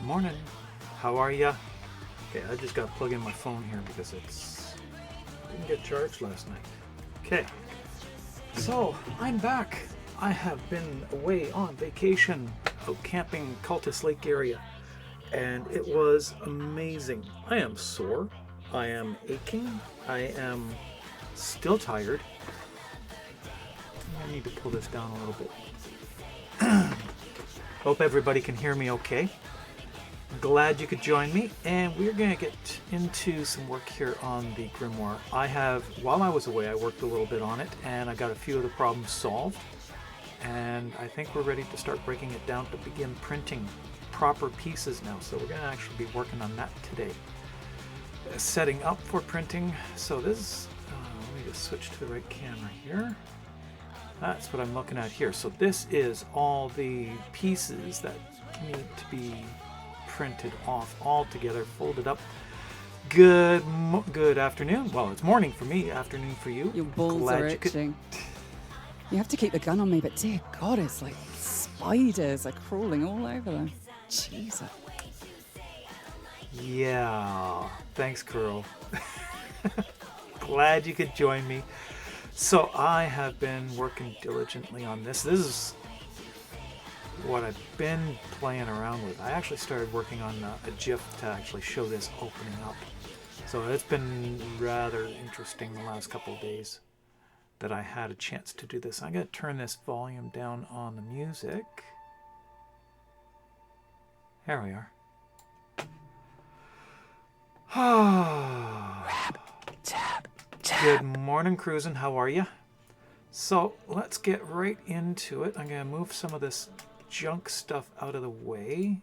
Morning. How are ya? Okay, I just got to plug in my phone here because I didn't get charged last night. Okay, so I'm back. I have been away on vacation out camping Cultus Lake area, and it was amazing. I am sore. I am aching. I am still tired. I need to pull this down a little bit. Hope everybody can hear me okay. Glad you could join me, and we're going to get into some work here on the grimoire. While I was away, I worked a little bit on it, and I got a few of the problems solved, and I think we're ready to start breaking it down to begin printing proper pieces now. So we're going to actually be working on that today. Setting up for printing. So this, let me just switch to the right camera here. That's what I'm looking at here. So this is all the pieces that need to be printed off all together, folded up. Good afternoon. Well, it's morning for me, afternoon for you. Your balls are itching. You have to keep the gun on me, but dear God, it's like spiders are crawling all over them. Jesus. Yeah, thanks, Curl. Glad you could join me. So I have been working diligently on this. This is what I've been playing around with. I actually started working on a GIF to actually show this opening up. So it's been rather interesting the last couple of days that I had a chance to do this. I'm going to turn this volume down on the music. There we are. Good morning, cruising. How are you? So let's get right into it. I'm going to move some of this junk stuff out of the way.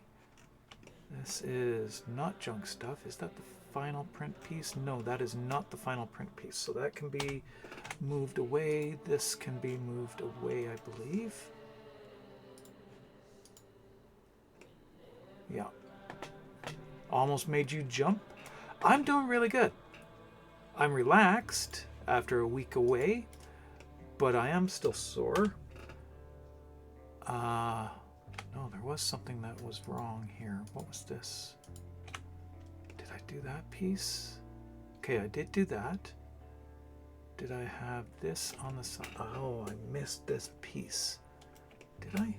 This is not junk stuff. Is that the final print piece? No, that is not the final print piece. So that can be moved away. This can be moved away, I believe. Yeah. Almost made you jump. I'm doing really good. I'm relaxed after a week away, but I am still sore. No, there was something that was wrong here. What was this? Did I do that piece? Okay, I did do that. Did I have this on the side? Oh, I missed this piece. Did I?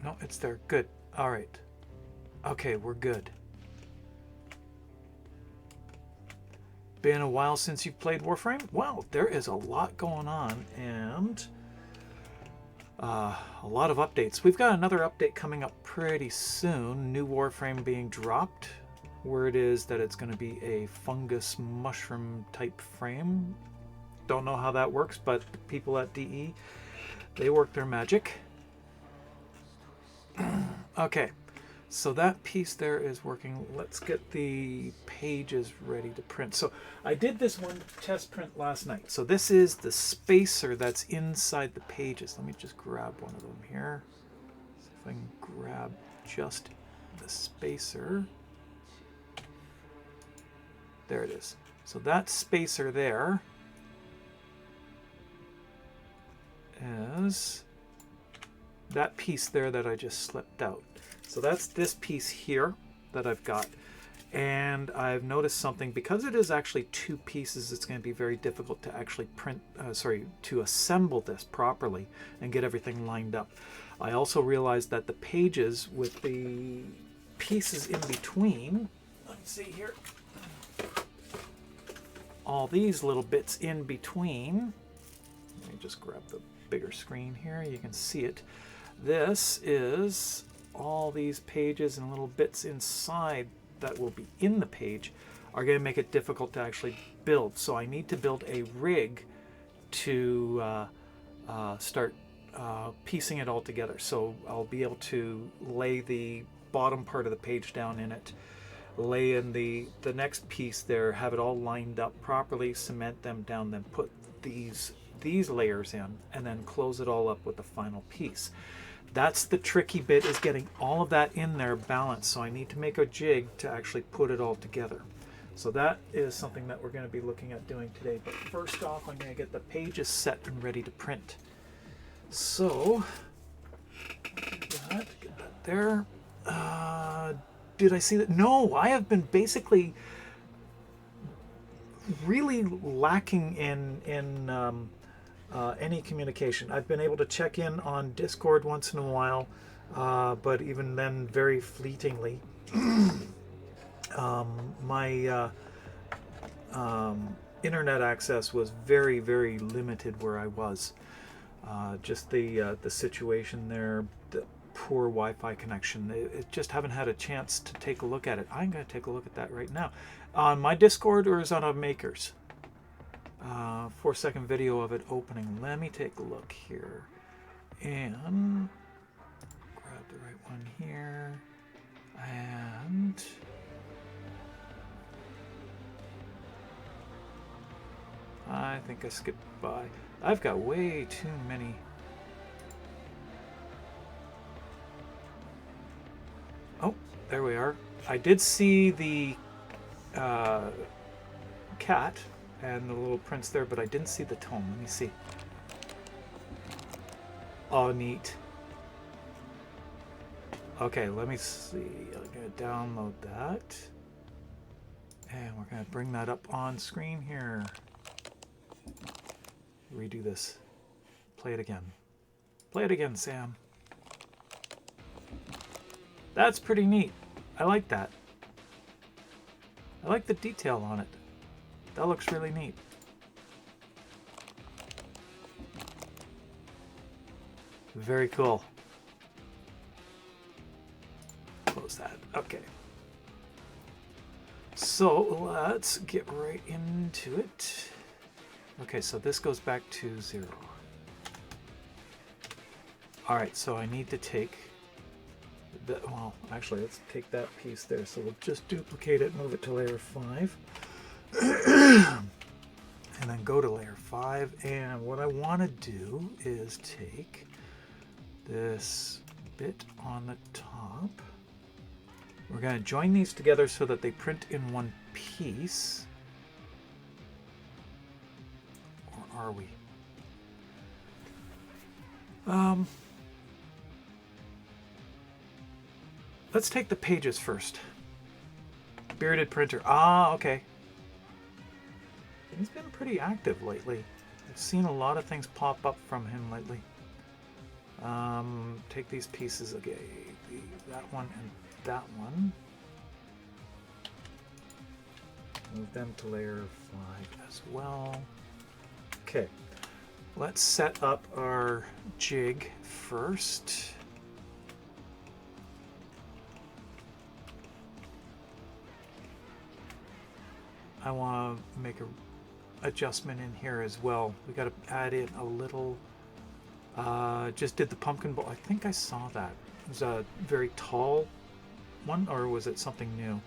No, it's there. Good. All right. Okay, we're good. Been a while since you've played Warframe? Well, there is a lot going on, and a lot of updates. We've got another update coming up pretty soon. New Warframe being dropped. Word is that it's going to be a fungus mushroom type frame. Don't know how that works, but the people at DE, they work their magic. Okay, so that piece there is working. Let's get the pages ready to print. So I did this one test print last night. So this is the spacer that's inside the pages. Let me just grab one of them here. See if I can grab just the spacer. There it is. So that spacer there is that piece there that I just slipped out. So that's this piece here that I've got. And I've noticed something. Because it is actually two pieces, it's going to be very difficult to actually to assemble this properly and get everything lined up. I also realized that the pages with the pieces in between, let's see here, all these little bits in between, let me just grab the bigger screen here, you can see it. This is all these pages and little bits inside that will be in the page are going to make it difficult to actually build. So I need to build a rig to start piecing it all together. So I'll be able to lay the bottom part of the page down in it, lay in the next piece there, have it all lined up properly, cement them down, then put these layers in, and then close it all up with the final piece. That's the tricky bit, is getting all of that in there balanced. So I need to make a jig to actually put it all together. So that is something that we're going to be looking at doing today. But first off, I'm going to get the pages set and ready to print. So, get that there. Did I see that? No, I have been basically really lacking in any communication. I've been able to check in on Discord once in a while, but even then very fleetingly. My internet access was very, very limited where I was. Just the situation there, the poor Wi-Fi connection. It just haven't had a chance to take a look at it. I'm going to take a look at that right now. On my Discord or is it on Maker's? 4-second video of it opening. Let me take a look here. And grab the right one here. And I think I skipped by. I've got way too many. Oh, there we are. I did see the cat and the little prints there, but I didn't see the tome. Let me see. Oh, neat. Okay, let me see. I'm going to download that. And we're going to bring that up on screen here. Redo this. Play it again. Play it again, Sam. That's pretty neat. I like that. I like the detail on it. That looks really neat. Very cool. Close that. Okay. So let's get right into it. Okay, so this goes back to 0. All right, so I need to take the, well, actually, let's take that piece there. So we'll just duplicate it, move it to layer 5. And then go to layer 5. And what I want to do is take this bit on the top. We're going to join these together so that they print in one piece. Or are we? Let's take the pages first. Bearded printer. Ah, okay. He's been pretty active lately. I've seen a lot of things pop up from him lately. Take these pieces, okay, that one and that one. Move them to layer 5 as well. Okay, let's set up our jig first. I want to make a adjustment in here as well. We got to add in a little. Just did the pumpkin bowl. I think I saw that. It was a very tall one, or was it something new?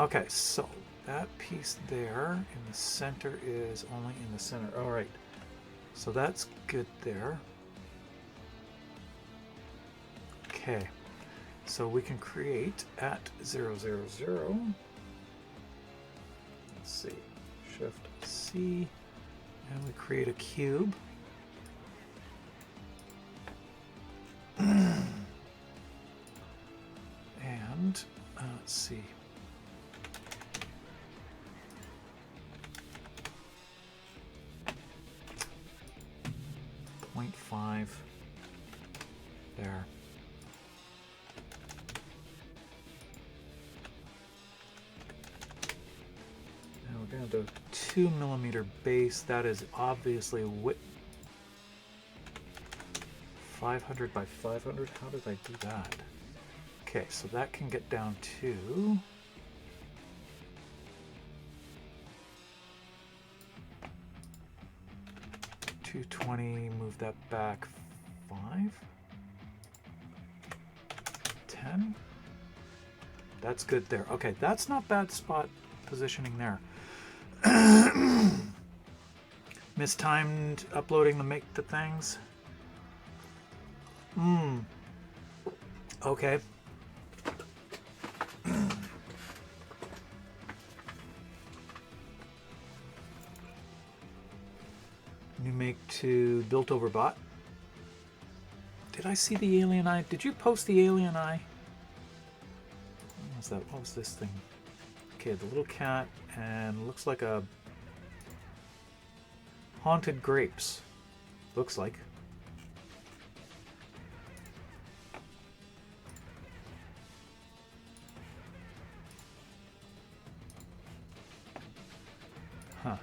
Okay, so that piece there in the center is only in the center. All right, so that's good there. Okay, so we can create at 0, 0, 0. Let's see, Shift C, and we create a cube. And let's see. .5 there. Now we're going to do a 2mm base. That is obviously width 500 by 500. How did I do that? Okay, so that can get down to 220. Move that back 5, 10. That's good there. Okay, that's not bad spot positioning there. Mistimed uploading the make the things. Okay. New make to built over bot. Did I see the alien eye? Did you post the alien eye? What was that? What was this thing? Okay, the little cat, and looks like a haunted grapes. Looks like. Huh.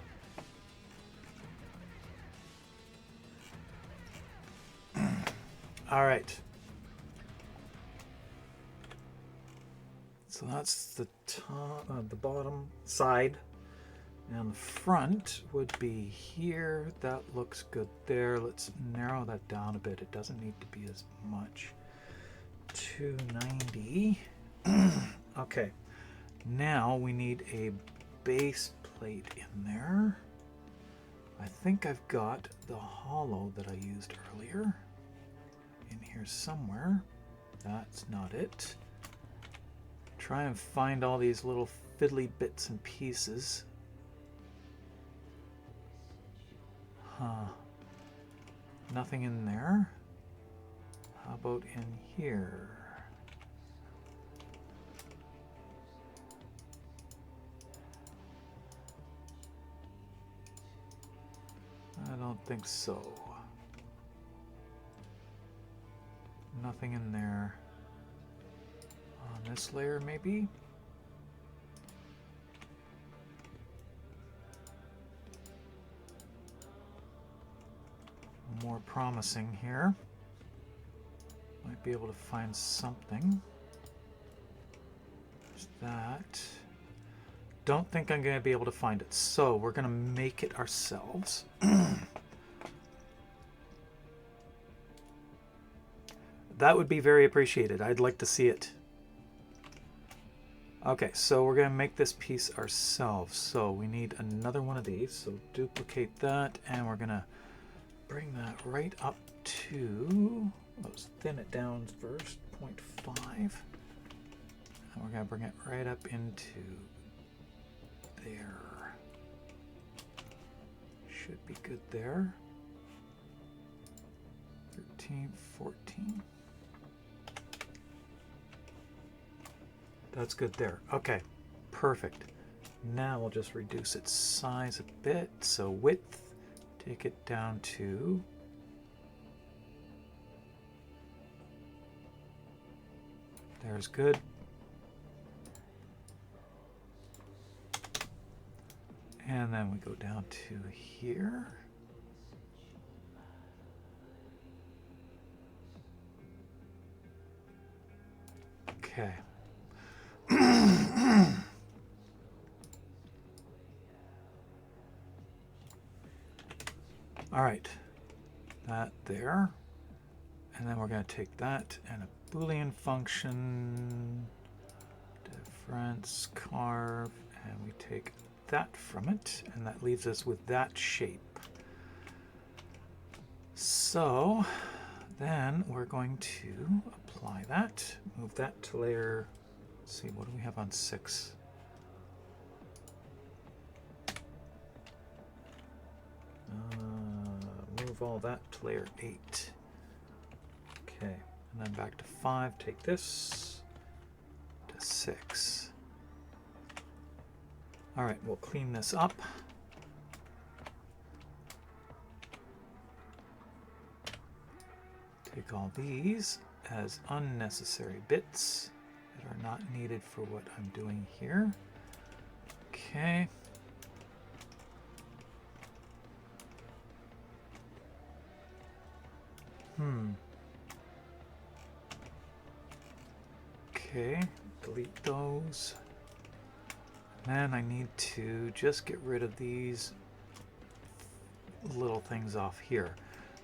All right. So that's the top, the bottom side, and the front would be here. That looks good there. Let's narrow that down a bit. It doesn't need to be as much. 290. Okay. Now we need a base plate in there. I think I've got the hollow that I used earlier in here somewhere. That's not it. Try and find all these little fiddly bits and pieces. Huh. Nothing in there. How about in here? I don't think so. Nothing in there. On this layer, maybe? More promising here. Might be able to find something. There's that. Don't think I'm going to be able to find it, so we're going to make it ourselves. That would be very appreciated. I'd like to see it. Okay, so we're going to make this piece ourselves. So we need another one of these. So duplicate that, and we're going to bring that right up to, let's thin it down first, 0.5. And we're going to bring it right up into there. Should be good there. 13, 14. That's good there. Okay, perfect. Now we'll just reduce its size a bit. So width, take it down to there's good. And then we go down to here. Okay. All right, that there. And then we're going to take that and a Boolean function, difference, carve, and we take that from it, and that leaves us with that shape. So then we're going to apply that, move that to layer, let's see, what do we have on 6? Move all that to layer 8. Okay, and then back to 5, take this to 6. All right, we'll clean this up. Take all these as unnecessary bits that are not needed for what I'm doing here. Okay. Okay, delete those. Then I need to just get rid of these little things off here.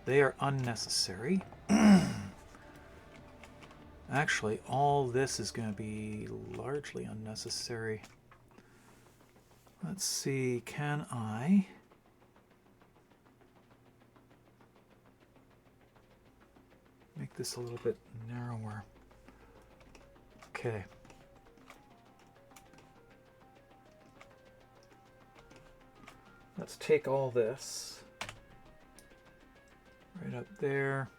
They are unnecessary. Actually, all this is going to be largely unnecessary. Let's see, can I make this a little bit narrower? Okay. Let's take all this right up there,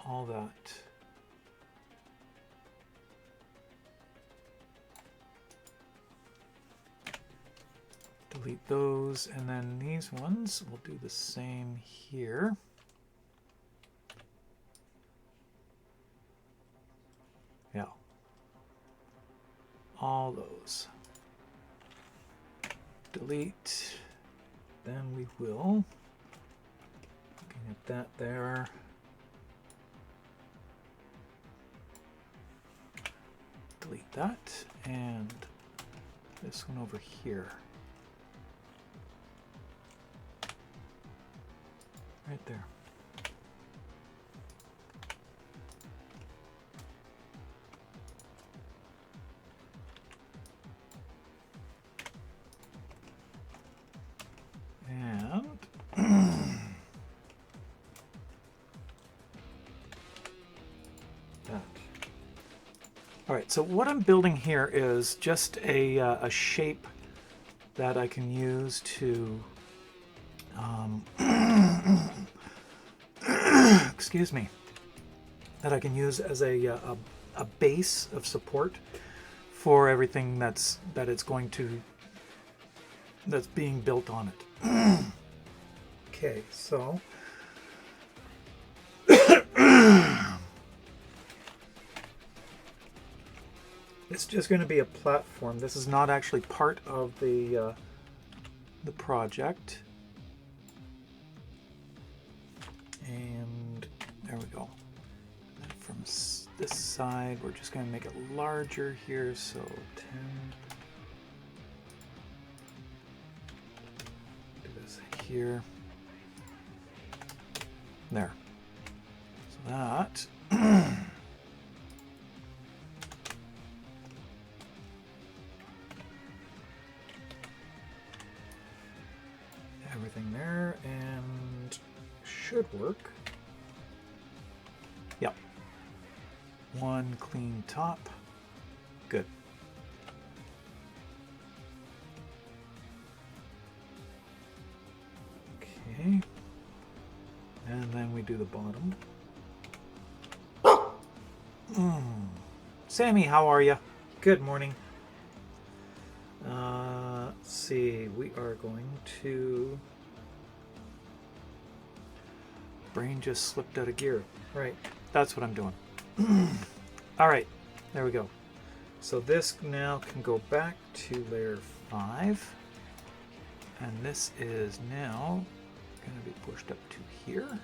all that. Delete those, and then these ones, we'll do the same here. Yeah. All those. Delete. Then we will, looking at that there. Delete that, and this one over here. Right there. And that. All right, so what I'm building here is just a shape that I can use to excuse me, that I can use as a base of support for everything that's being built on it. Okay, so it's just going to be a platform. This is not actually part of the project. And there we go. And from this side, we're just going to make it larger here. So 10. Do this here. There. So that. Everything there, and should work. Yep. One clean top. Good. Okay. And then we do the bottom. Sammy, how are you? Good morning. Let's see. We are going to... Brain just slipped out of gear. Right. That's what I'm doing. All right. There we go. So this now can go back to layer 5. And this is now going to be pushed up to here.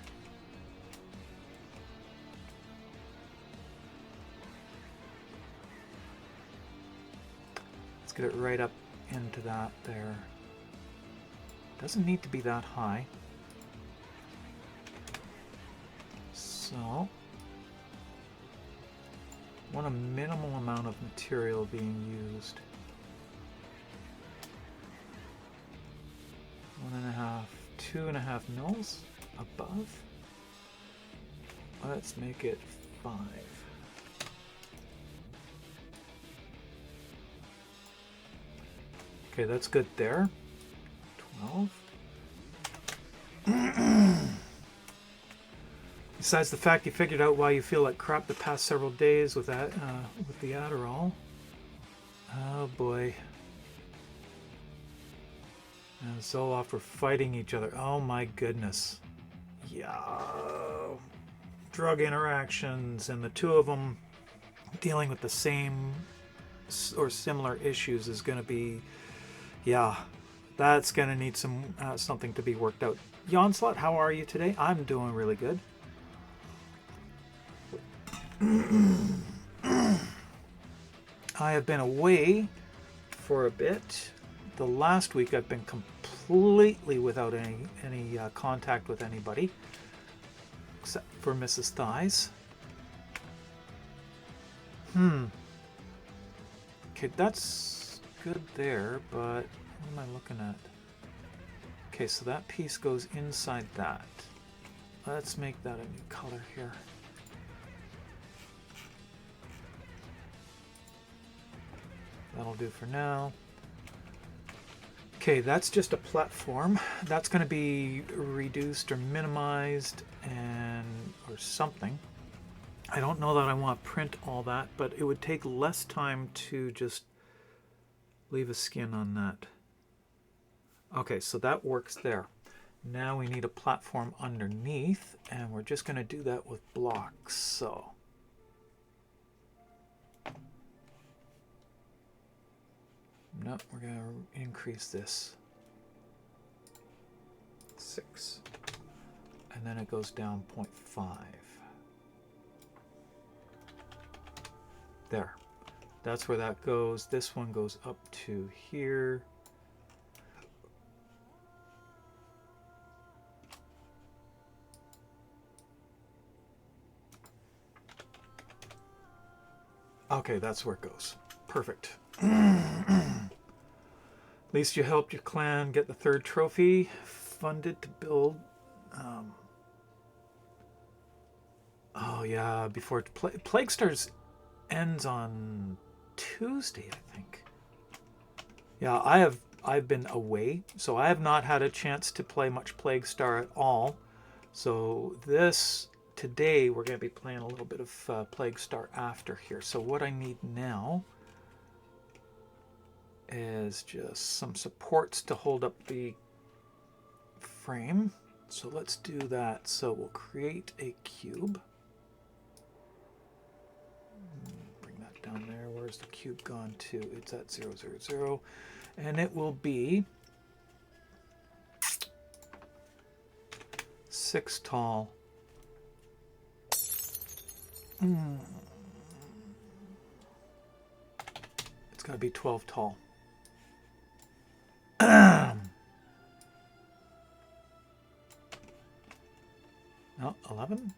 Let's get it right up into that there. Doesn't need to be that high. So, want a minimal amount of material being used. 1.5, 2.5 mils above. Let's make it 5. Okay, that's good there. 12. Besides the fact you figured out why you feel like crap the past several days with that, with the Adderall. Oh boy. And Zoloft were fighting each other. Oh my goodness. Yeah. Drug interactions, and the two of them dealing with the same or similar issues is going to be, yeah, that's going to need some something to be worked out. Yonslot, how are you today? I'm doing really good. I have been away for a bit. The last week I've been completely without any contact with anybody except for Mrs. Thighs. Okay, that's good there, but what am I looking at? Okay, so that piece goes inside that. Let's make that a new color here. That'll do for now. Okay, that's just a platform. That's going to be reduced or minimized or something. I don't know that I want to print all that, but it would take less time to just leave a skin on that. Okay, so that works there. Now we need a platform underneath, and we're just going to do that with blocks. So no, we're going to increase this. 6. And and then it goes down 0.5. There. That's where that goes. This one goes up to here. Okay, that's where it goes. Perfect. At least you helped your clan get the 3rd trophy. Funded to build. Oh yeah, before Plague Stars ends on Tuesday, I think. Yeah, I've been away, so I have not had a chance to play much Plague Star at all. So today we're going to be playing a little bit of Plague Star after here. So what I need now is just some supports to hold up the frame. So let's do that. So we'll create a cube. Bring that down there. Where's the cube gone to? It's at 0, 0, 0. And it will be 6 tall. It's got to be 12 tall. No, 11?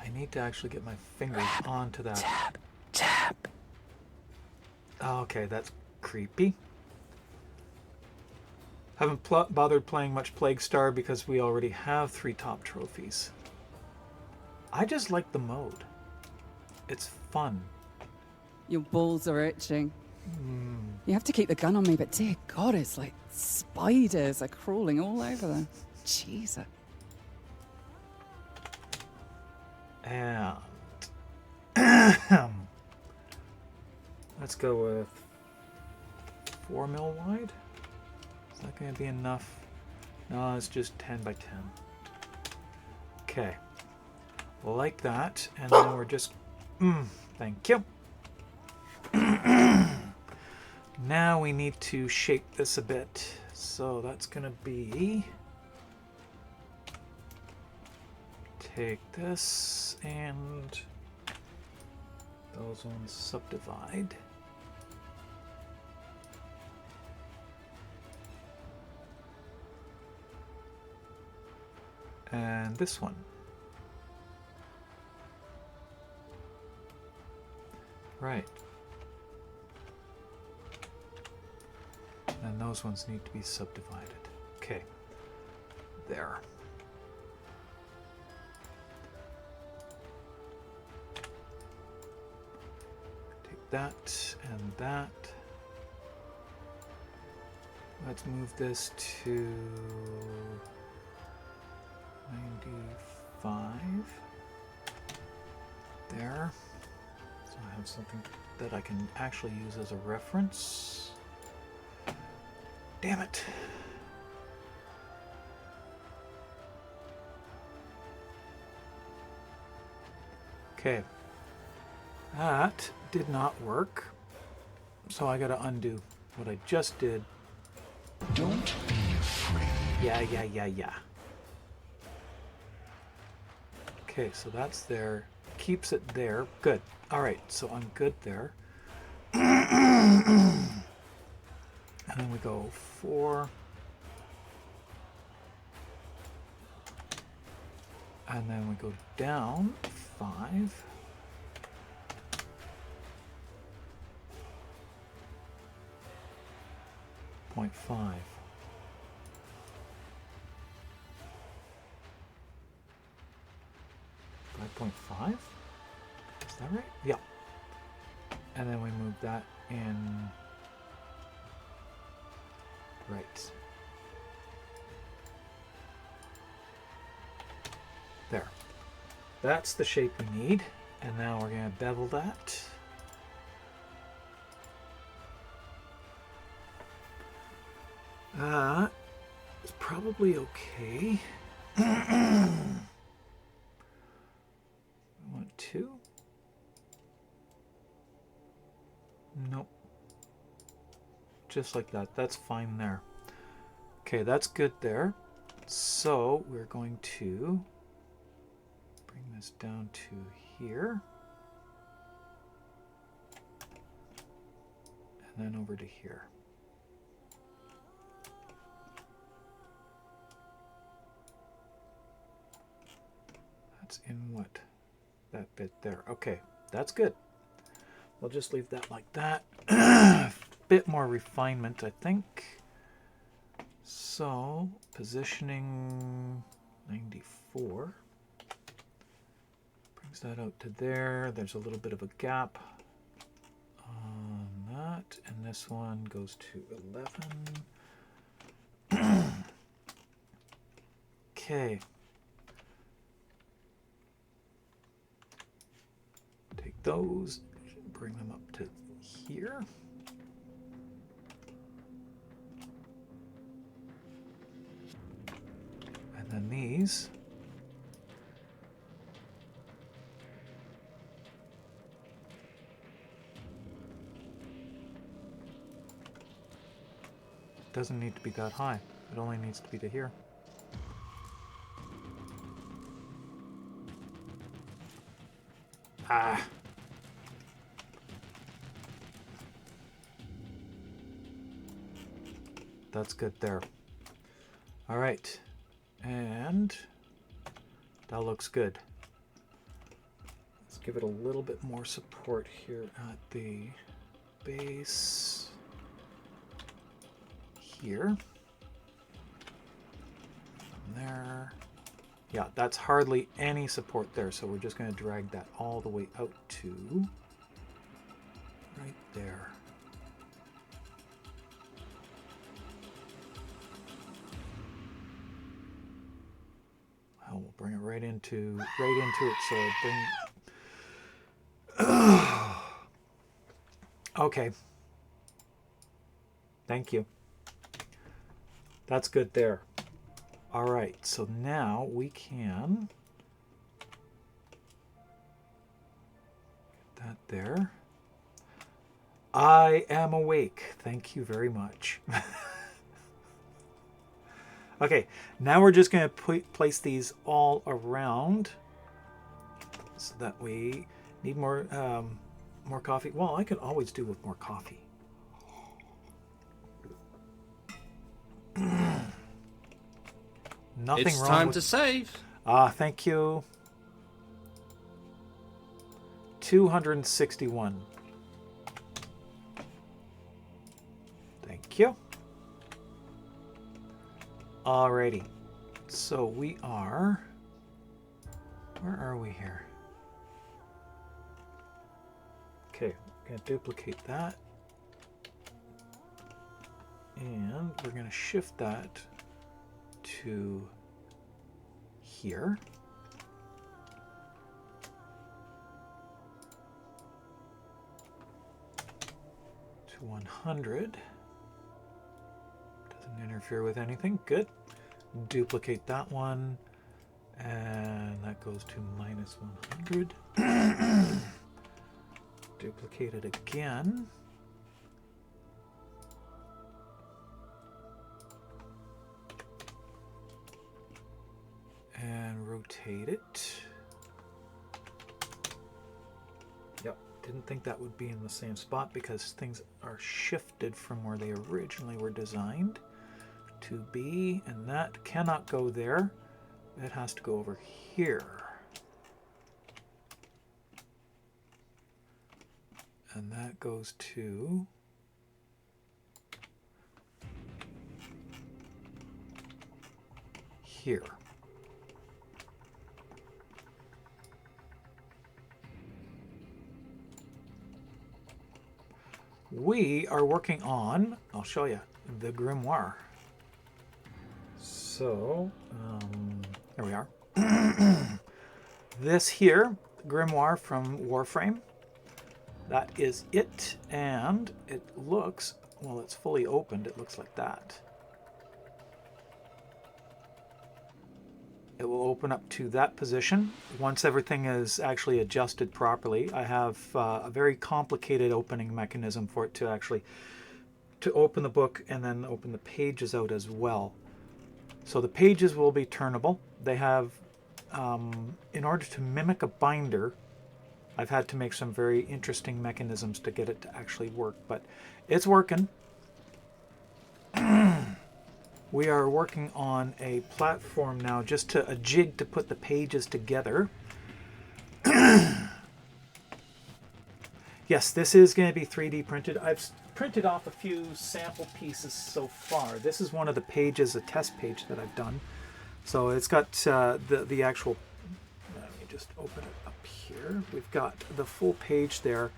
I need to actually get my fingers onto that. Tap. Okay, that's creepy. Haven't bothered playing much Plague Star because we already have 3 top trophies. I just like the mode. It's fun. Your balls are itching. You have to keep the gun on me, but dear God, it's like spiders are crawling all over them. Jesus. And let's go with 4 mil wide. Is that going to be enough? No, it's just 10 by 10. Okay. Like that. And then we're just... thank you. Now we need to shape this a bit. So that's going to be... Take this and those ones subdivide. And this one. Right. And those ones need to be subdivided. Okay. There. Take that and that. Let's move this to 95. There. So I have something that I can actually use as a reference. Damn it. Okay. That did not work. So I gotta undo what I just did. Don't be afraid. Yeah. Okay, so that's there. Keeps it there. Good. All right, so I'm good there. And then we go 4. And then we go down 5. .5. 5.5? Is that right? Yeah. And then we move that in. Right. There. That's the shape we need. And now we're going to bevel that. It's probably okay. Want 2? Nope. Just like that. That's fine there. Okay, that's good there. So we're going to bring this down to here. And then over to here. That's in what? That bit there. Okay, that's good. We'll just leave that like that. Bit more refinement, I think. So, positioning 94. Brings that out to there. There's a little bit of a gap on that. And this one goes to 11. Okay. Take those, bring them up to here. And then these. Doesn't need to be that high. It only needs to be to here. Ah. That's good there. All right. And that looks good. Let's give it a little bit more support here at the base. Here. From there. Yeah, that's hardly any support there, so we're just going to drag that all the way out to right there. Well, we'll bring it right into it, so bring. Okay. Thank you. That's good there. All right, so now we can get that there. I am awake. Thank you very much. Okay, now we're just going to place these all around so that we need more coffee. Well, I could always do with more coffee. Nothing it's wrong time with... to save. Thank you. 261. Thank you. Alrighty. So we are... Where are we here? Okay, I'm going to duplicate that. And we're going to shift that to here. To 100. Doesn't interfere with anything. Good. Duplicate that one. And that goes to minus 100. Duplicate it again. And rotate it. Yep, didn't think that would be in the same spot because things are shifted from where they originally were designed to be, and that cannot go there. It has to go over here. And that goes to here. We are working on, I'll show you, the grimoire. So, there we are. This here, grimoire from Warframe. That is it, and it looks, well, it's fully opened, it looks like that. It will open up to that position once everything is actually adjusted properly. I have a very complicated opening mechanism for it to actually to open the book and then open the pages out as well. So the pages will be turnable. They have, in order to mimic a binder, I've had to make some very interesting mechanisms to get it to actually work, but it's working. We are working on a platform now, just a jig to put the pages together. Yes, this is going to be 3D printed. I've printed off a few sample pieces so far. This is one of the pages, a test page that I've done. So it's got the actual, let me just open it up here. We've got the full page there.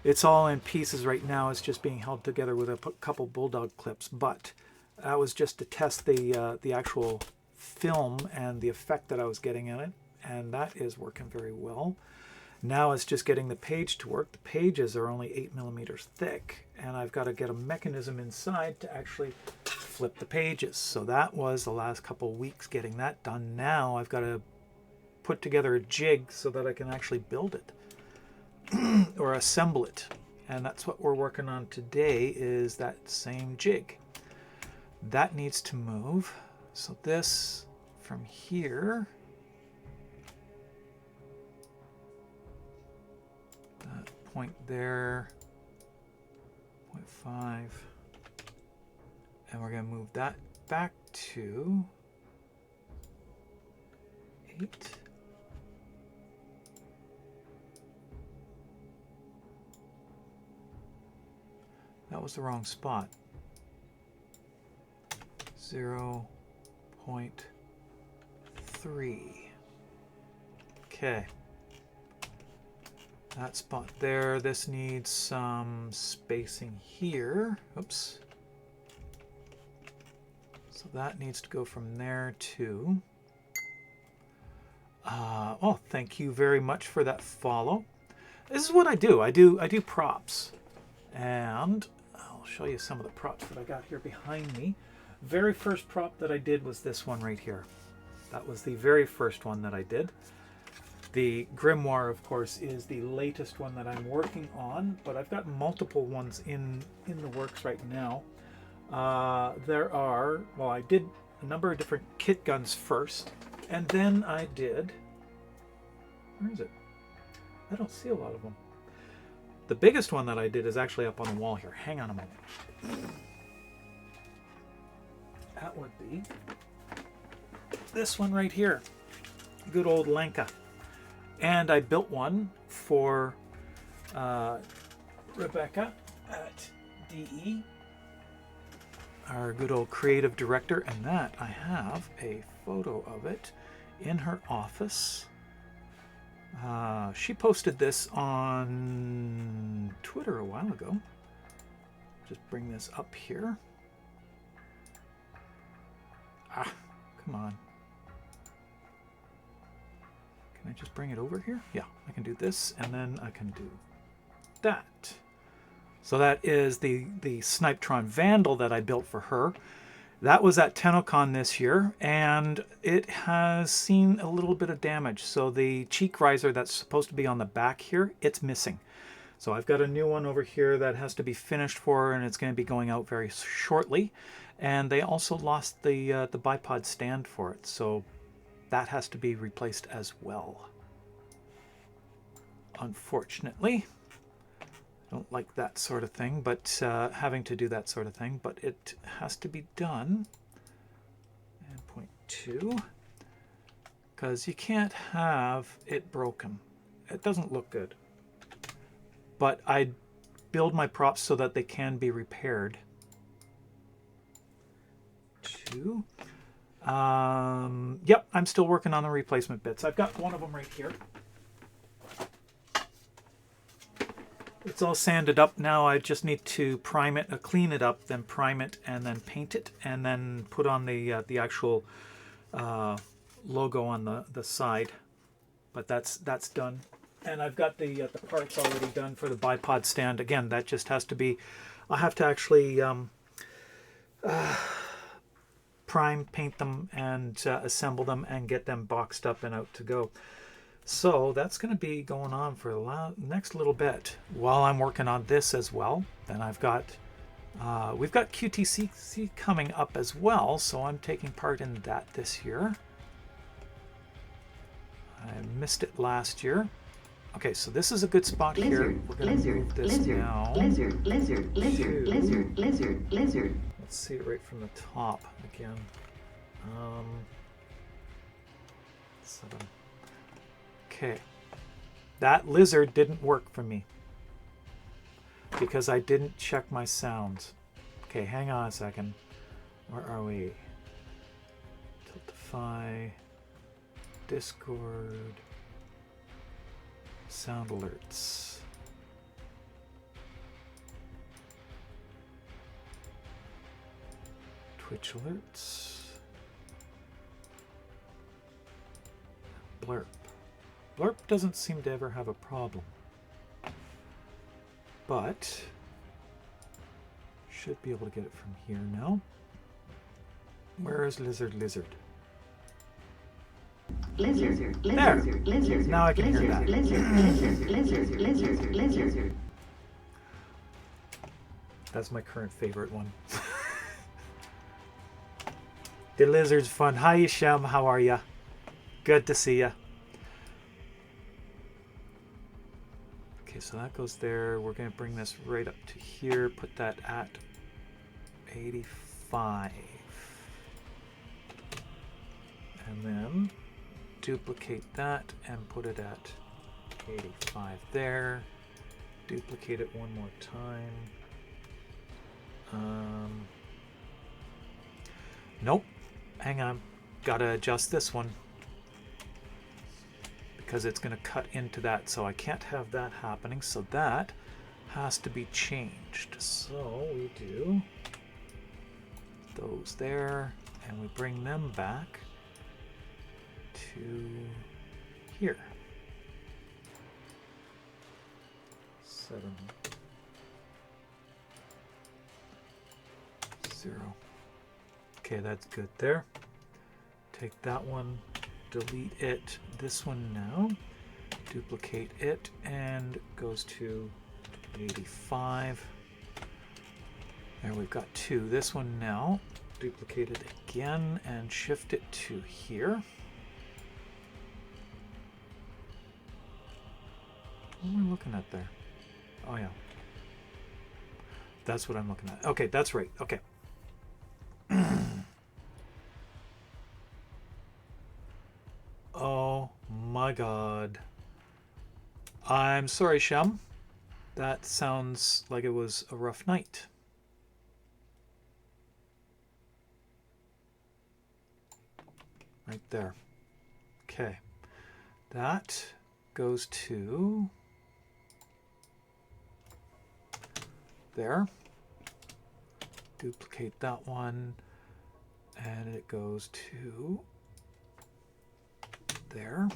It's all in pieces right now. It's just being held together with a couple bulldog clips, but that was just to test the actual film and the effect that I was getting in it, and that is working very well. Now it's just getting the page to work. The pages are only 8 millimeters thick, and I've got to get a mechanism inside to actually flip the pages. So that was the last couple of weeks getting that done. Now I've got to put together a jig so that I can actually build it or assemble it. And that's what we're working on today, is that same jig. That needs to move. So this from here, that point there, 0.5, and we're going to move that back to 8. That was the wrong spot. 0.3. Okay. That spot there. This needs some spacing here. Oops. So that needs to go from there to... oh, thank you very much for that follow. This is what I do. I do props. And I'll show you some of the props that I got here behind me. Very first prop that I did was this one right here. That was the very first one that I did. The grimoire, of course, is the latest one that I'm working on, but I've got multiple ones in the works right now. There are, well, I did a number of different kit guns first, and then I did, where is it? I don't see a lot of them. The biggest one that I did is actually up on the wall here. Hang on a moment. That would be this one right here. Good old Lenka. And I built one for Rebecca at DE, our good old creative director, and that I have a photo of it in her office. She posted this on Twitter a while ago. Just bring this up here. Ah, come on. Can I just bring it over here? Yeah, I can do this, and then I can do that. So that is the Snipetron Vandal that I built for her. That was at TennoCon this year, and it has seen a little bit of damage. So the cheek riser that's supposed to be on the back here, it's missing. So I've got a new one over here that has to be finished for her, and it's going to be going out very shortly. And they also lost the bipod stand for it, so that has to be replaced as well. Unfortunately, I don't like that sort of thing, but having to do that sort of thing, but it has to be done. And point 2, because you can't have it broken. It doesn't look good. But I build my props so that they can be repaired. 2. Yep, I'm still working on the replacement bits. I've got one of them right here. It's all sanded up now. I just need to prime it, clean it up, then prime it, and then paint it, and then put on the actual logo on the side. But that's done. And I've got the parts already done for the bipod stand. Again, that just has to be, I have to actually prime, paint them, and assemble them and get them boxed up and out to go. So that's going to be going on for the next little bit while I'm working on this as well. Then I've got We've got QTCC coming up as well, so I'm taking part in that this year. I missed it last year. Okay, so this is a good spot here. We're going to move this now. Lizard. Let's see it right from the top again. 7. Okay. That lizard didn't work for me because I didn't check my sounds. Okay, hang on a second. Where are we? Tiltify, Discord, sound alerts. Twitch alerts. Blurp. Blurp doesn't seem to ever have a problem. But should be able to get it from here now. Where is Lizard? Lizard. There. Now I can hear that. Lizard. That's my current favorite one. The lizard's fun. Hi, Shem. How are ya? Good to see ya. Okay, so that goes there. We're going to bring this right up to here. Put that at 85. And then duplicate that and put it at 85 there. Duplicate it one more time. Nope. Hang on. Gotta adjust this one because it's going to cut into that, so I can't have that happening, so that has to be changed. So we do those there and we bring them back to here. 7 0. Okay, that's good there. Take that one, delete it. This one now, duplicate it, and goes to 85. There, we've got 2. This one now, duplicate it again and shift it to here. What am I looking at there? Oh yeah. That's what I'm looking at. Okay, that's right. Okay. Oh my god. I'm sorry, Shem. That sounds like it was a rough night. Right there. Okay. That goes to there. Duplicate that one, and it goes to there.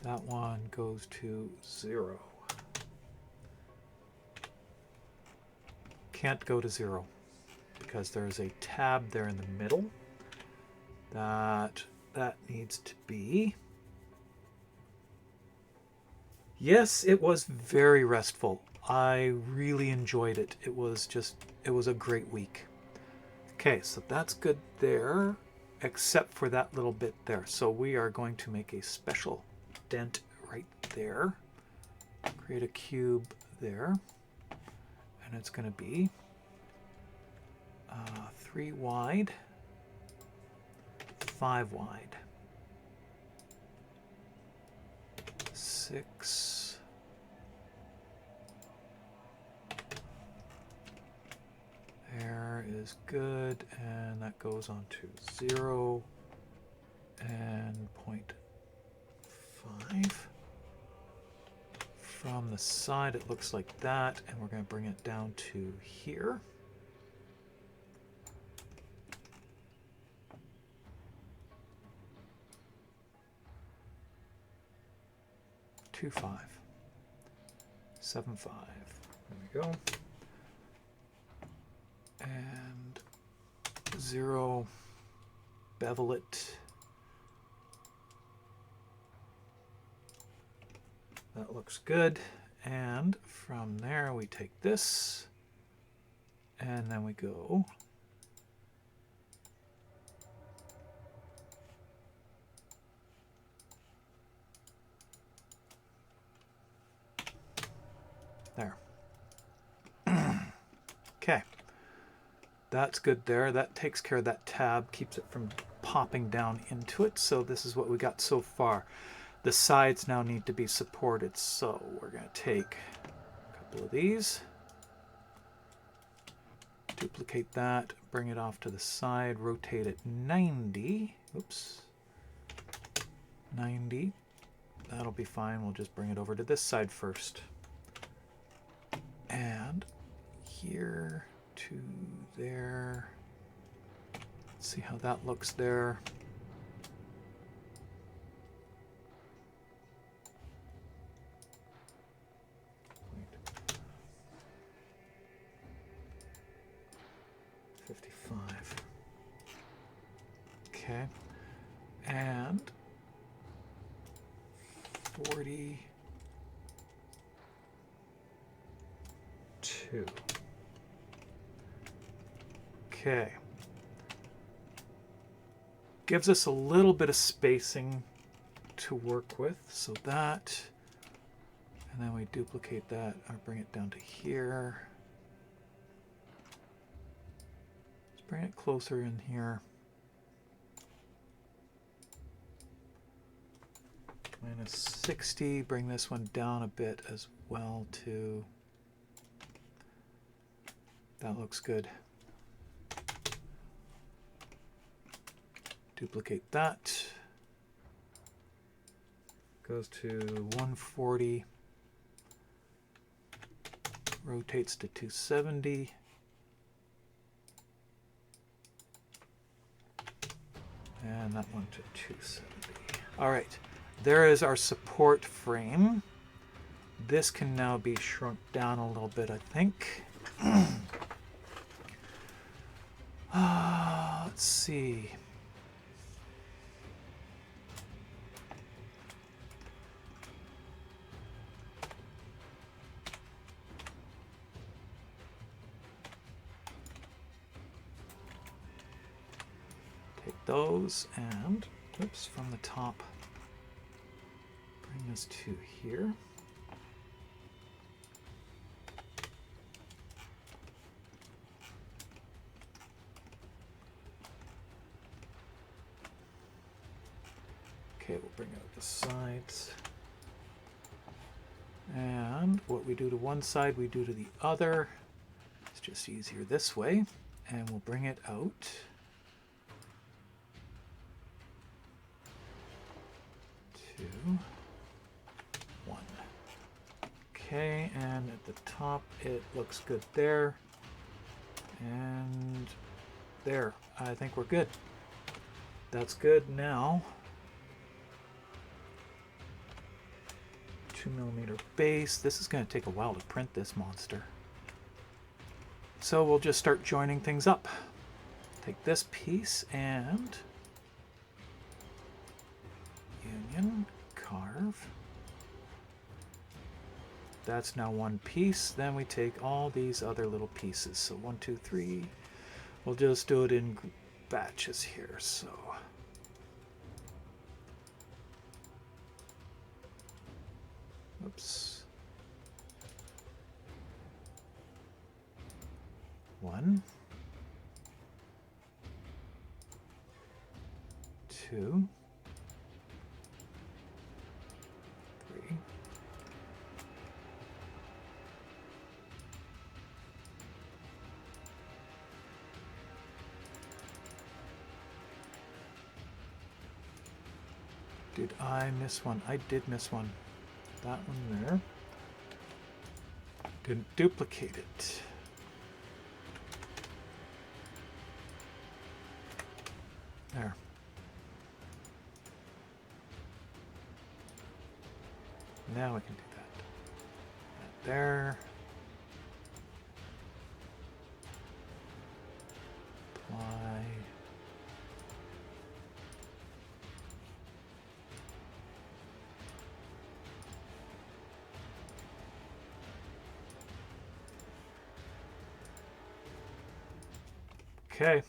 That one goes to 0. Can't go to 0 because there's a tab there in the middle that needs to be. Yes, it was very restful. I really enjoyed it. It was a great week. Okay, so that's good there, except for that little bit there. So we are going to make a special dent right there. Create a cube there. And it's going to be 3 wide, 5 wide, 6, there is good, and that goes on to 0 and 0.5. From the side it looks like that, and we're going to bring it down to here. Two 5, 7 5. There we go. And 0. Bevel it. That looks good. And from there we take this and then we go there. Okay. That's good there. That takes care of that tab, keeps it from popping down into it. So this is what we got so far. The sides now need to be supported. So we're going to take a couple of these, duplicate that, bring it off to the side, rotate it 90. Oops. 90. That'll be fine. We'll just bring it over to this side first. And here to there. Let's see how that looks there. Wait. 55. Okay. And 42. Okay. Gives us a little bit of spacing to work with, so that, and then we duplicate that or bring it down to here. Let's bring it closer in here. Minus 60, bring this one down a bit as well too. That looks good. Duplicate that. Goes to 140. Rotates to 270. And that one to 270. All right. There is our support frame. This can now be shrunk down a little bit, I think. Let's see. Take those and, oops, from the top, bring this to here. Okay, we'll bring out the sides. And what we do to one side, we do to the other. It's just easier this way. And we'll bring it out. Two, one. Okay, and at the top, it looks good there. And there. I think we're good. That's good. Now, 2mm base. This is going to take a while to print this monster. So we'll just start joining things up. Take this piece and union, carve. That's now one piece. Then we take all these other little pieces. So 1, 2, 3. We'll just do it in batches here. So oops. 1, 2, 3. Did I miss one? I did miss one. That one there. Didn't duplicate it. There. Now we can do that. That there. Apply. Okay.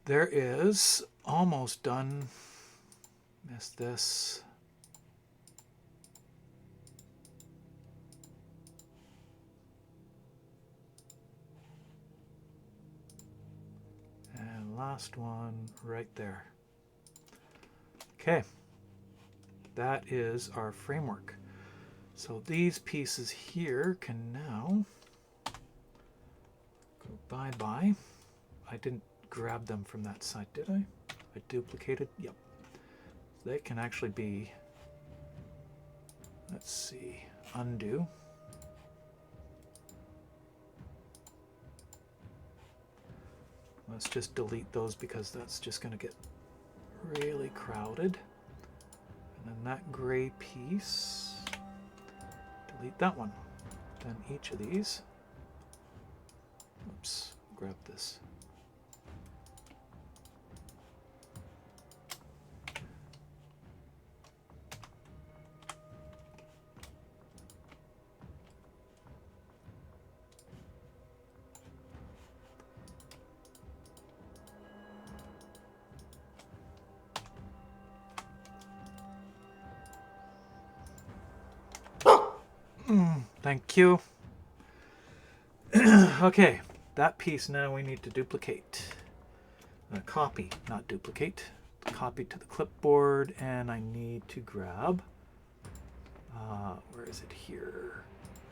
There is almost done. Missed this. And last one right there. Okay. That is our framework. So these pieces here can now go bye-bye. I didn't grab them from that side, did I? I duplicated? Yep. They can actually be, let's see, undo. Let's just delete those because that's just going to get really crowded. And then that gray piece, delete that one. Then each of these, oops, grab this. Thank you. Okay, that piece now we need to duplicate. Copy, not duplicate. Copy to the clipboard, and I need to grab, where is it here?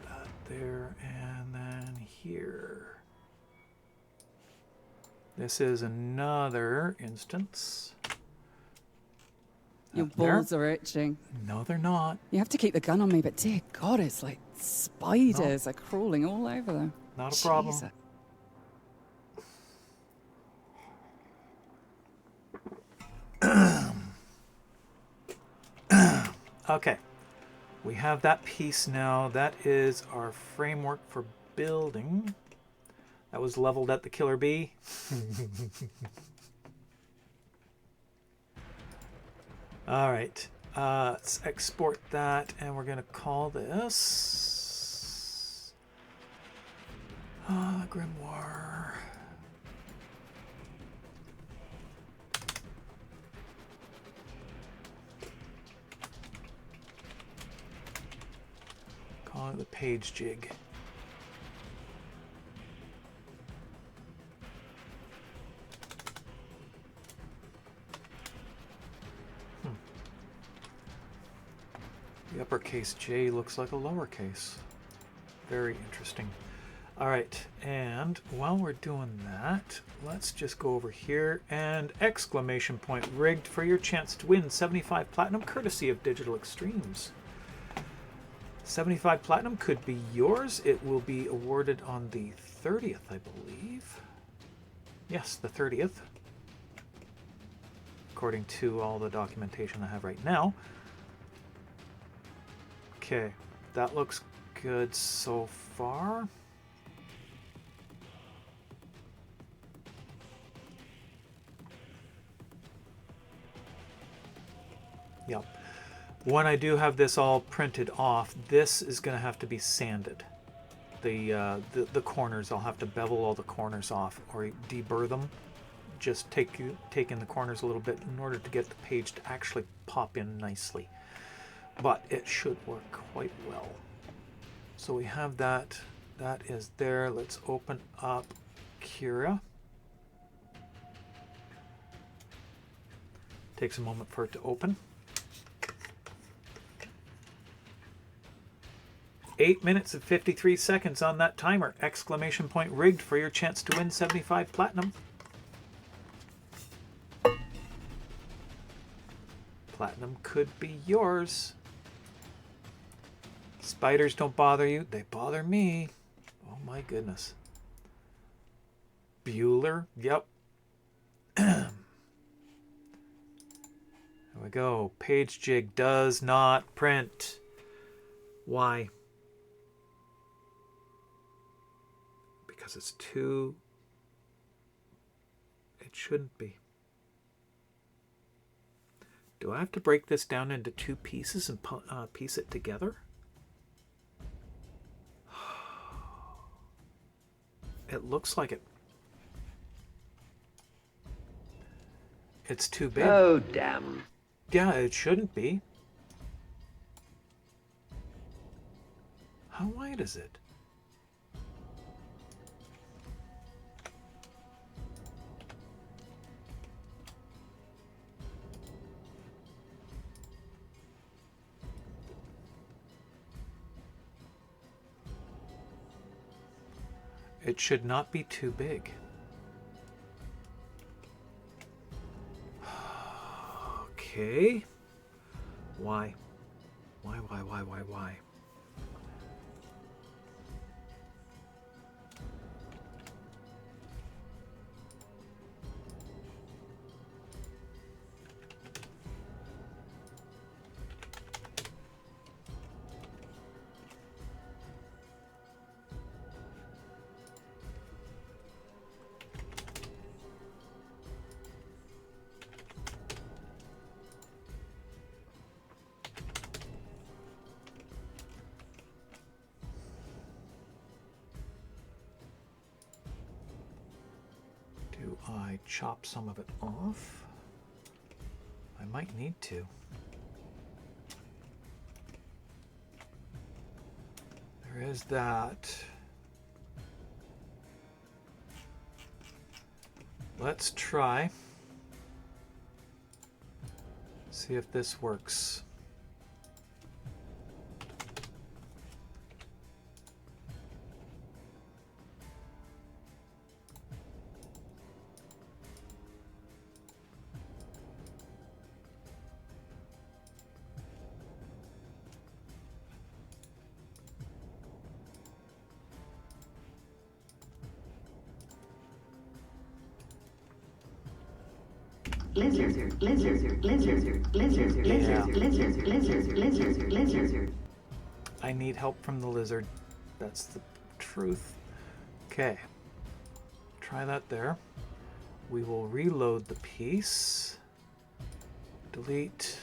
That there, and then here. This is another instance. Your balls are itching. No, they're not. You have to keep the gun on me, but dear God, it's like spiders are crawling all over them. Not a problem. Jesus. Okay, we have that piece now. That is our framework for building. That was leveled at the killer bee. All right, let's export that, and we're going to call this Grimoire. Call it the page jig. The uppercase J looks like a lowercase. Very interesting. All right, and while we're doing that, let's just go over here and exclamation point rigged for your chance to win 75 platinum courtesy of Digital Extremes. 75 platinum could be yours. It will be awarded on the 30th, I believe. Yes, the 30th. According to all the documentation I have right now. Okay, that looks good so far. Yep. When I do have this all printed off, this is going to have to be sanded. The corners, I'll have to bevel all the corners off or deburr them. Just take in the corners a little bit in order to get the page to actually pop in nicely. But it should work quite well. So we have that. That is there. Let's open up Kira. Takes a moment for it to open. 8 minutes and 53 seconds on that timer. Exclamation point rigged for your chance to win 75 platinum. Platinum could be yours. Spiders don't bother you. They bother me. Oh my goodness. Bueller. Yep. There we go. Page jig does not print. Why? Because it's too... It shouldn't be. Do I have to break this down into two pieces and piece it together? It looks like it. It's too big. Oh, damn. Yeah, it shouldn't be. How wide is it? It should not be too big. Okay. Why? Why? Do I chop some of it off? I might need to. There is that. Let's try. See if this works. I need help from the lizard. That's the truth. Okay. Try that there. We will reload the piece. Delete.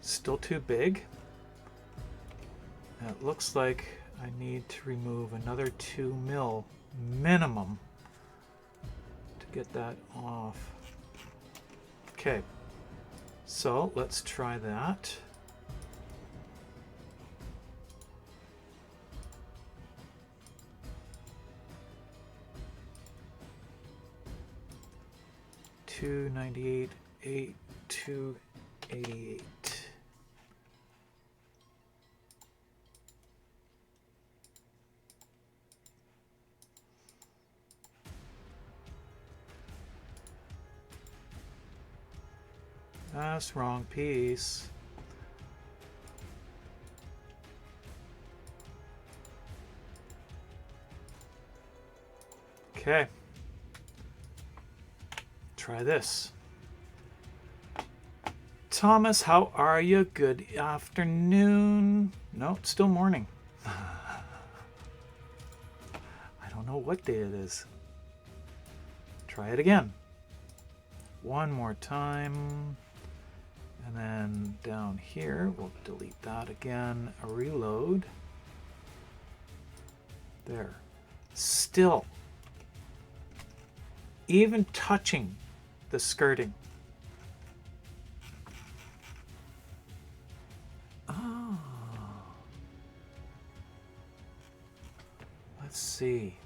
Still too big. And it looks like I need to remove another 2 mil minimum to get that off. Okay, so let's try that. $298, 288. That's wrong piece. Okay. Try this. Thomas, how are you? Good afternoon. No, it's still morning. I don't know what day it is. Try it again. One more time. And then down here, we'll delete that again. A reload. There. Still. Even touching the skirting. Oh. Let's see.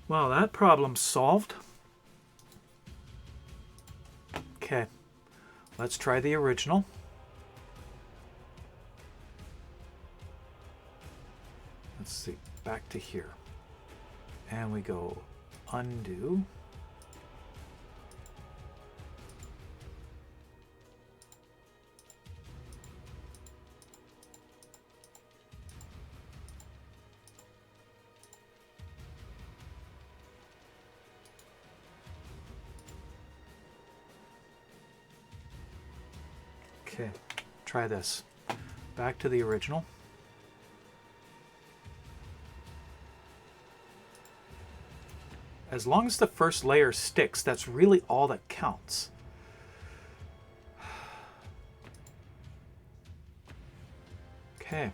Well, that problem's solved. Okay, let's try the original. Let's see, back to here. And we go undo. Okay, try this. Back to the original. As long as the first layer sticks, that's really all that counts. Okay.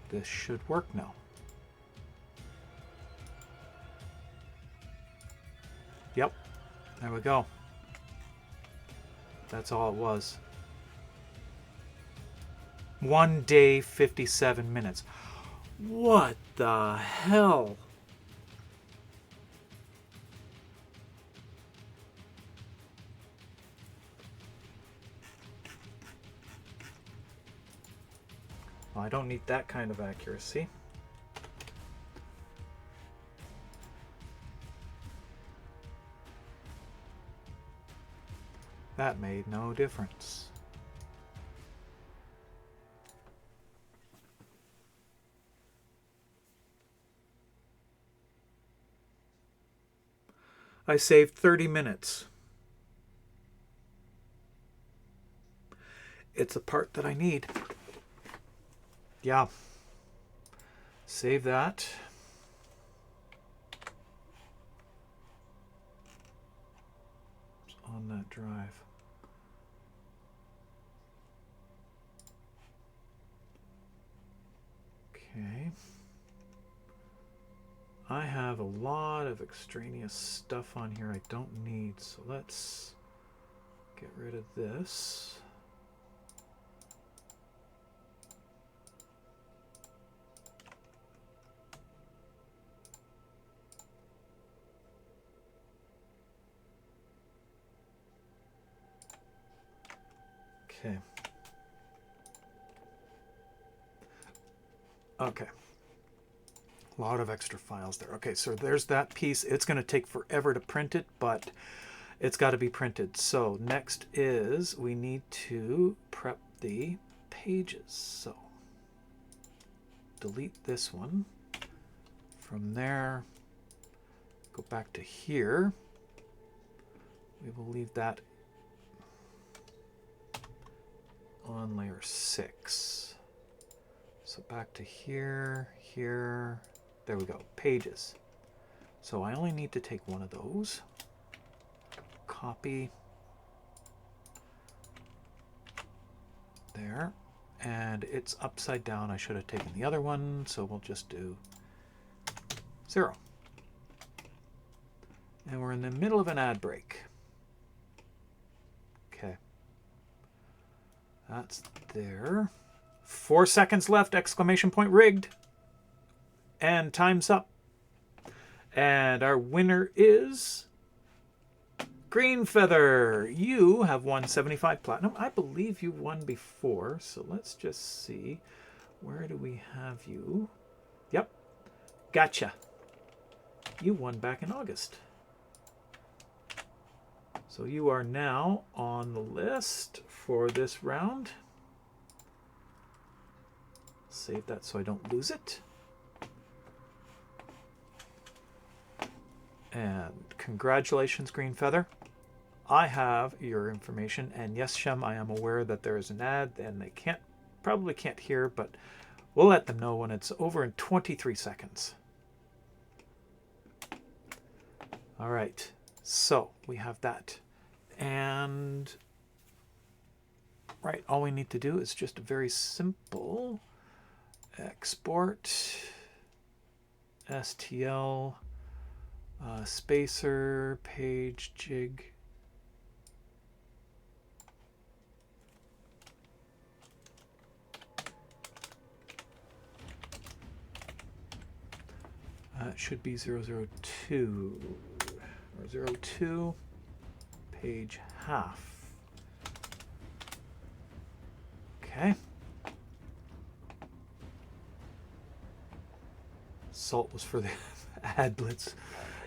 This should work now. Yep. There we go. That's all it was. 1 day, 57 minutes. What the hell? Well, I don't need that kind of accuracy. That made no difference. I saved 30 minutes. It's a part that I need. Yeah. Save that. It's on that drive. Okay. I have a lot of extraneous stuff on here I don't need, so let's get rid of this. Okay. Okay. A lot of extra files there. Okay, so there's that piece. It's going to take forever to print it, but it's got to be printed. So next is we need to prep the pages. So delete this one. From there, go back to here. We will leave that on layer 6. So back to here, here. There we go, pages. So I only need to take one of those. Copy. There. And it's upside down. I should have taken the other one, so we'll just do 0. And we're in the middle of an ad break. Okay. That's there. 4 seconds left, exclamation point, rigged. And time's up. And our winner is Green Feather. You have won 75 platinum. I believe you won before, so let's just see. Where do we have you? Yep. Gotcha. You won back in August. So you are now on the list for this round. Save that so I don't lose it. And congratulations, Green Feather. I have your information, and yes, Shem, I am aware that there is an ad, and they probably can't hear, but we'll let them know when it's over in 23 seconds. All right, so we have that. And right, all we need to do is just a very simple export STL spacer page jig. It should be 002 or 02 page half. Okay. Salt was for the ad blitz.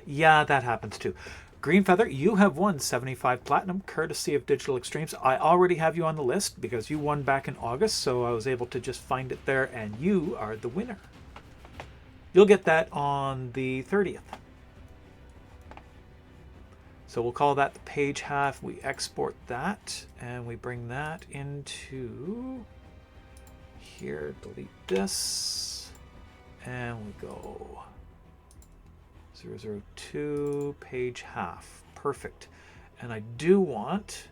Yeah, that happens too. Green Feather, you have won 75 platinum courtesy of Digital Extremes. I already have you on the list because you won back in August, so I was able to just find it there, and you are the winner. You'll get that on the 30th. So we'll call that the page half. We export that and we bring that into here, delete this, and we go 002 page half. Perfect. And I do want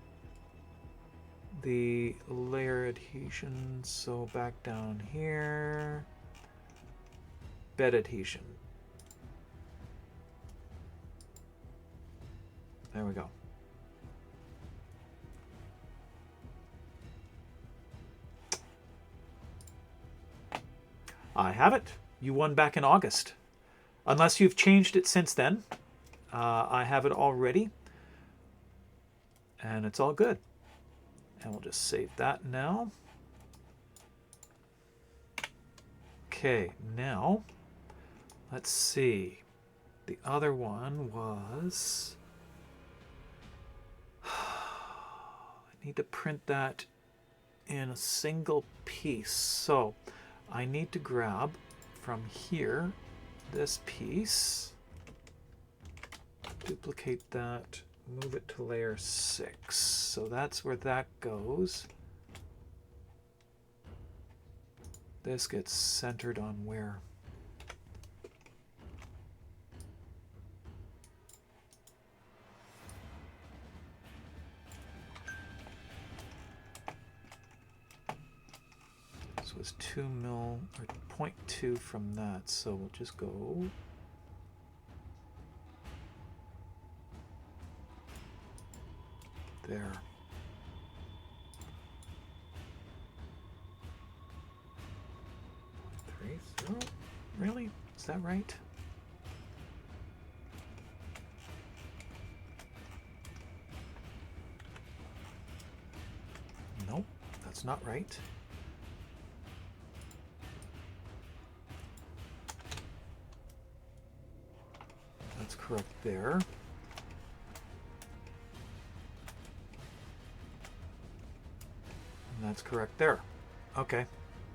the layer adhesion, so back down here, bed adhesion. There we go. I have it. You won back in August. Unless you've changed it since then. I have it already. And it's all good. And we'll just save that now. Okay, now, let's see. The other one was... I need to print that in a single piece. So I need to grab from here this piece, duplicate that, move it to layer 6. So that's where that goes. This gets centered on where? This was 2 mil, or 0.2 from that, so we'll just go there. Oh, really? Is that right? Nope, that's not right. That's correct there. And that's correct there. Okay,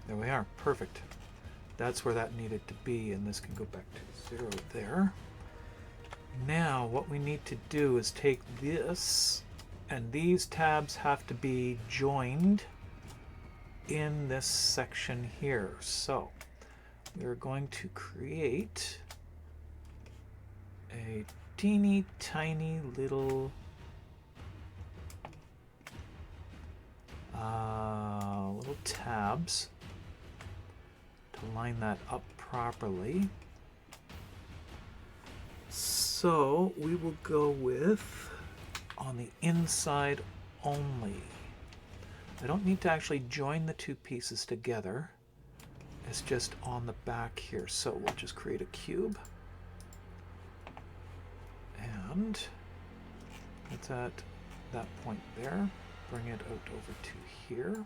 there we are. Perfect. That's where that needed to be, and this can go back to 0 there. Now, what we need to do is take this, and these tabs have to be joined in this section here. So, we're going to create a teeny tiny little little tabs to line that up properly. So we will go with on the inside only. I don't need to actually join the two pieces together. It's just on the back here. So we'll just create a cube. And it's at that point there. Bring it out over to here.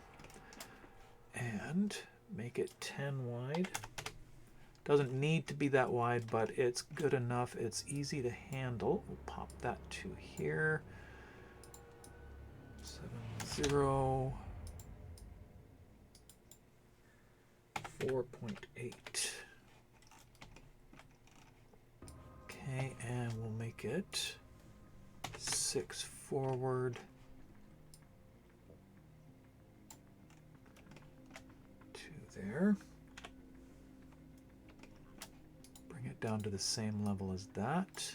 And make it 10 wide. Doesn't need to be that wide, but it's good enough. It's easy to handle. We'll pop that to here. 7, 0. 4.8. Okay, and we'll make it 6 forward. 2 there. Bring it down to the same level as that.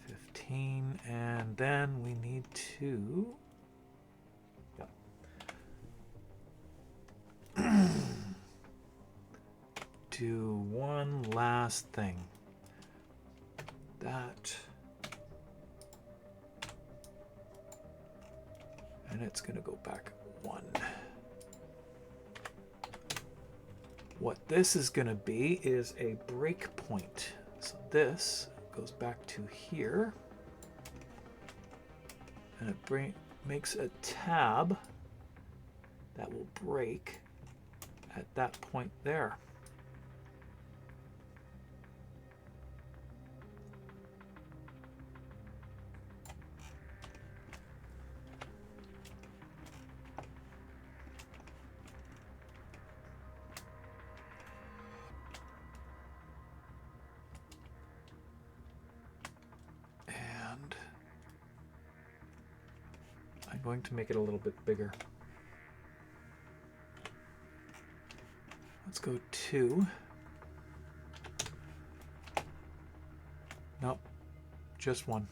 15, and then we need to do one last thing. That. And it's going to go back 1. What this is going to be is a break point. So this goes back to here. And it makes a tab that will break at that point there. And I'm going to make it a little bit bigger. Let's go 2. Nope, just 1.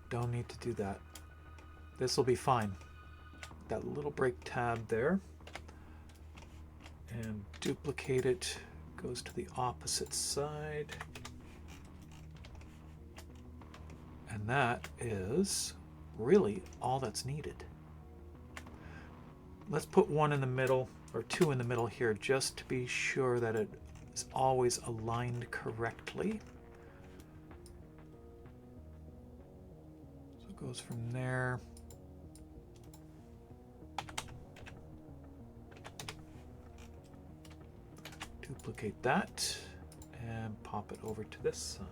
Don't need to do that. This will be fine. That little break tab there. And duplicate it. Goes to the opposite side. And that is really all that's needed. Let's put 1 in the middle, or 2 in the middle here, just to be sure that it is always aligned correctly. So it goes from there. Duplicate that and pop it over to this side.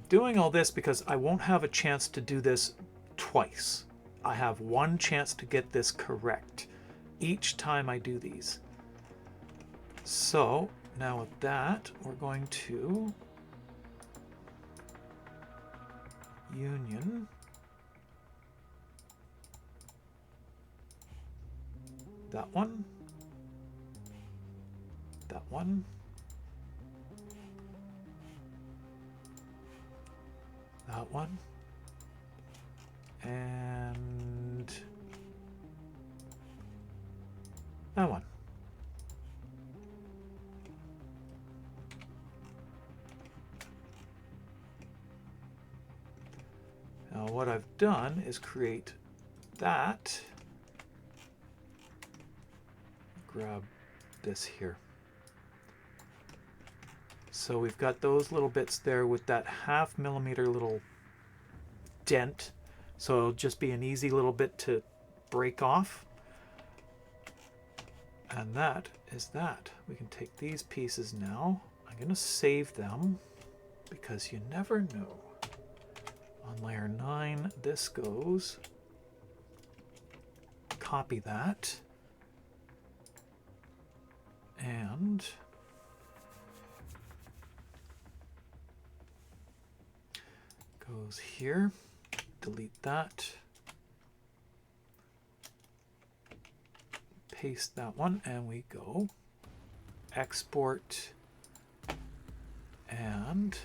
Doing all this because I won't have a chance to do this twice. I have 1 chance to get this correct each time I do these. So now with that, we're going to union that one, that one, that one, and that one. Now what I've done is create that. Grab this here. So we've got those little bits there with that 1/2 millimeter little dent. So it'll just be an easy little bit to break off. And that is that. We can take these pieces now. I'm going to save them because you never know. On layer 9, this goes. Copy that. And goes here. Delete that. Paste that one, and we go export. And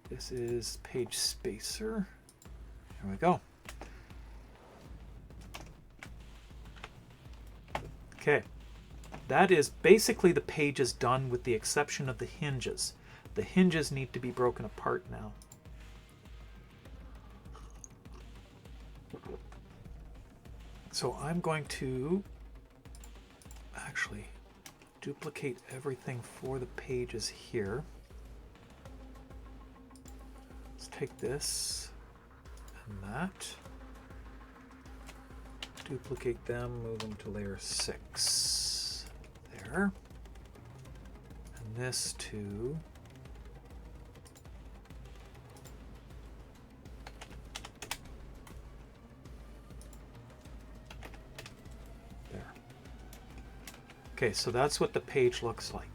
this is page spacer. There we go. Okay. That is basically the page is done with the exception of the hinges. The hinges need to be broken apart now. So I'm going to actually duplicate everything for the pages here. Let's take this and that. Duplicate them, move them to layer 6. There. And this to there. Okay, so that's what the page looks like.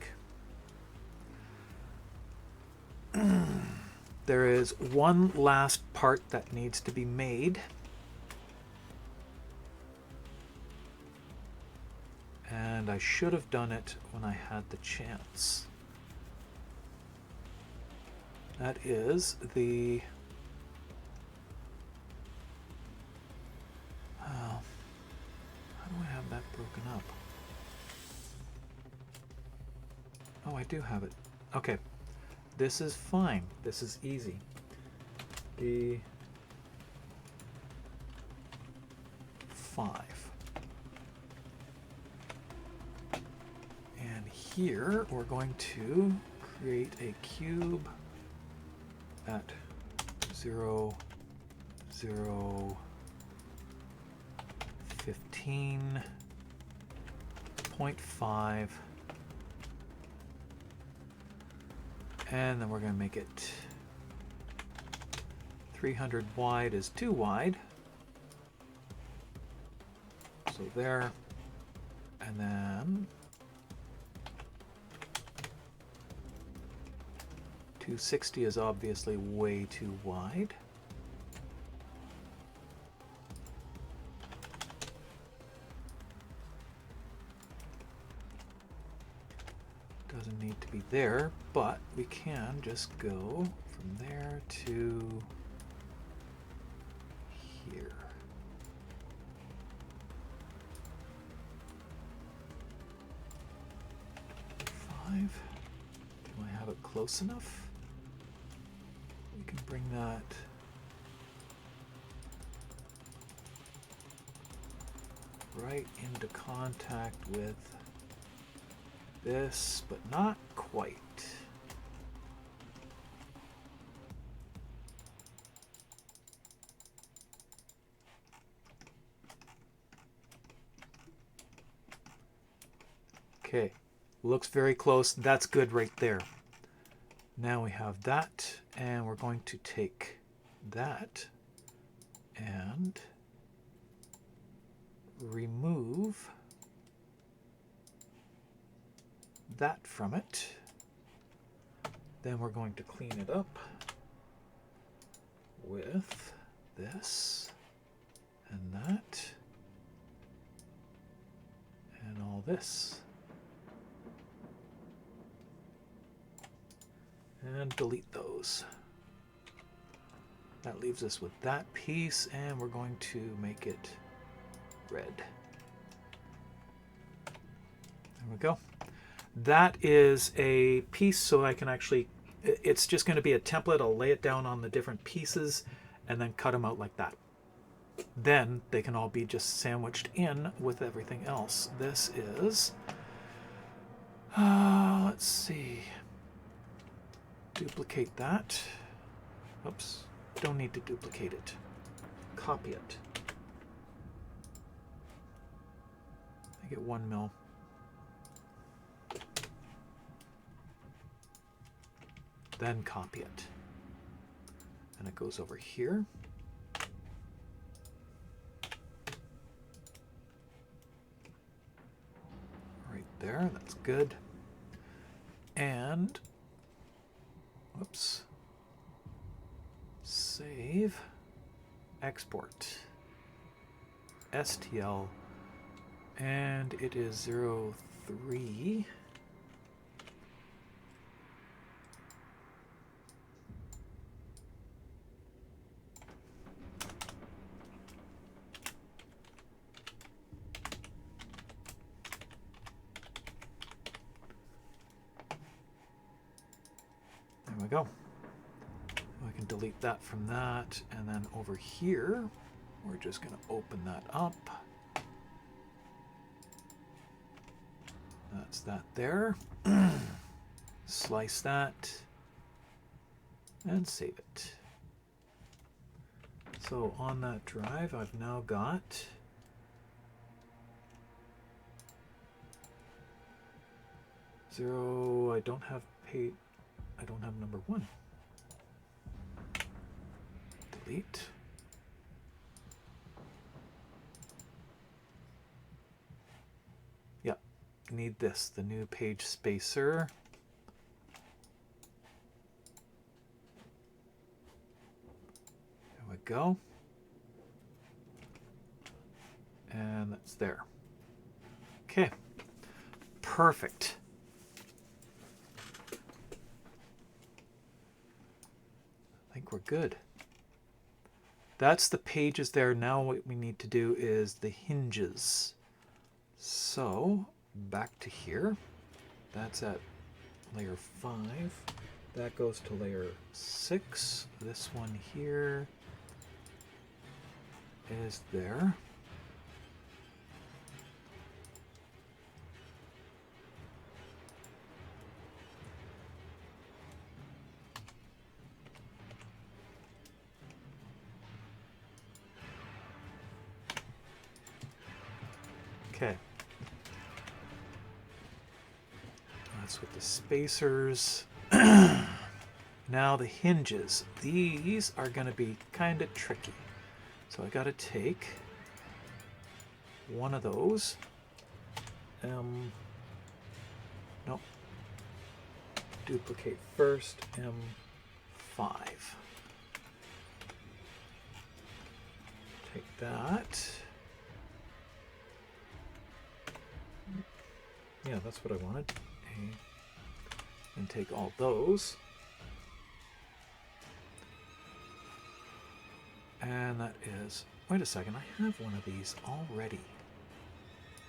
There is one last part that needs to be made. And I should have done it when I had the chance. That is the how do I have that broken up? Oh, I do have it. Okay. This is fine. This is easy. The 5. And here we're going to create a cube at 0, 0, 15.5. And then we're going to make it 300 wide is too wide. So there. And then 260 is obviously way too wide. there, but we can just go from there to here. Do I have it close enough? We can bring that right into contact with this, but not quite. Okay. Looks very close. That's good right there. Now we have that, and we're going to take that and remove that from it. Then we're going to clean it up with this and that and all this. And delete those. That leaves us with that piece, and we're going to make it red. There we go. That is a piece, so I can actually, it's just going to be a template. I'll lay it down on the different pieces and then cut them out like that. Then they can all be just sandwiched in with everything else. This is, let's see. Duplicate that. Oops, don't need to duplicate it. Copy it. I get 1 mil. Then copy it. And it goes over here. Right there, that's good. And whoops. Save. Export. STL. And it is 03. There we go. I can delete that from that, and then over here, we're just going to open that up. That's that there. Slice that and save it. So on that drive, I've now got zero. I don't have number 1. Delete. Yeah, need this, the new page spacer. There we go. And that's there. Okay, perfect. I think we're good. That's the pages there. Now what we need to do is the hinges. So back to here. That's at layer 5. That goes to layer 6. This one here is there. Okay. That's with the spacers. Now the hinges. These are going to be kind of tricky. So I got to take one of those. Nope. Duplicate first. M5. Take that. Yeah, that's what I wanted. and take all those. And that is, wait a second, I have one of these already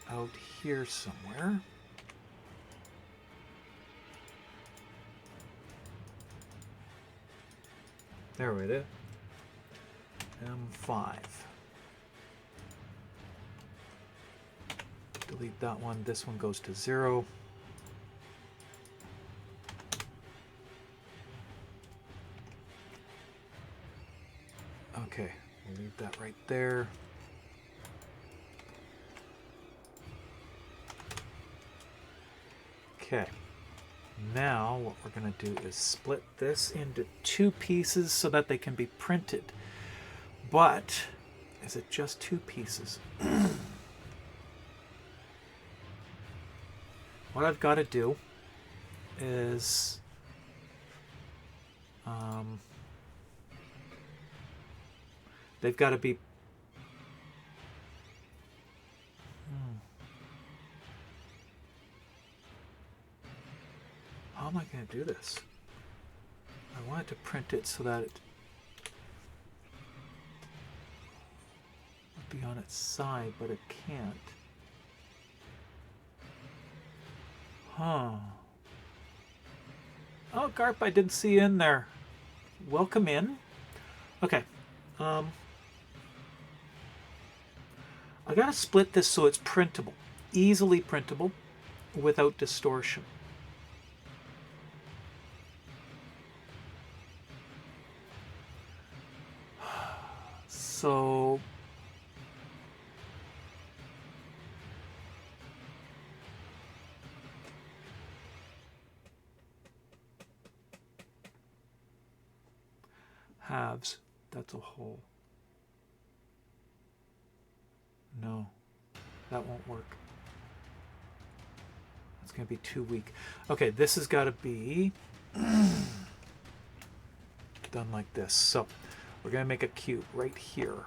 out here somewhere. There it is. M5. Delete that one. This one goes to 0. Okay, we'll leave that right there. Okay, now what we're going to do is split this into 2 pieces so that they can be printed. But is it just 2 pieces? What I've got to do is they've got to be how am I going to do this? I wanted to print it so that it would be on its side, but it can't. Huh. Oh, Garp, I didn't see you in there. Welcome in. Okay. I gotta split this so it's printable. Easily printable without distortion. So halves, that's a whole. No, that won't work. It's going to be too weak. Okay, this has got to be done like this. So we're going to make a cube right here.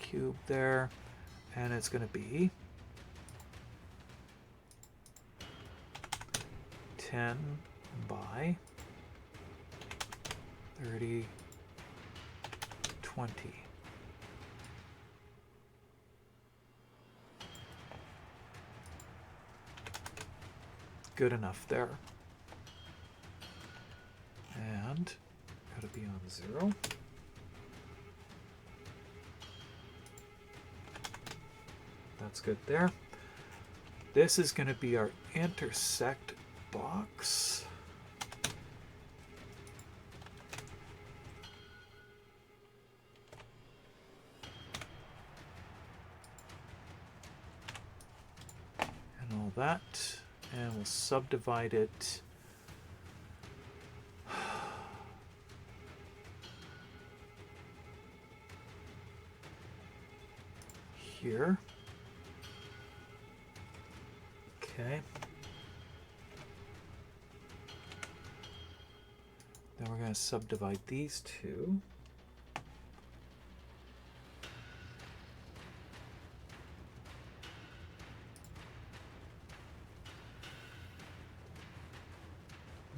Cube there. And it's going to be 10 by 30, 20. Good enough there. And gotta be on 0. That's good there. This is going to be our intersect box. And all that. And we'll subdivide it here. Okay. Then we're going to subdivide these 2.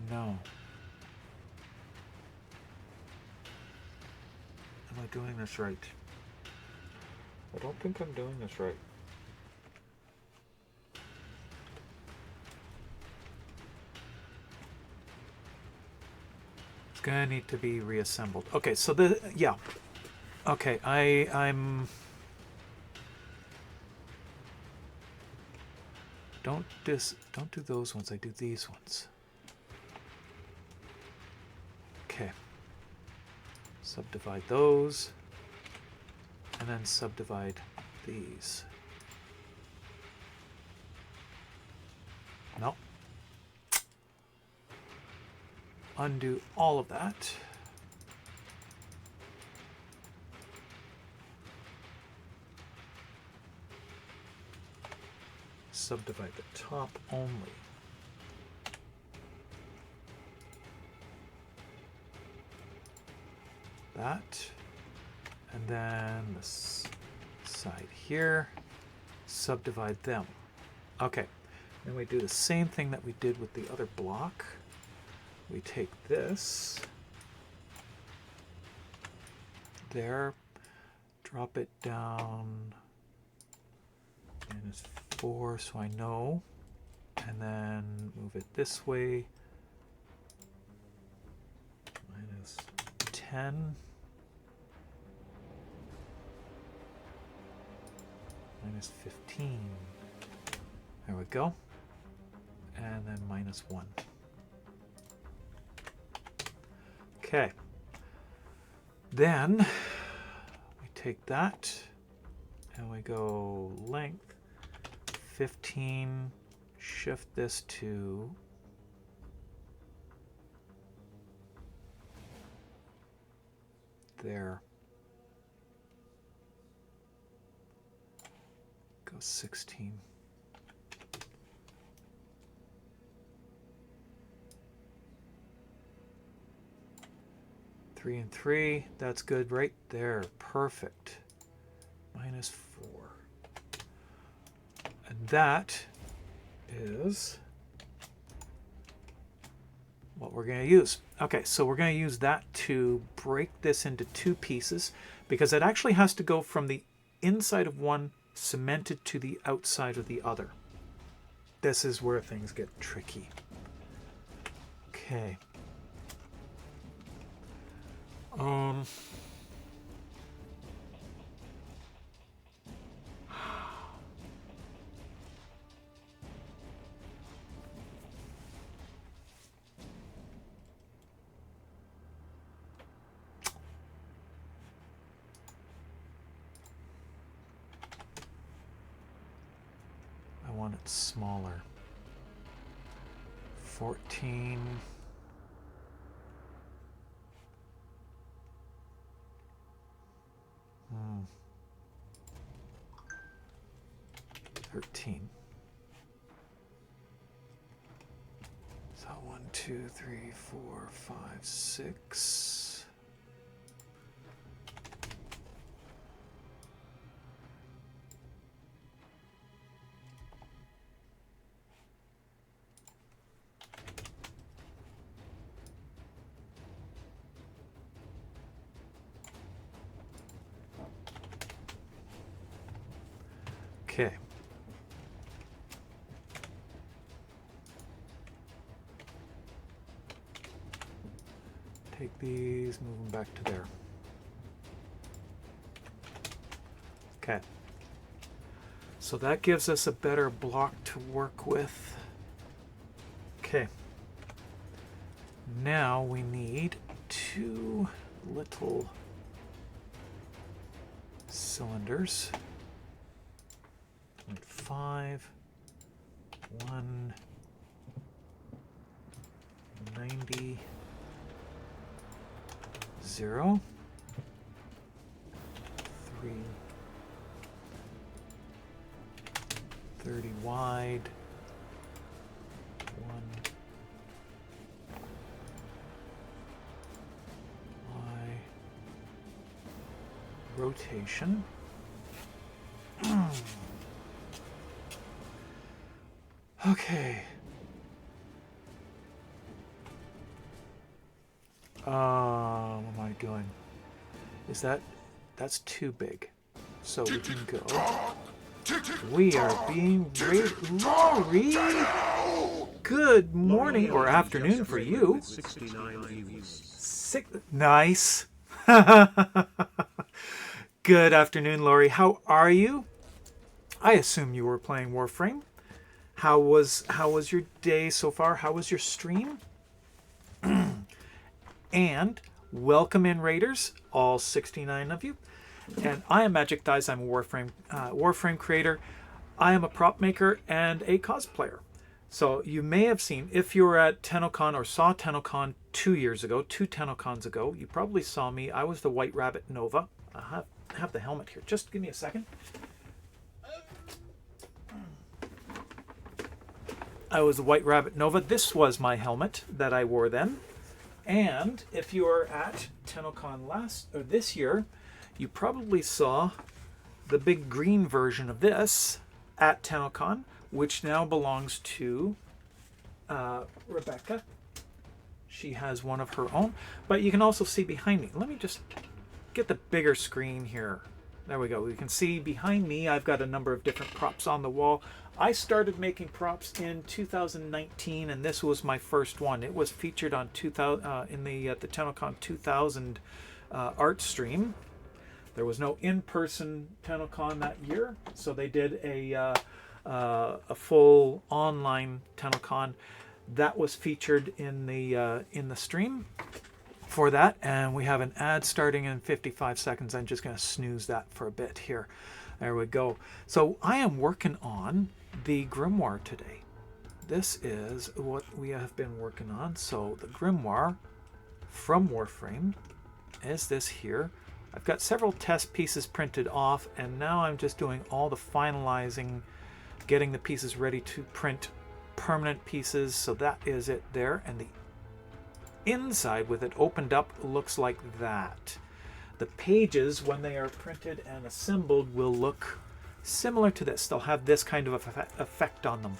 No. Am I doing this right? I don't think I'm doing this right. It's gonna need to be reassembled. Okay, so yeah. Okay, I'm don't do those ones, I do these ones. Okay. Subdivide those. And then subdivide these. No. Undo all of that. Subdivide the top only. That. And then this side here, subdivide them. Okay, then we do the same thing that we did with the other block. we take this there, drop it down -4 so I know, and then move it this way, -10, -15. There we go. And then -1. Okay. Then we take that and we go length 15, shift this to there. Go 16. Three and 3, that's good right there. Perfect. -4. And that is what we're going to use. Okay, so we're going to use that to break this into 2 pieces, because it actually has to go from the inside of one cemented to the outside of the other. This is where things get tricky. Okay. I want it smaller. 14. 13. So 1, 2, 3, 4, 5, 6. Okay. Take these, move them back to there. Okay. So that gives us a better block to work with. Okay. Now we need 2 little cylinders. 0.5, 1, 90, 0, 3, 30 wide, 1, Y, rotation. Okay. What am I doing? Is that's too big. So we can go. We are being Lori. Good morning or afternoon for you. 69 views. Nice. Good afternoon, Lori. How are you? I assume you were playing Warframe. How was your day so far? How was your stream? And welcome in, Raiders, all 69 of you. And I am Magic Dice. I'm a Warframe creator. I am a prop maker and a cosplayer. So you may have seen, if you were at TennoCon or saw TennoCon 2 years ago, 2 TennoCons ago, you probably saw me. I was the White Rabbit Nova. I have the helmet here. Just give me a second. I was the White Rabbit Nova. This was my helmet that I wore then. And if you were at TennoCon this year, you probably saw the big green version of this at TennoCon, which now belongs to Rebecca. she has one of her own. But you can also see behind me. Let me just get the bigger screen here. There we go. You can see behind me I've got a number of different props on the wall. I started making props in 2019, and this was my first one. It was featured on 2000 in the TennoCon 2000 art stream. There was no in-person TennoCon that year, so they did a full online TennoCon that was featured in the stream for that. And we have an ad starting in 55 seconds. I'm just going to snooze that for a bit here. There we go. So I am working on the grimoire today. This is what we have been working on. So the grimoire from Warframe is this here. I've got several test pieces printed off, and now I'm just doing all the finalizing, getting the pieces ready to print permanent pieces. So that is it there, and the inside with it opened up looks like that. The pages, when they are printed and assembled, will look similar to this. They'll have this kind of effect on them.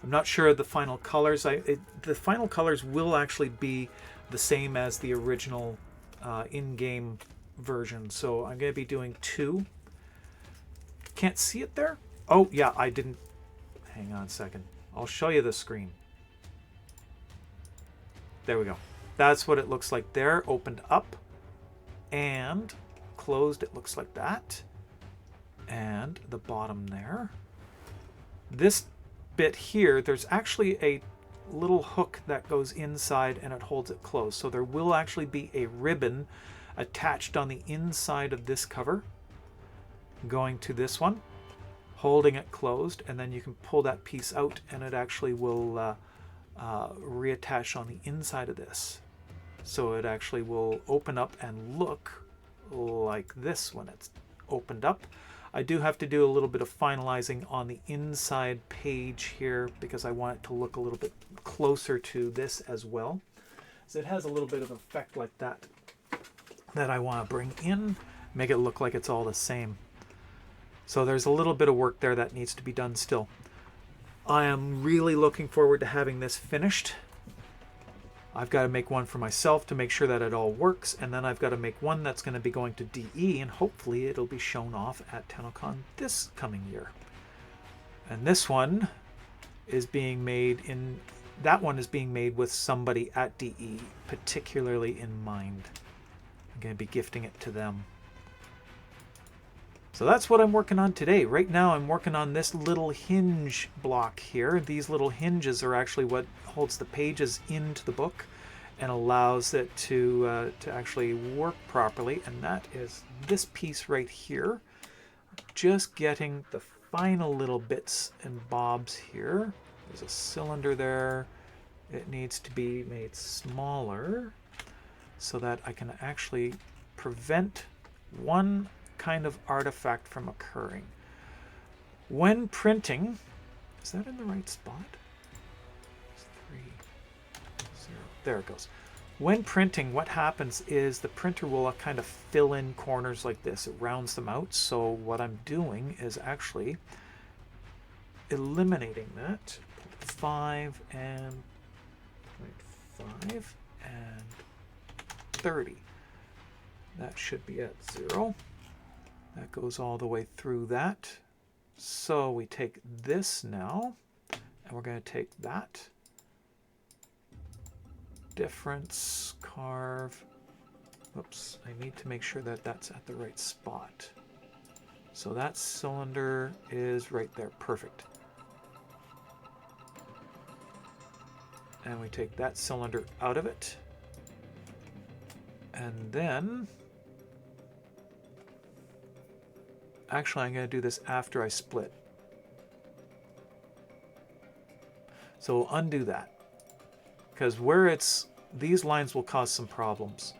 I'm not sure of the final colors. The final colors will actually be the same as the original in-game version. So I'm going to be doing 2. Can't see it there? Oh, yeah, I didn't. Hang on a second. I'll show you the screen. There we go. That's what it looks like there. Opened up and closed. It looks like that. And the bottom there. This bit here, there's actually a little hook that goes inside and it holds it closed. So there will actually be a ribbon attached on the inside of this cover going to this one, holding it closed, and then you can pull that piece out and it actually will reattach on the inside of this. So it actually will open up and look like this when it's opened up. I do have to do a little bit of finalizing on the inside page here because I want it to look a little bit closer to this as well. So it has a little bit of effect like that I want to bring in, make it look like it's all the same. So there's a little bit of work there that needs to be done still. I am really looking forward to having this finished. I've got to make one for myself to make sure that it all works, and then I've got to make one that's going to be going to DE, and hopefully it'll be shown off at TennoCon this coming year. And this one is being made with somebody at DE particularly in mind. I'm going to be gifting it to them. So that's what I'm working on today. Right now I'm working on this little hinge block here. These little hinges are actually what holds the pages into the book and allows it to actually work properly. And that is this piece right here. Just getting the final little bits and bobs here. There's a cylinder there. It needs to be made smaller so that I can actually prevent one kind of artifact from occurring. When printing, is that in the right spot? It's 3, 0. There it goes. When printing, what happens is the printer will kind of fill in corners like this. It rounds them out. So what I'm doing is actually eliminating that. 5 and 0.5 and 30. That should be at 0. That goes all the way through that. So we take this now, and we're going to take that. Difference, carve. Oops, I need to make sure that that's at the right spot. So that cylinder is right there. Perfect. And we take that cylinder out of it. And then, actually I'm going to do this after I split. So we'll undo that. Because where it's, these lines will cause some problems.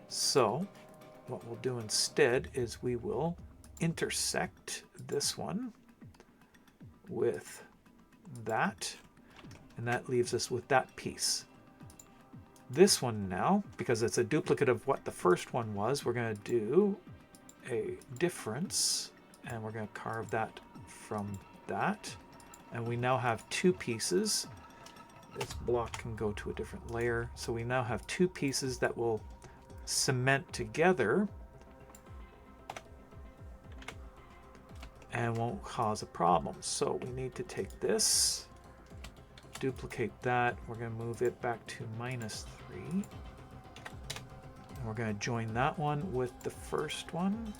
So what we'll do instead is we will intersect this one with that. And that leaves us with that piece. This one now, because it's a duplicate of what the first one was, we're going to do a difference, and we're going to carve that from that. And we now have 2 pieces. this block can go to a different layer. So we now have two pieces that will cement together and won't cause a problem. So we need to take this, duplicate that. We're going to move it back to -3. And we're going to join that one with the first one.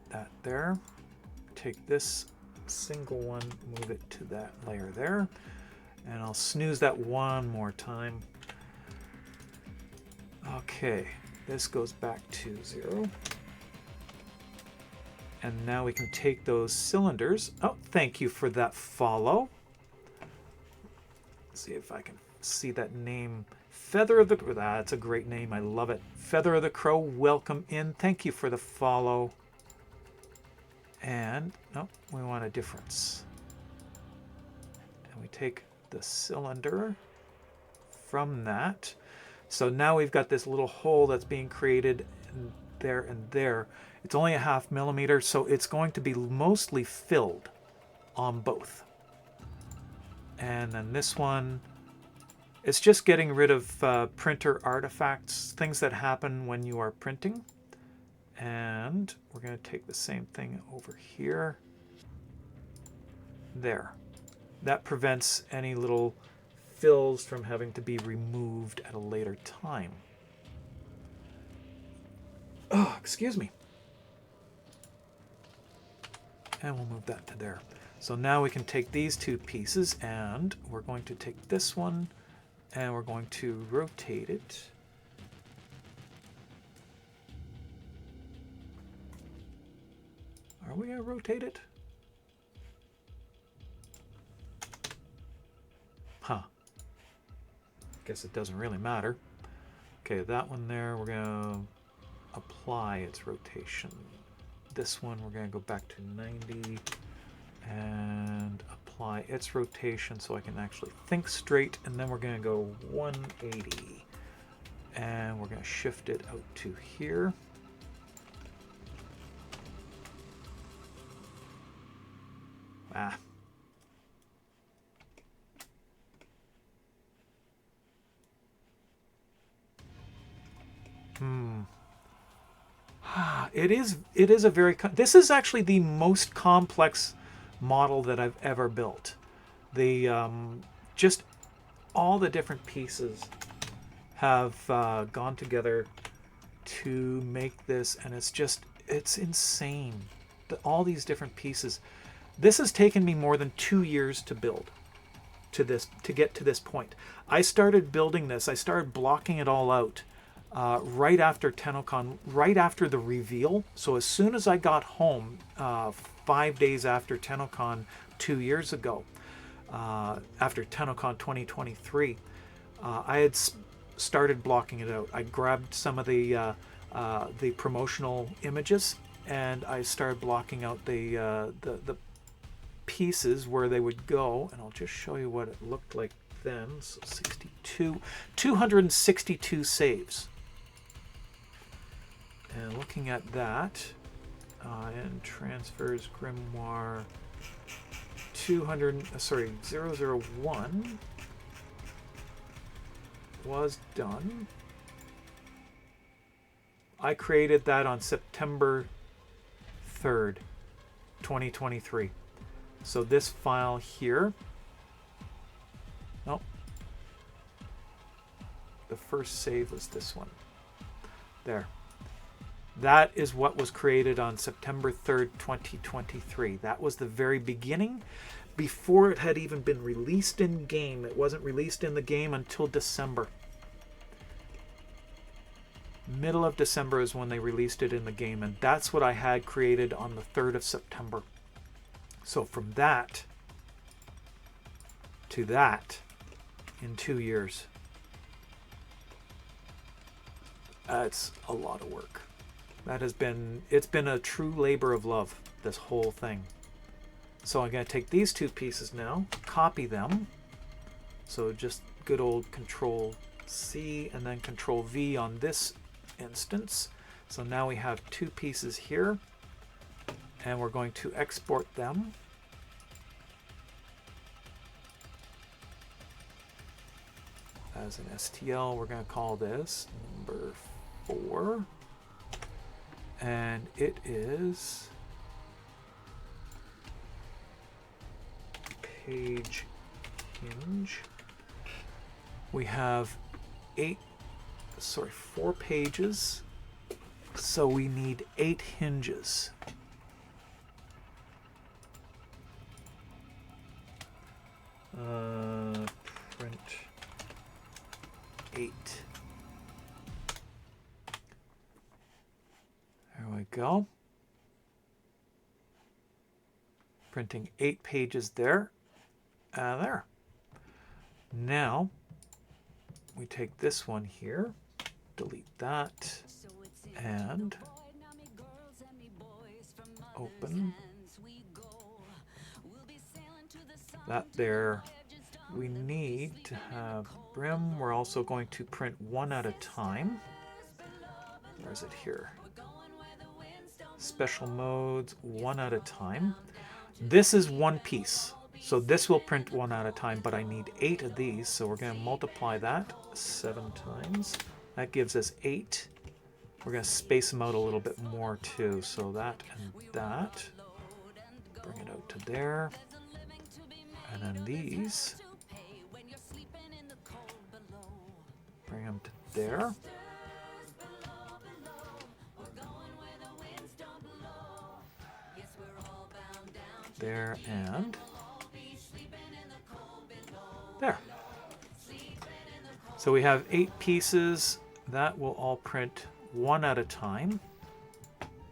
That there. Take this single one, move it to that layer there. And I'll snooze that one more time. Okay, this goes back to 0. And now we can take those cylinders. Oh, thank you for that follow. Let's see if I can see that name. Feather of the... That's a great name. I love it. Feather of the Crow, welcome in. Thank you for the follow. And, no, we want a difference. And we take the cylinder from that. So now we've got this little hole that's being created there and there. It's only a 0.5 millimeter, so it's going to be mostly filled on both. And then this one, it's just getting rid of printer artifacts, things that happen when you are printing. And we're going to take the same thing over here. There. That prevents any little fills from having to be removed at a later time. Oh, excuse me. And we'll move that to there. So now we can take these two pieces and we're going to take this one and we're going to rotate it. Are we going to rotate it? Huh. Guess it doesn't really matter. Okay, that one there, we're going to apply its rotation. This one, we're going to go back to 90 and apply its rotation so I can actually think straight. And then we're going to go 180. And we're going to shift it out to here. Ah. It is a very, this is actually the most complex model that I've ever built. The, just all the different pieces have gone together to make this, and it's insane. All these different pieces. This has taken me more than 2 years to build to get to this point. I started building this, I started blocking it all out right after TennoCon, right after the reveal. So as soon as I got home, 5 days after TennoCon 2 years ago, after TennoCon 2023, I had started blocking it out. I grabbed some of the promotional images and I started blocking out the pieces where they would go, and I'll just show you what it looked like then. So 262 saves. And looking at that, and transfers, grimoire, 001 was done. I created that on September 3rd, 2023. So this file here, nope, the first save was this one. There. That is what was created on September 3rd, 2023. That was the very beginning, before it had even been released in game. It wasn't released in the game until December. Middle of December is when they released it in the game, and that's what I had created on the 3rd of September. So from that to that in 2 years, it's a lot of work. It's been a true labor of love, this whole thing. So I'm going to take these two pieces now, copy them. So just good old Control C and then Control V on this instance. So now we have two pieces here, and we're going to export them. as an STL. We're going to call this number 4. And it is page hinge. We have 4 pages. So we need 8 hinges. Print 8. There we go. Printing 8 pages there. There. Now, we take this one here, delete that, and open that there. We need to have brim. We're also going to print one at a time. Where is it here? Special modes, one at a time. This is one piece. So this will print one at a time, but I need 8 of these. So we're going to multiply that 7 times. That gives us 8. We're going to space them out a little bit more too. So that and that. Bring it out to there. And then these. Bring them to there. There and there. So we have 8 pieces. That will all print one at a time.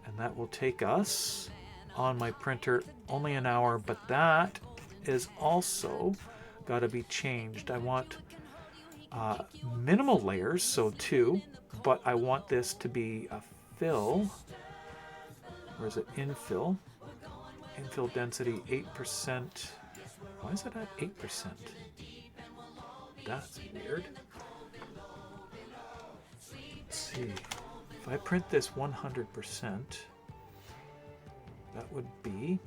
And that will take us on my printer only an hour, but that is also got to be changed. I want minimal layers, so 2, but I want this to be a fill. Where is it? Infill. Infill density 8%. Why is it at 8%? That's weird. Let's see. If I print this 100%, that would be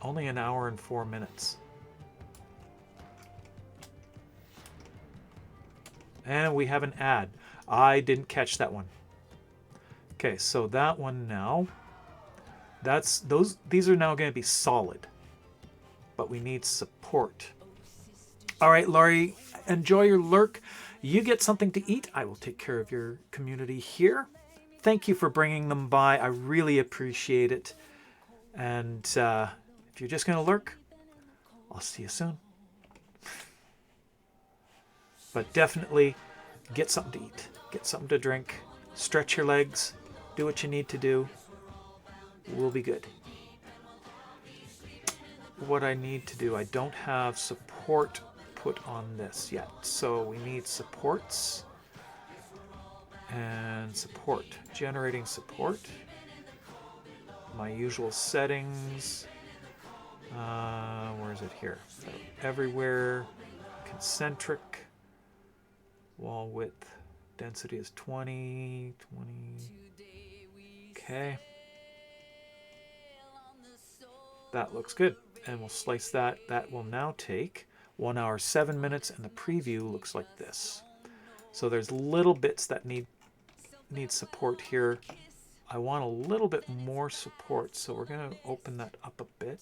only an hour and 4 minutes. And we have an ad. I didn't catch that one. Okay, so that one now. These are now going to be solid. But we need support. All right, Laurie, enjoy your lurk. You get something to eat. I will take care of your community here. Thank you for bringing them by. I really appreciate it. And if you're just going to lurk, I'll see you soon. But definitely get something to eat. Get something to drink. Stretch your legs. Do what you need to do. We'll be good. What I need to do, I don't have support put on this yet. So we need supports. And support. Generating support. My usual settings. Where is it here? So everywhere. Concentric. Wall width. Density is 20. Okay. That looks good. And we'll slice that. That will now take 1 hour, 7 minutes, and the preview looks like this. So there's little bits that need support here. I want a little bit more support, so we're going to open that up a bit.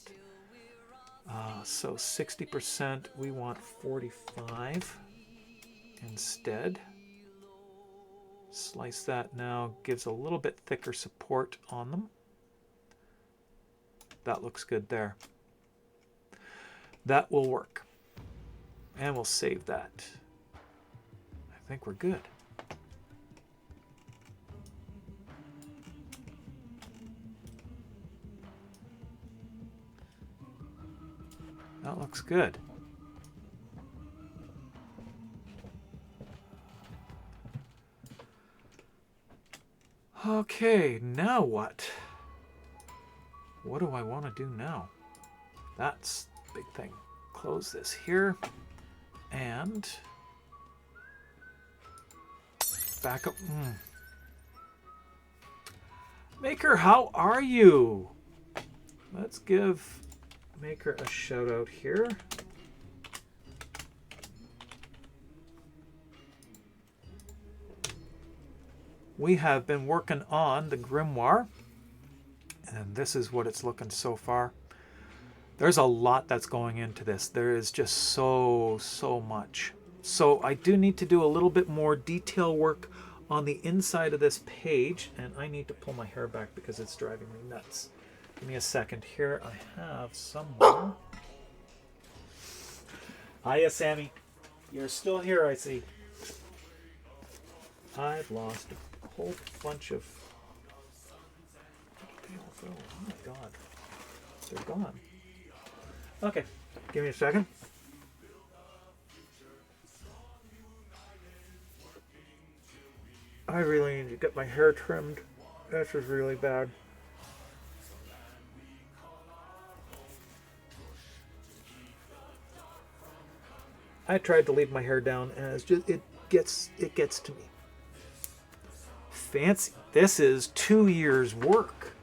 So 60%, we want 45 instead. Slice that now, gives a little bit thicker support on them. That looks good there. That will work. And we'll save that. I think we're good. That looks good. Okay, now what? What do I want to do now? That's the big thing. Close this here. And back up. Maker, how are you? Let's give Maker a shout out here. we have been working on the grimoire, and this is what it's looking so far. There's a lot that's going into this. There is just so much. So I do need to do a little bit more detail work on the inside of this page, and I need to pull my hair back because it's driving me nuts. Give me a second here. I have somewhere. Hiya, Sammy. You're still here, I see. I've lost a whole bunch of... Oh my god. They're gone. Okay, give me a second. I really need to get my hair trimmed. This is really bad. I tried to leave my hair down, and it's just it gets to me. Fancy. This is 2 years work.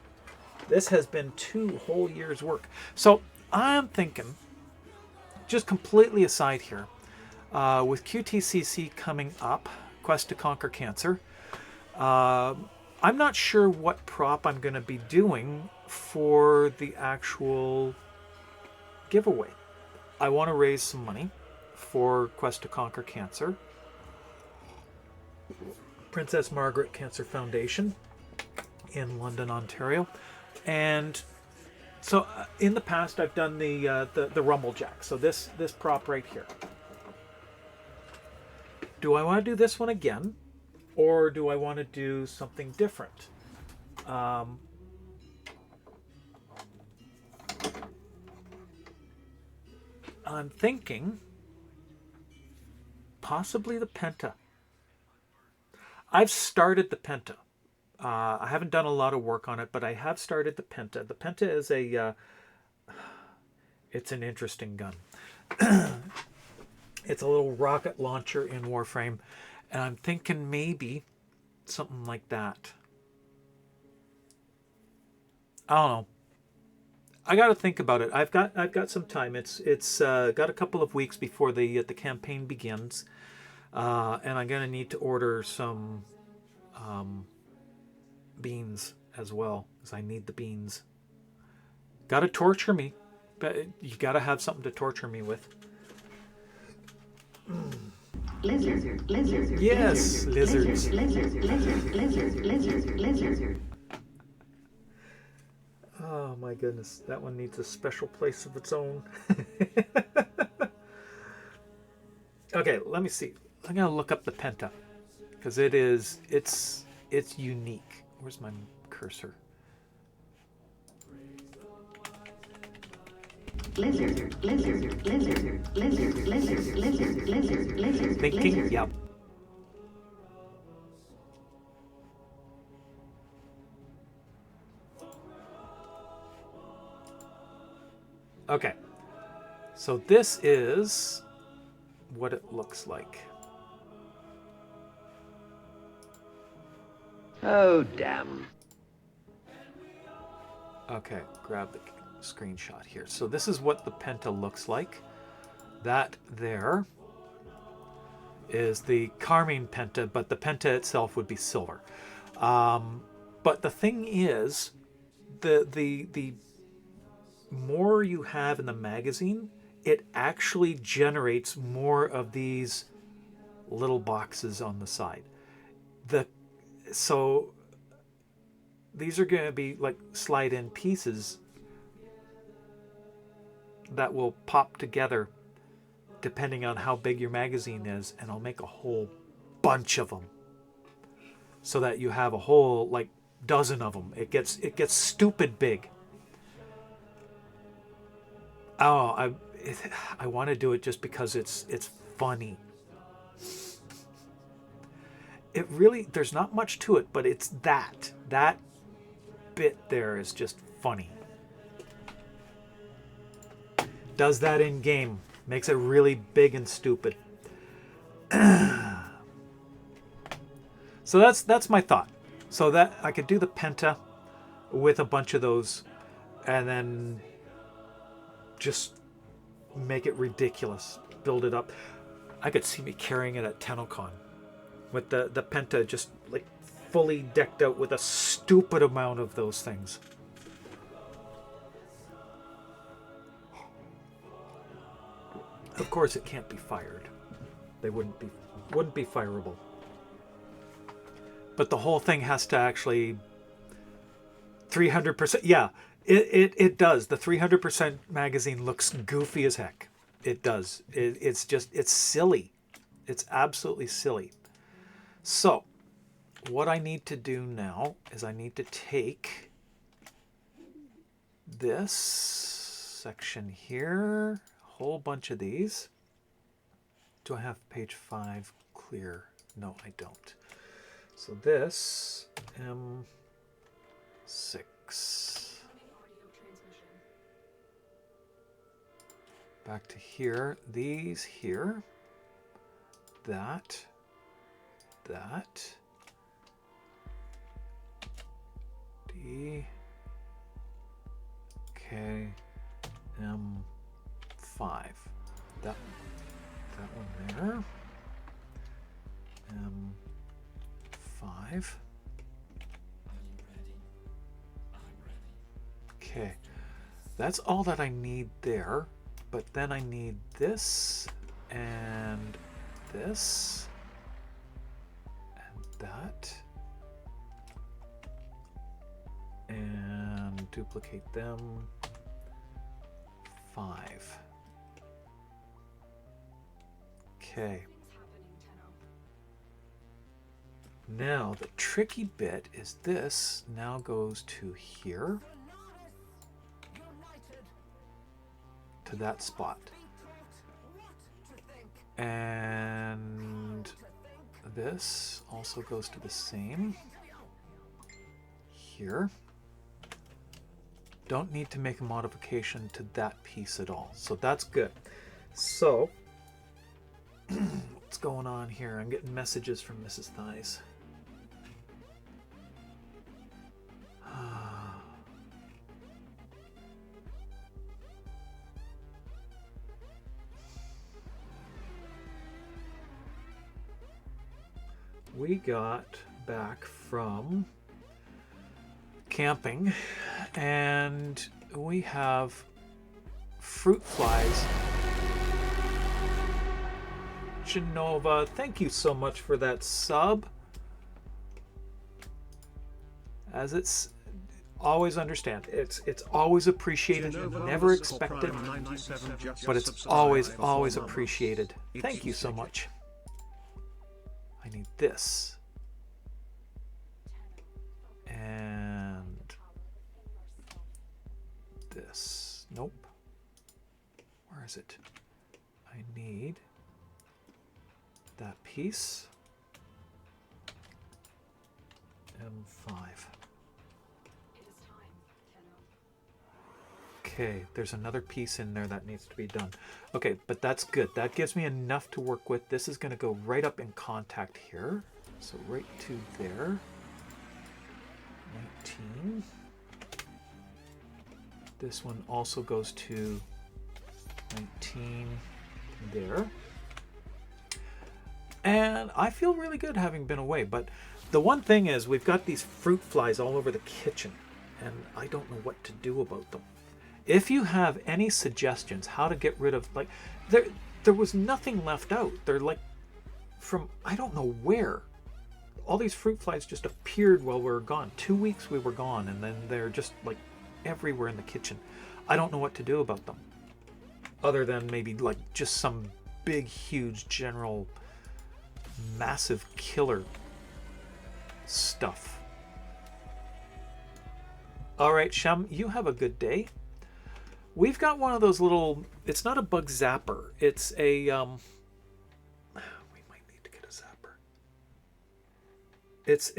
This has been 2 whole years work. So I'm thinking, just completely aside here, with QTCC coming up, Quest to Conquer Cancer, I'm not sure what prop I'm going to be doing for the actual giveaway. I want to raise some money for Quest to Conquer Cancer. Princess Margaret Cancer Foundation in London, Ontario. And so in the past I've done the Rumblejack. So this prop right here. Do I want to do this one again? Or do I want to do something different? I'm thinking possibly the Penta. I've started the Penta. I haven't done a lot of work on it, but I have started the Penta. The Penta is it's an interesting gun. It's a little rocket launcher in Warframe, and I'm thinking maybe something like that. I don't know. I got to think about it. I've got some time. It's got a couple of weeks before the campaign begins, and I'm gonna need to order some beans as well, because I need the beans. Got to torture me, but you got to have something to torture me with. Lizard. Yes, lizards. Lizard. Oh my goodness, that one needs a special place of its own. Okay, let me see. I'm gonna look up the Penta, because it's unique. Where's my cursor? Lizard. Thinking, yep. Okay, so this is what it looks like. Oh, damn. Okay, grab the screenshot here. So this is what the Penta looks like. That there is the Carmine Penta, but the Penta itself would be silver. But the thing is, the more you have in the magazine, it actually generates more of these little boxes on the side. So these are going to be like slide-in pieces that will pop together depending on how big your magazine is, and I'll make a whole bunch of them so that you have a whole like dozen of them. It gets stupid big. Oh, I want to do it just because it's funny. It really, there's not much to it, but it's that bit there is just funny. Does that in game, makes it really big and stupid. So that's my thought. So that I could do the Penta with a bunch of those, and then just make it ridiculous, build it up. I could see me carrying it at TennoCon with the Penta just like fully decked out with a stupid amount of those things. Of course, it can't be fired. They wouldn't be fireable. But the whole thing has to actually 300%. Yeah, it does. The 300% magazine looks goofy as heck. It does. It's silly. It's absolutely silly. So, what I need to do now is I need to take this section here, a whole bunch of these. Do I have page 5 clear? No, I don't. So this, M6. Back to here, these here, that, D, K, M5. That one there. M5. Okay, that's all that I need there. But then I need this and this and that and duplicate them 5. Okay. Now the tricky bit is this now goes to here. To that spot. And this also goes to the same here. Don't need to make a modification to that piece at all. So that's good. So what's going on here? I'm getting messages from Mrs. Thighs. We got back from camping and we have fruit flies. Genova, thank you so much for that sub. As it's always understand, it's always appreciated and never expected, but it's always appreciated. Thank you so much. I need this. And this. Nope. Where is it? I need that piece. M5. Okay, there's another piece in there that needs to be done. Okay, but that's good. That gives me enough to work with. This is going to go right up in contact here. So right to there. 19. This one also goes to 19 there. And I feel really good having been away. But the one thing is we've got these fruit flies all over the kitchen. And I don't know what to do about them. If you have any suggestions how to get rid of, like, there was nothing left out. They're like from, I don't know where. All these fruit flies just appeared while we were gone. 2 weeks we were gone, and then they're just like everywhere in the kitchen. I don't know what to do about them. Other than maybe like just some big, huge, general, massive killer stuff. All right, Shem, you have a good day. We've got one of those little, it's not a bug zapper. It's a, we might need to get a zapper. It's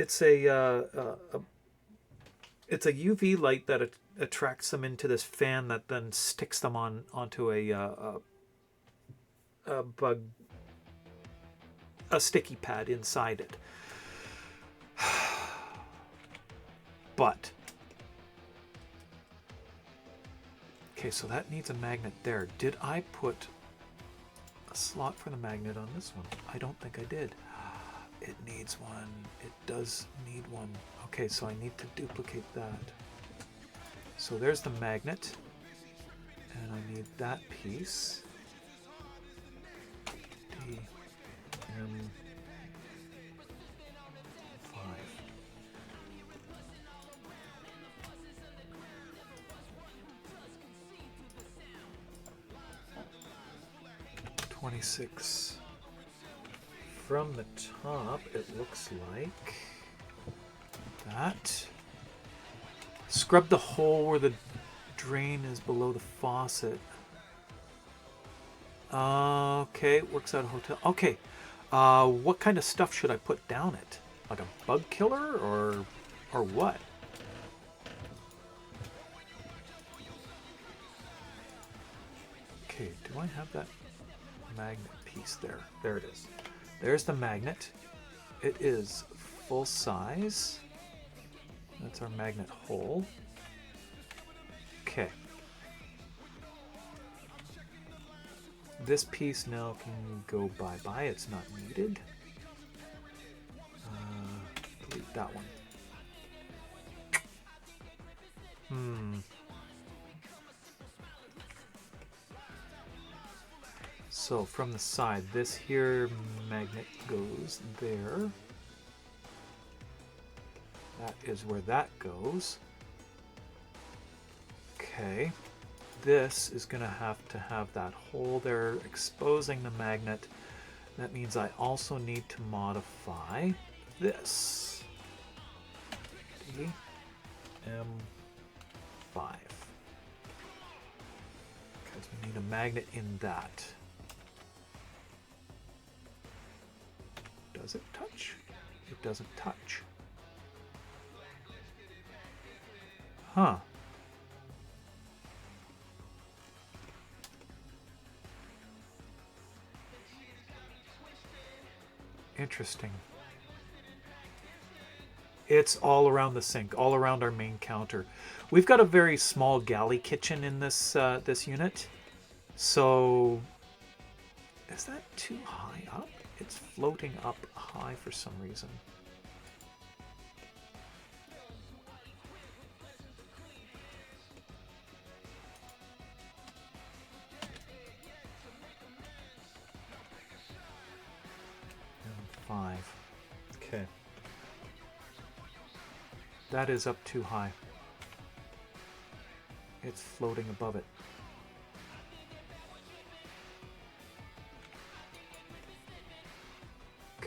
a UV light that attracts them into this fan that then sticks them onto a sticky pad inside it. But okay, so that needs a magnet there. Did I put a slot for the magnet on this one? I don't think I did. It needs one. It does need one. Okay, so I need to duplicate that. So there's the magnet. And I need that piece. D, M, 5. $26. From the top, it looks like that. Scrub the hole where the drain is below the faucet. Okay, works at a hotel. Okay, what kind of stuff should I put down it? Like a bug killer or what? Okay, do I have that magnet piece there? There it is. There's the magnet. It is full size. That's our magnet hole. Okay. This piece now can go bye-bye. It's not needed. Delete that one. So from the side, this here magnet goes there. That is where that goes. Okay. This is going to have that hole there exposing the magnet. That means I also need to modify this. D, M, 5. Because we need a magnet in that. Does it touch? It doesn't touch. Huh. Interesting. It's all around the sink, all around our main counter. We've got a very small galley kitchen in this this unit. So is that too high up? It's floating up high for some reason. And 5. Okay. That is up too high. It's floating above it.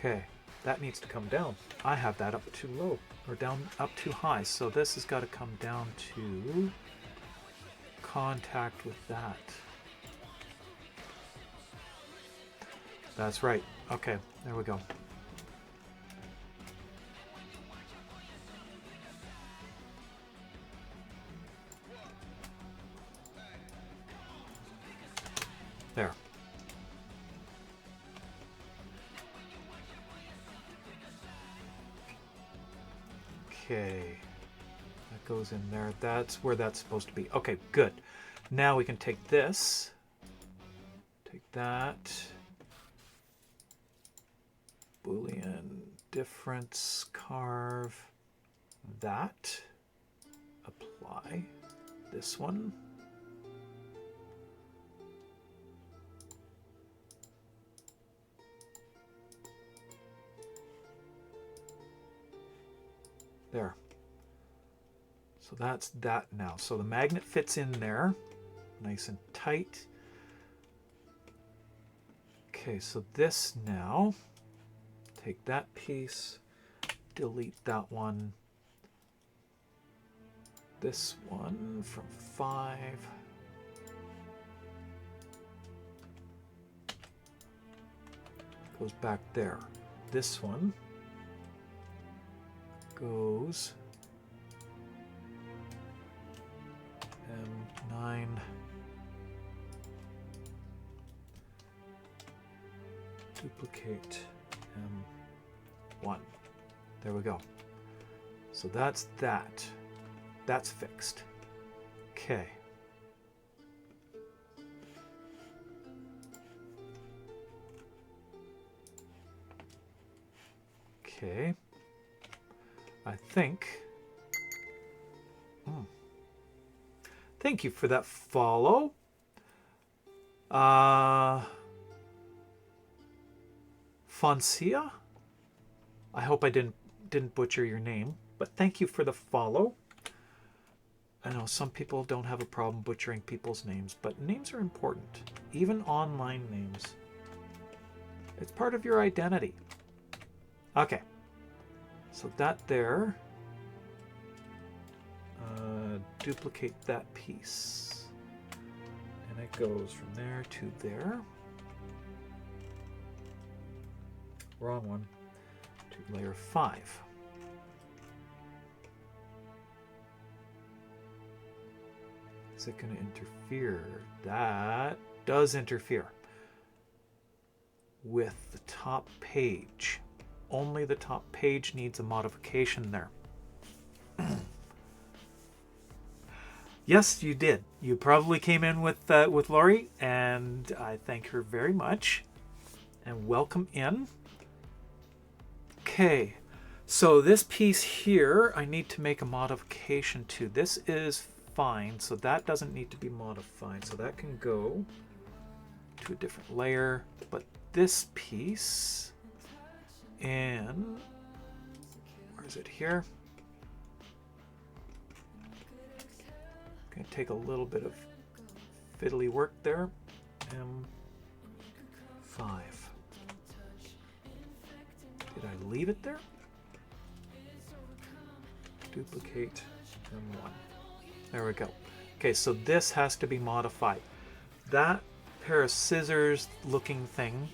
Okay, that needs to come down. I have that up too low, or down up too high. So this has got to come down to contact with that. That's right. Okay, there we go. There. Okay, that goes in there. That's where that's supposed to be. Okay, good. Now we can take this, take that, Boolean difference, carve that, apply this one. There. So that's that now. So the magnet fits in there, nice and tight. Okay, so this now, take that piece, delete that one. This one from 5. Goes back there. This one goes M9, duplicate M1. There we go. So that's that. That's fixed. Okay. Okay. I think. Thank you for that follow. Foncia? I hope I didn't butcher your name, but thank you for the follow. I know some people don't have a problem butchering people's names, but names are important, even online names. It's part of your identity. Okay, so that there. Duplicate that piece, and it goes from there to there. Wrong one. To layer 5. Is it going to interfere? That does interfere with the top page. Only the top page needs a modification there. Yes, you did. You probably came in with Lori, and I thank her very much. And welcome in. Okay, so this piece here, I need to make a modification to. This is fine, so that doesn't need to be modified. So that can go to a different layer. But this piece, and where is it here? Going to take a little bit of fiddly work there. M5. Did I leave it there? Duplicate M1. There we go. Okay, so this has to be modified. That pair of scissors looking thing.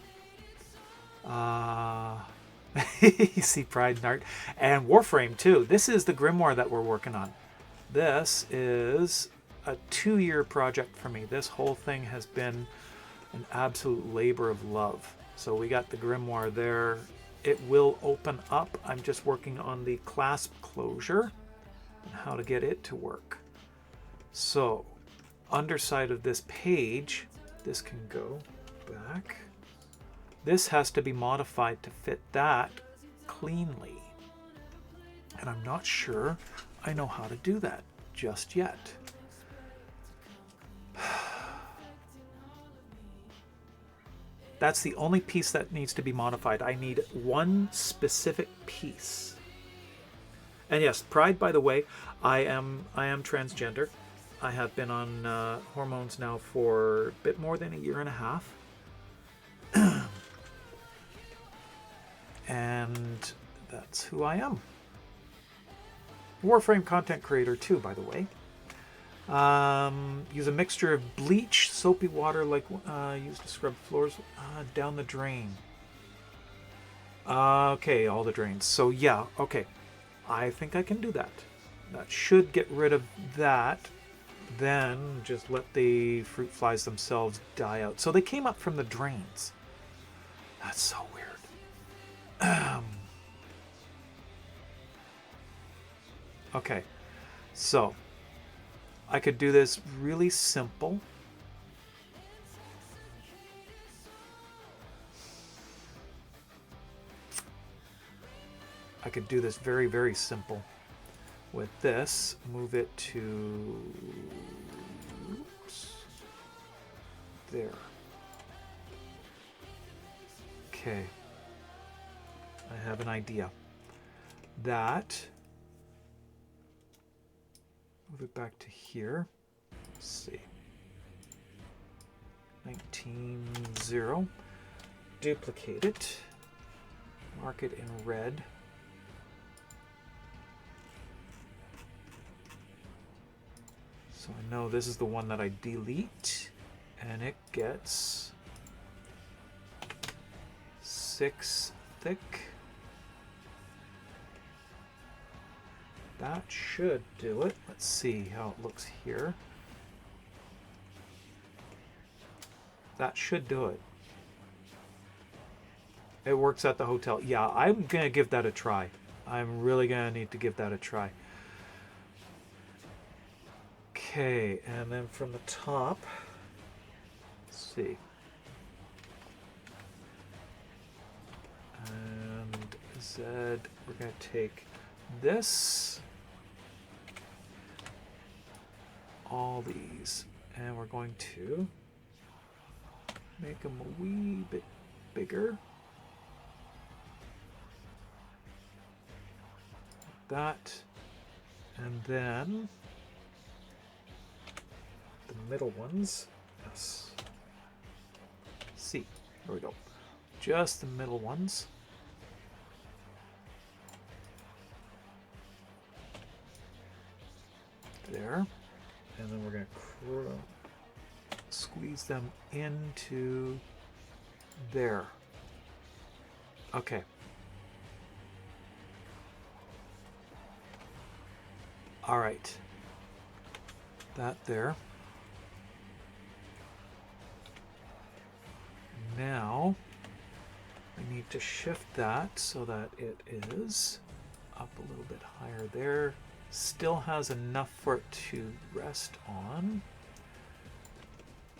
You see Pride and Art. And Warframe too. This is the grimoire that we're working on. This is a 2-year project for me. This whole thing has been an absolute labor of love. So we got the grimoire there. It will open up. I'm just working on the clasp closure and how to get it to work. So underside of this page, this can go back. This has to be modified to fit that cleanly. And I'm not sure I know how to do that just yet. That's the only piece that needs to be modified. I need one specific piece. And yes, Pride, by the way, I am transgender. I have been on hormones now for a bit more than a year and a half. And that's who I am. Warframe content creator too, by the way. Use a mixture of bleach, soapy water like used to scrub floors down the drain. Okay, all the drains. So yeah, okay. I think I can do that. That should get rid of that. Then just let the fruit flies themselves die out. So they came up from the drains. That's so weird. Okay, so I could do this really simple. I could do this very, very simple. With this, move it to there. Okay, I have an idea. That. Move it back to here. Let's see. 19.0. Duplicate it. Mark it in red. So I know this is the one that I delete. And it gets 6 thick. That should do it. Let's see how it looks here. That should do it. It works at the hotel. Yeah, I'm going to give that a try. I'm really going to need to give that a try. Okay, and then from the top, let's see. And Z. We're going to take this, all these, and we're going to make them a wee bit bigger. Like that. And then the middle ones, yes. C. There we go. Just the middle ones. There. And then we're going to squeeze them into there. Okay. All right. That there. Now, I need to shift that so that it is up a little bit higher there. Still has enough for it to rest on.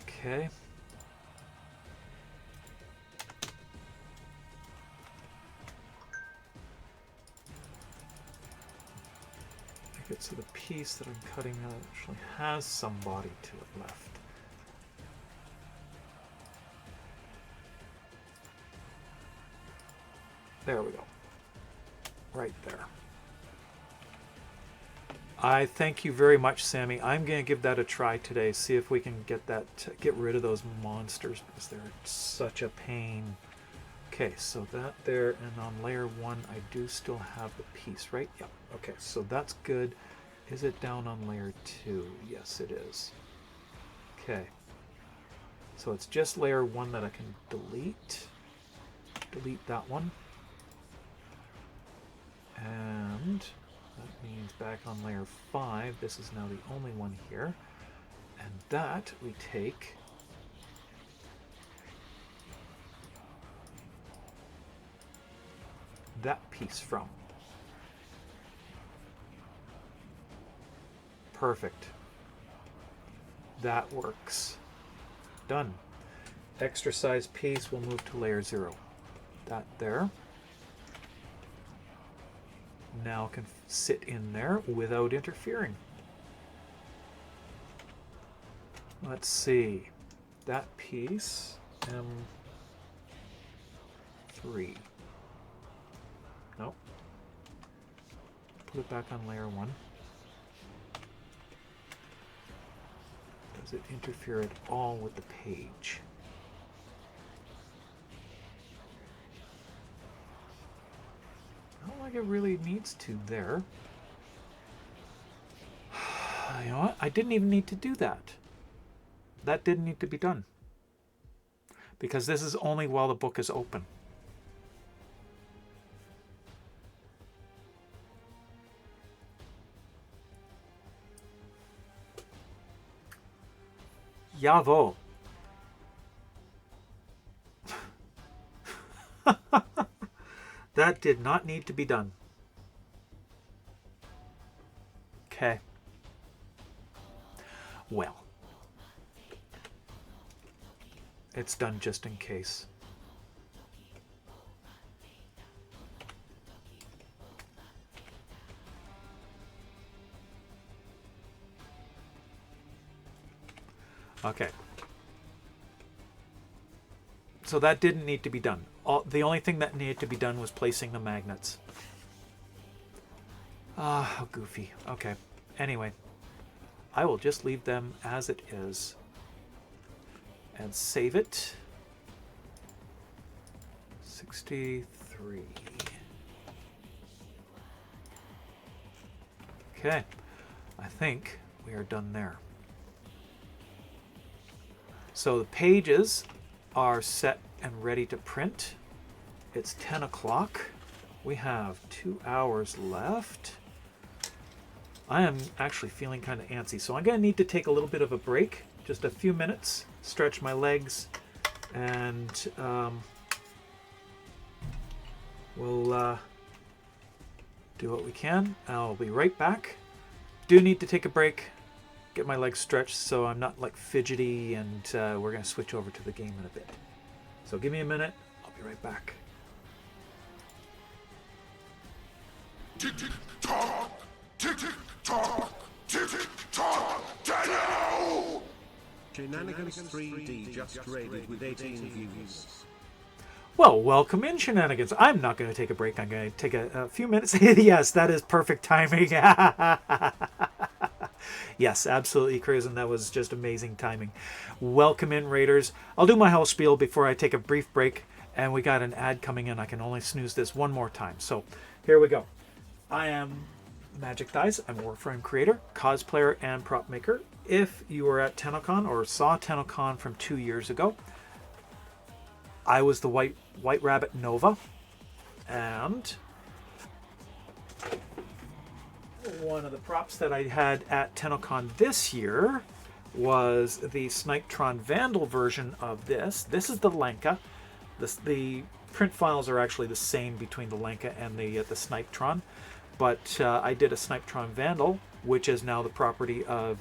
Okay. Make it so the piece that I'm cutting out actually has some body to it left. There we go. Right there. I thank you very much, Sammy. I'm going to give that a try today. See if we can get rid of those monsters because they're such a pain. Okay, so that there, and on layer 1, I do still have the piece, right? Yep. Okay, so that's good. Is it down on layer 2? Yes, it is. Okay. So it's just layer 1 that I can delete. Delete that one. And that means back on layer 5, this is now the only one here. And that we take that piece from. Perfect. That works. Done. Extra size piece will move to layer 0. That there. Now can sit in there without interfering. Let's see. That piece, M3. Nope. Put it back on layer 1. Does it interfere at all with the page? Not like it really needs to there. You know what? I didn't even need to do that. That didn't need to be done. Because this is only while the book is open. Jawel. That did not need to be done. Okay. Well. It's done just in case. Okay. So that didn't need to be done. The only thing that needed to be done was placing the magnets. Ah, how goofy. Okay. Anyway, I will just leave them as it is and save it. 63. Okay. I think we are done there. So the pages are set and ready to print. It's 10 o'clock. We have 2 hours left. I am actually feeling kind of antsy, so I'm going to need to take a little bit of a break, just a few minutes, stretch my legs, and we'll do what we can. I'll be right back. Do need to take a break, get my legs stretched so I'm not like fidgety, and we're going to switch over to the game in a bit. So give me a minute. I'll be right back. Tick-tock! Tick-tock! Tick-tock! Daniel! Shenanigans 3D just rated with 18 views. Well, welcome in, Shenanigans. I'm not going to take a break. I'm going to take a few minutes. Yes, that is perfect timing. Yes, absolutely, Cruisin'. That was just amazing timing. Welcome in, Raiders. I'll do my whole spiel before I take a brief break. And we got an ad coming in. I can only snooze this one more time. So here we go. I am Magic Dice. I'm a Warframe creator, cosplayer, and prop maker. If you were at TennoCon or saw TennoCon from 2 years ago, I was the White Rabbit Nova, and one of the props that I had at TennoCon this year was the Snipetron Vandal version of this. This is the Lenka. The print files are actually the same between the Lenka and the Snipetron, but I did a Snipetron Vandal, which is now the property of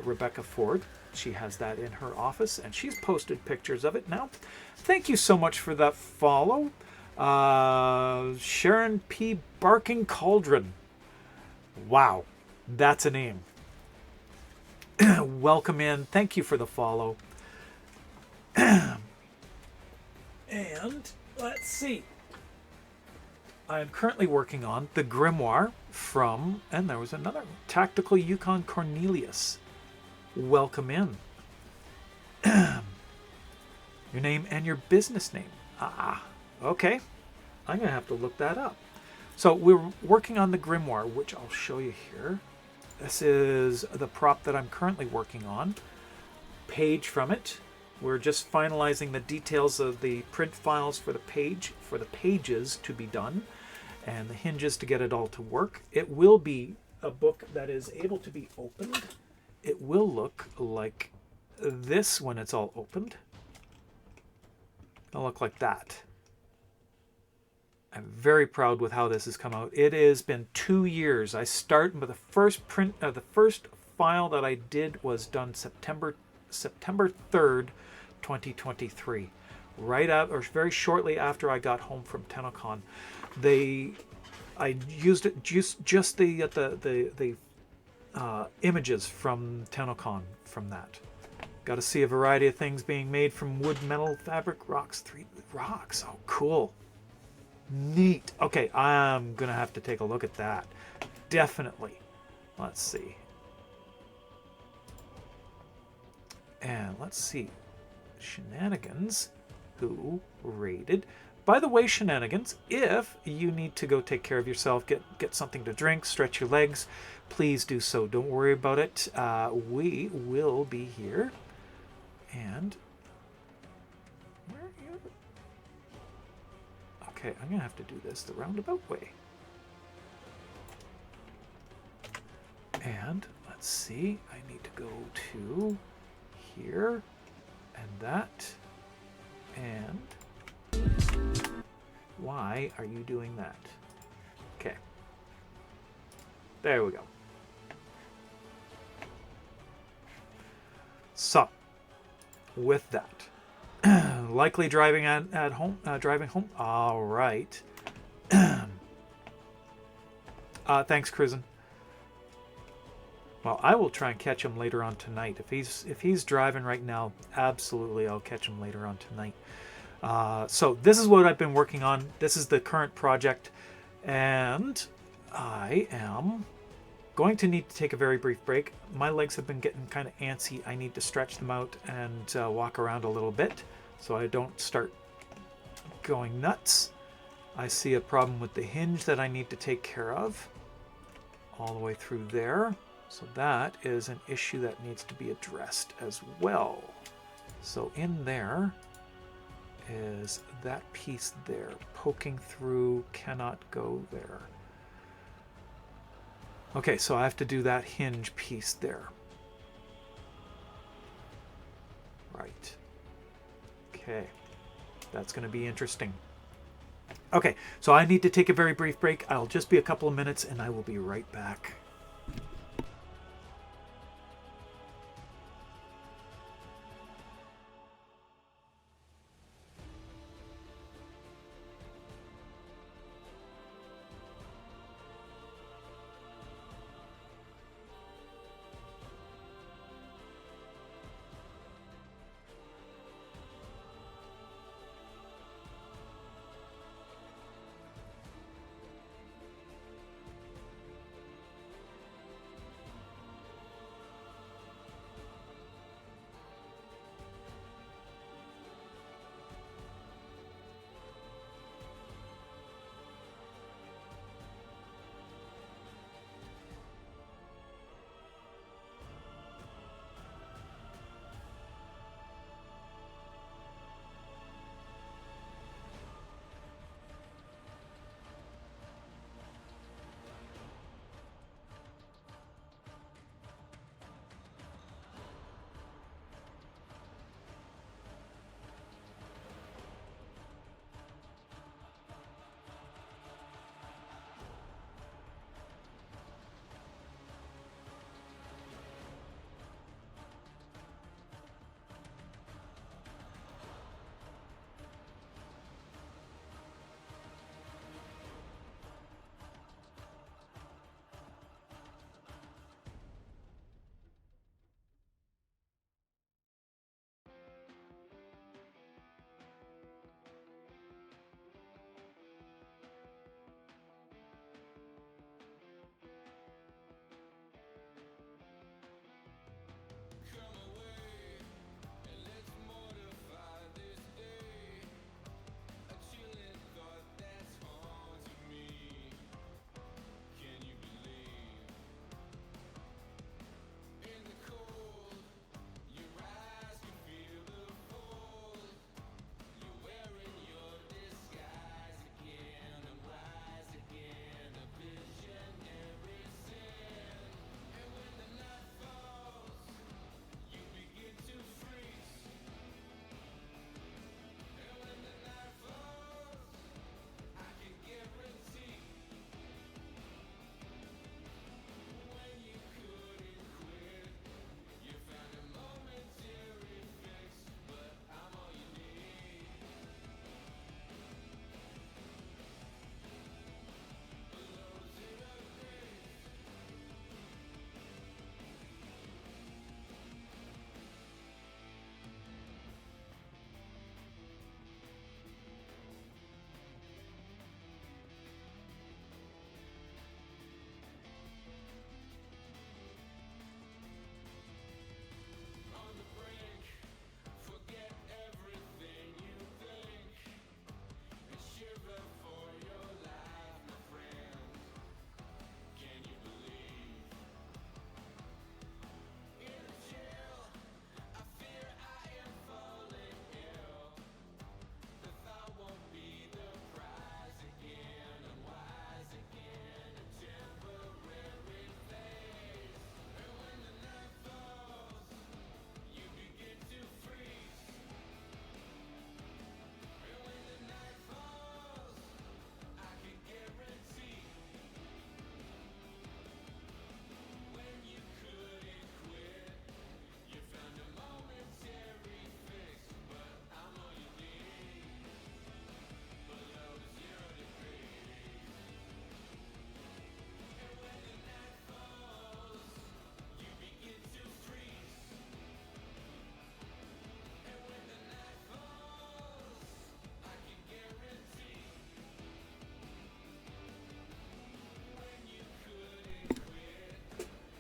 Rebecca Ford. She has that in her office, and she's posted pictures of it now. Thank you so much for that follow. Sharon P. Barking Cauldron. Wow, that's a name. Welcome in. Thank you for the follow. And let's see. I'm currently working on the Grimoire from, and there was another, Tactical Yukon Cornelius. Welcome in. Your name and your business name. Ah, okay. I'm going to have to look that up. So we're working on the Grimoire, which I'll show you here. This is the prop that I'm currently working on. Page from it. We're just finalizing the details of the print files for the pages to be done, and the hinges to get it all to work. It will be a book that is able to be opened. It will look like this when it's all opened. It'll look like that. I'm very proud with how this has come out. It has been 2 years. I started with the first print. The first file that I did was done September 3rd, 2023. Right out, or very shortly after I got home from TennoCon. I used it just the images from TennoCon from that. Got to see a variety of things being made from wood, metal, fabric, rocks. 3 rocks. Oh, cool. Neat. Okay, I'm going to have to take a look at that. Definitely. Let's see. And let's see. Shenanigans, who rated. By the way, Shenanigans, if you need to go take care of yourself, get something to drink, stretch your legs, please do so. Don't worry about it. We will be here. And where are you? Okay, I'm going to have to do this the roundabout way. And let's see. I need to go to here and that. And why are you doing that? Okay. There we go. So, with that, likely driving driving home. All right. Thanks, Cruisin'. Well, I will try and catch him later on tonight. If he's driving right now, absolutely, I'll catch him later on tonight. So this is what I've been working on. This is the current project, and I am going to need to take a very brief break. My legs have been getting kind of antsy. I need to stretch them out and walk around a little bit so I don't start going nuts. I see a problem with the hinge that I need to take care of all the way through there. So that is an issue that needs to be addressed as well. So in there is that piece there. Poking through, cannot go there. Okay, so I have to do that hinge piece there. Right. Okay. That's going to be interesting. Okay, so I need to take a very brief break. I'll just be a couple of minutes and I will be right back.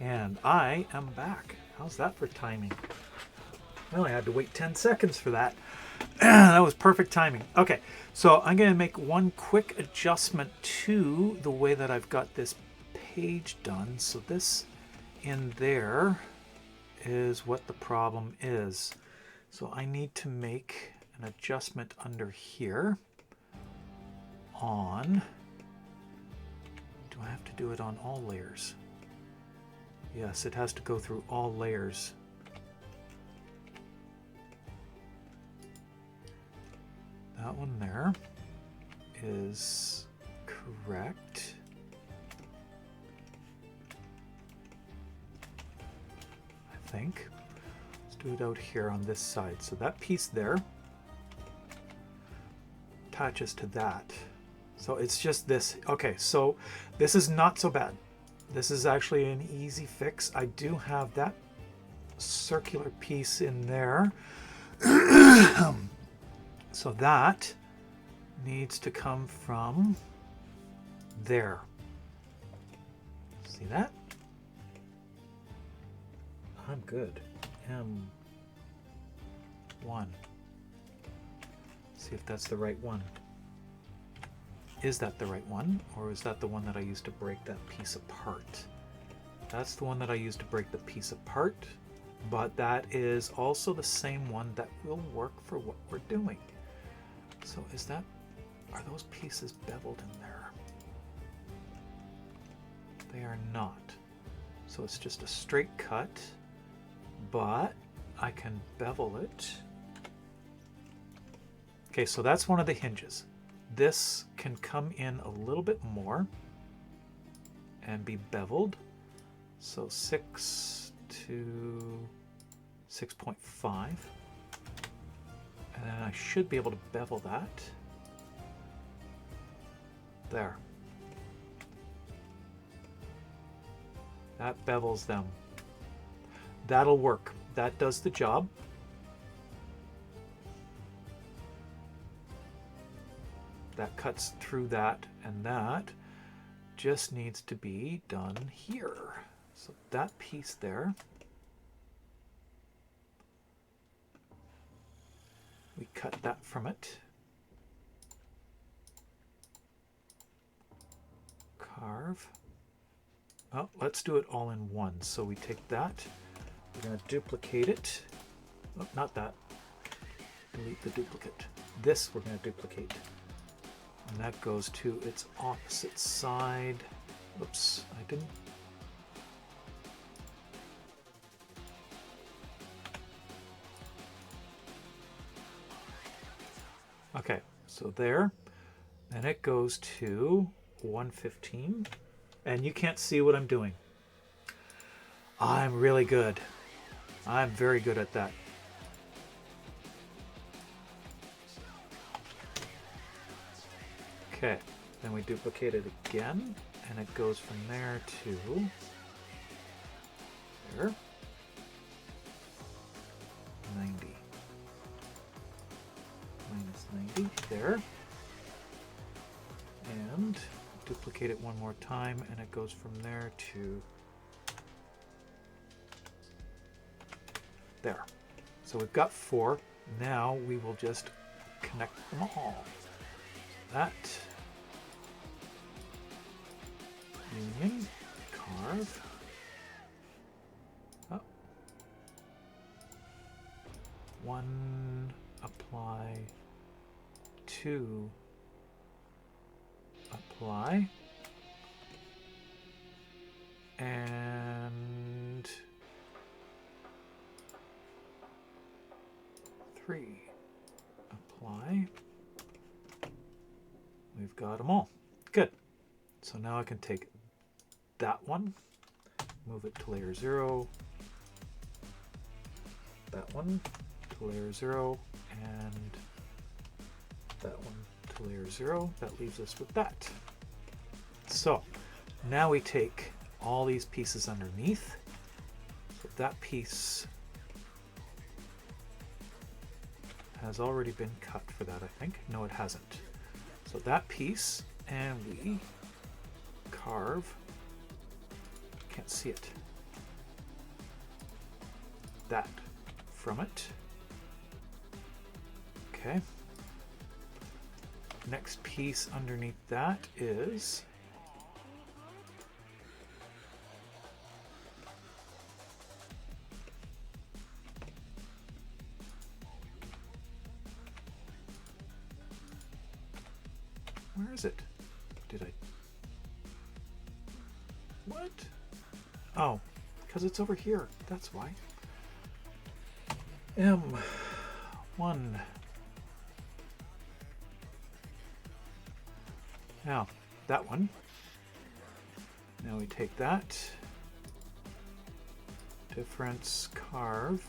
And I am back. How's that for timing? Well, I had to wait 10 seconds for that. That was perfect timing. Okay, so I'm going to make one quick adjustment to the way that I've got this page done. So this in there is what the problem is. So I need to make an adjustment under here on... Do I have to do it on all layers? Yes, it has to go through all layers. That one there is correct. I think. Let's do it out here on this side. So that piece there attaches to that. So it's just this. Okay, so this is not so bad. This is actually an easy fix. I do have that circular piece in there. So that needs to come from there. See that? I'm good. M1. See if that's the right one. Is that the right one? Or is that the one that I used to break that piece apart? That's the one that I used to break the piece apart. But that is also the same one that will work for what we're doing. So is that, are those pieces beveled in there? They are not. So it's just a straight cut, but I can bevel it. Okay, so that's one of the hinges. This can come in a little bit more and be beveled. So 6 to 6.5. And then I should be able to bevel that. There. That bevels them. That'll work. That does the job. That cuts through that, and that just needs to be done here. So that piece there, we cut that from it. Carve. Oh, let's do it all in one. So we take that, we're going to duplicate it. Oh, not that. Delete the duplicate. This we're going to duplicate. And that goes to its opposite side. Oops, I didn't. Okay, so there. And it goes to 115. And you can't see what I'm doing. I'm really good. I'm very good at that. Okay, then we duplicate it again, and it goes from there to there. 90. Minus 90, there. And duplicate it one more time, and it goes from there to there. So we've got 4. Now we will just connect them all. That union, carve, oh. 1, apply, 2, apply, and 3, apply. We've got them all. Good. So now I can take that one, move it to layer 0, that one to layer 0, and that one to layer 0. That leaves us with that. So now we take all these pieces underneath. So that piece has already been cut for that, I think. No, it hasn't. So that piece, and we carve, can't see it. that from it. Okay. Next piece underneath that is where is it? Did I? What? Oh, because it's over here. That's why. M1. Now, that one. Now we take that. Difference, carve.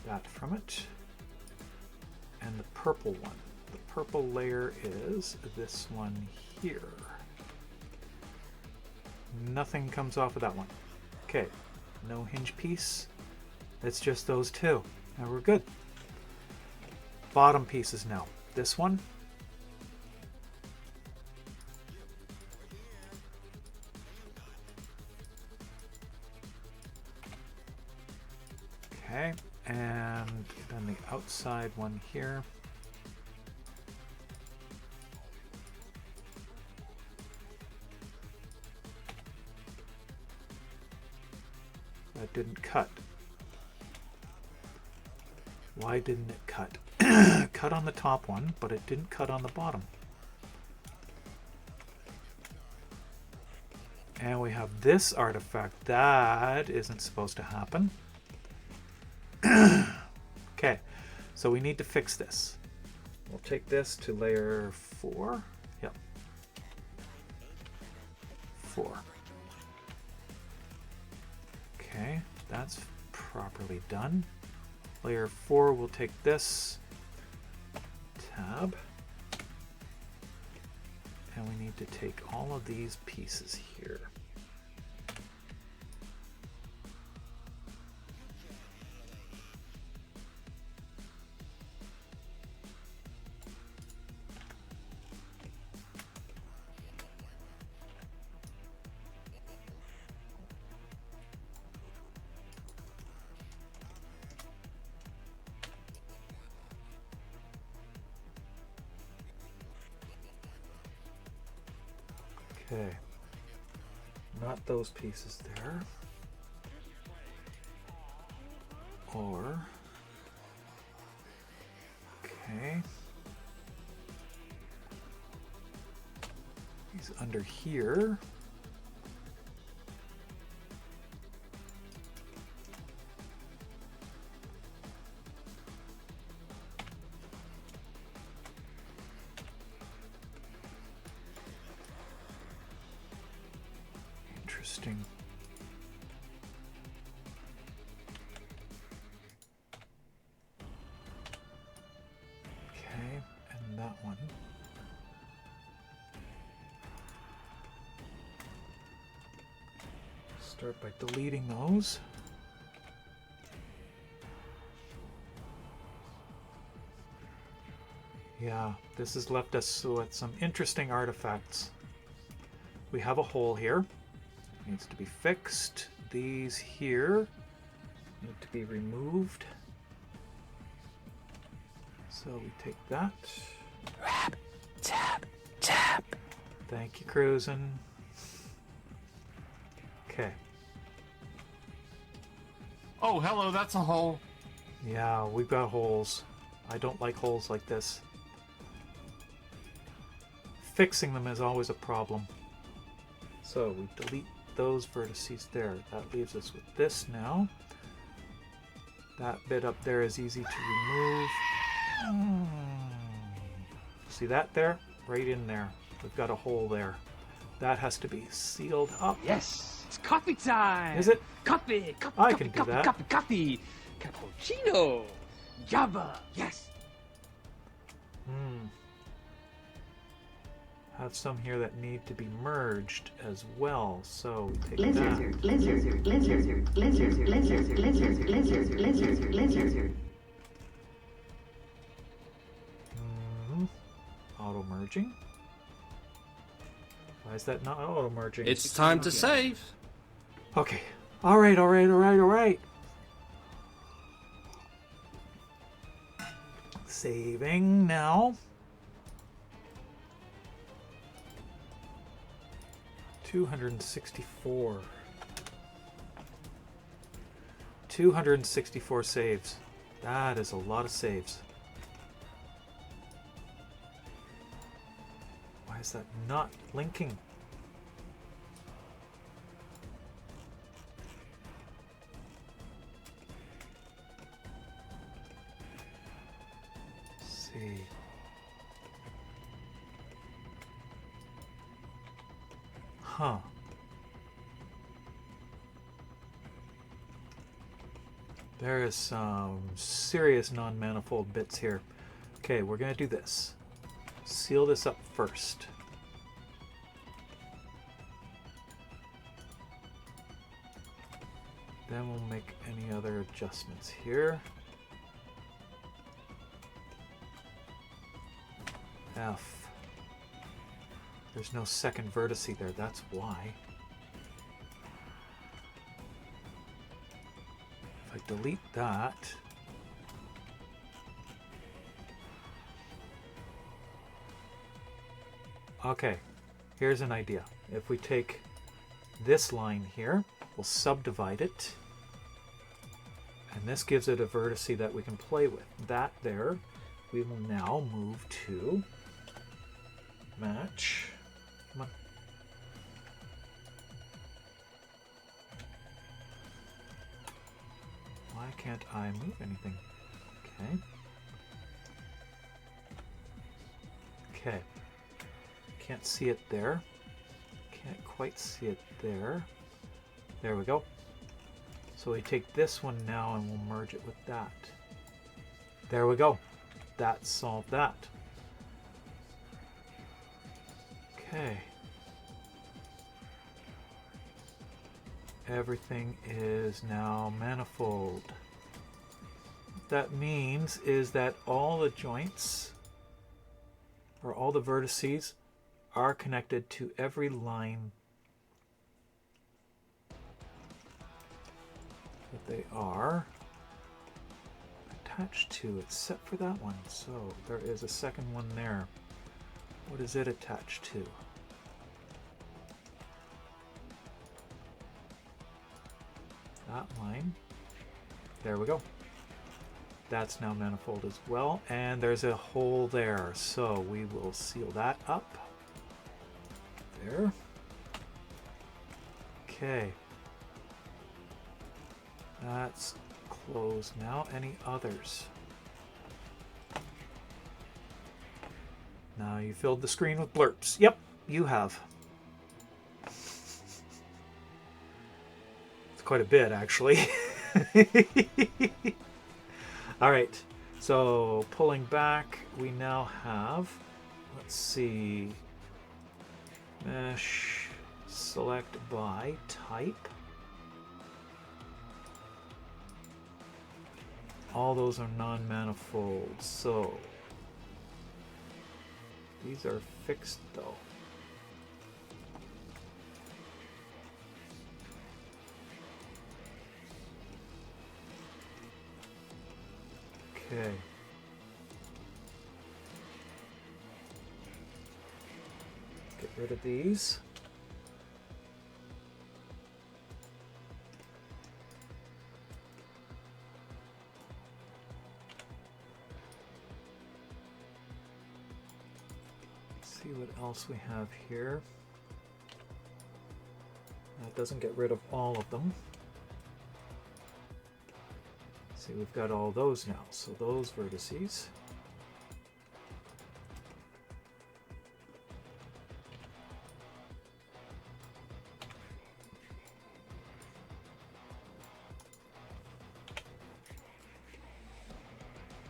That from it. And the purple one. The purple layer is this one here. Nothing comes off of that one. Okay, no hinge piece. It's just those two. Now we're good. Bottom pieces now. This one. Okay, and then the outside one here. That didn't cut. Why didn't it cut? Cut on the top one, but it didn't cut on the bottom. And we have this artifact. That isn't supposed to happen. Okay, so we need to fix this. We'll take this to layer 4. Yep. 4. Okay, that's properly done. Layer 4, we'll take this tab. And we need to take all of these pieces here. Okay, not those pieces there. Or, okay, he's under here. Interesting. Okay, and that one. Start by deleting those. Yeah, this has left us with some interesting artifacts. We have a hole here. Needs to be fixed. These here need to be removed. So we take that. Rap, tap, tap. Thank you, Cruisin'. Okay. Oh, hello, that's a hole. Yeah, we've got holes. I don't like holes like this. Fixing them is always a problem. So we delete those vertices there. That leaves us with this now. That bit up there is easy to remove. See that there? Right in there. We've got a hole there. That has to be sealed up. Yes, it's coffee time. Is it? Coffee, coffee, I coffee, can do coffee, that. coffee, coffee. Cappuccino. Java. Yes. Have some here that need to be merged as well. So we take Lizard, that. lizard, lizard, lizard, lizard, lizard, lizard, lizard, lizard. Auto merging. Why is that not auto merging? It's time to save. Okay, All right, all right, all right, all right. Saving now. 264. 264 saves. That is a lot of saves. Why is that not linking? Let's see. Huh. There is some serious non-manifold bits here. Okay, we're going to do this. Seal this up first. Then we'll make any other adjustments here. F. There's no second vertice there, that's why. If I delete that, okay, here's an idea. If we take this line here, we'll subdivide it, and this gives it a vertice that we can play with. That there, we will now move to match. Come on. Why can't I move anything? Okay. Okay. Can't see it there. Can't quite see it there. There we go. So we take this one now and we'll merge it with that. There we go. That solved that. Okay. Everything is now manifold. What that means is that all the joints, or all the vertices, are connected to every line that they are attached to, except for that one. So there is a second one there. What is it attached to? That line. There we go. That's now manifold as well, and there's a hole there, so we will seal that up. There. Okay. That's closed now. Any others? Now you filled the screen with blurps. Yep, you have. It's quite a bit, actually. All right, so pulling back, we now have, let's see, mesh, select by type. All those are non-manifold, so these are fixed though. Okay. Get rid of these. Let's see what else we have here. That doesn't get rid of all of them. See, we've got all those now, so those vertices.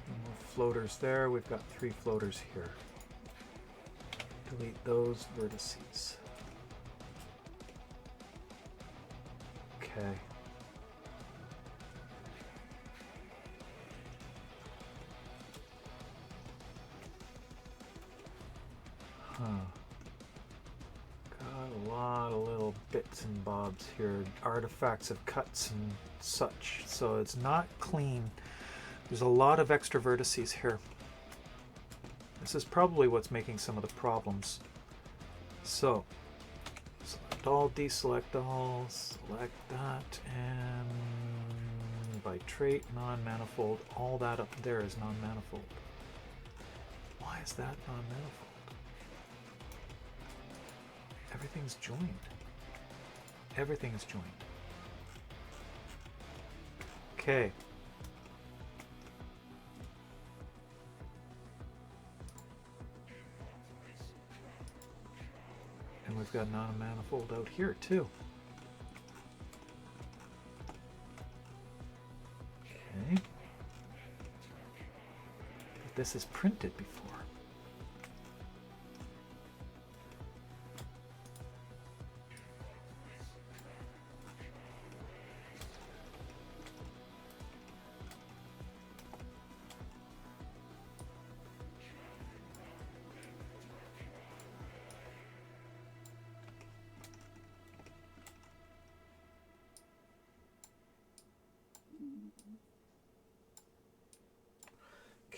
No more floaters there, we've got 3 floaters here. Delete those vertices. Okay. Got a lot of little bits and bobs here, artifacts of cuts and such, so it's not clean. There's a lot of extra vertices here. This is probably what's making some of the problems. So, select all, deselect all, select that, and by trait, non-manifold, all that up there is non-manifold. Why is that non-manifold? Everything's joined. Everything's joined. Okay. And we've got non-manifold out here too. Okay. But this is printed before.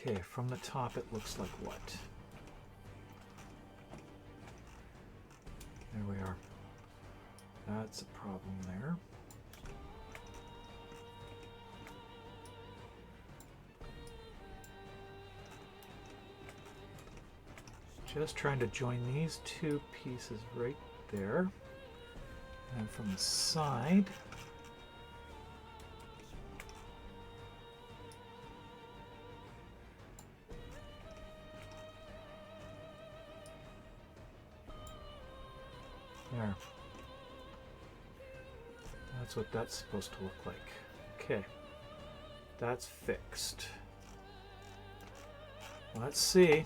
Okay, from the top it looks like what? There we are. That's a problem there. Just trying to join these two pieces right there. And from the side, there. That's what that's supposed to look like. Okay. That's fixed. Let's see.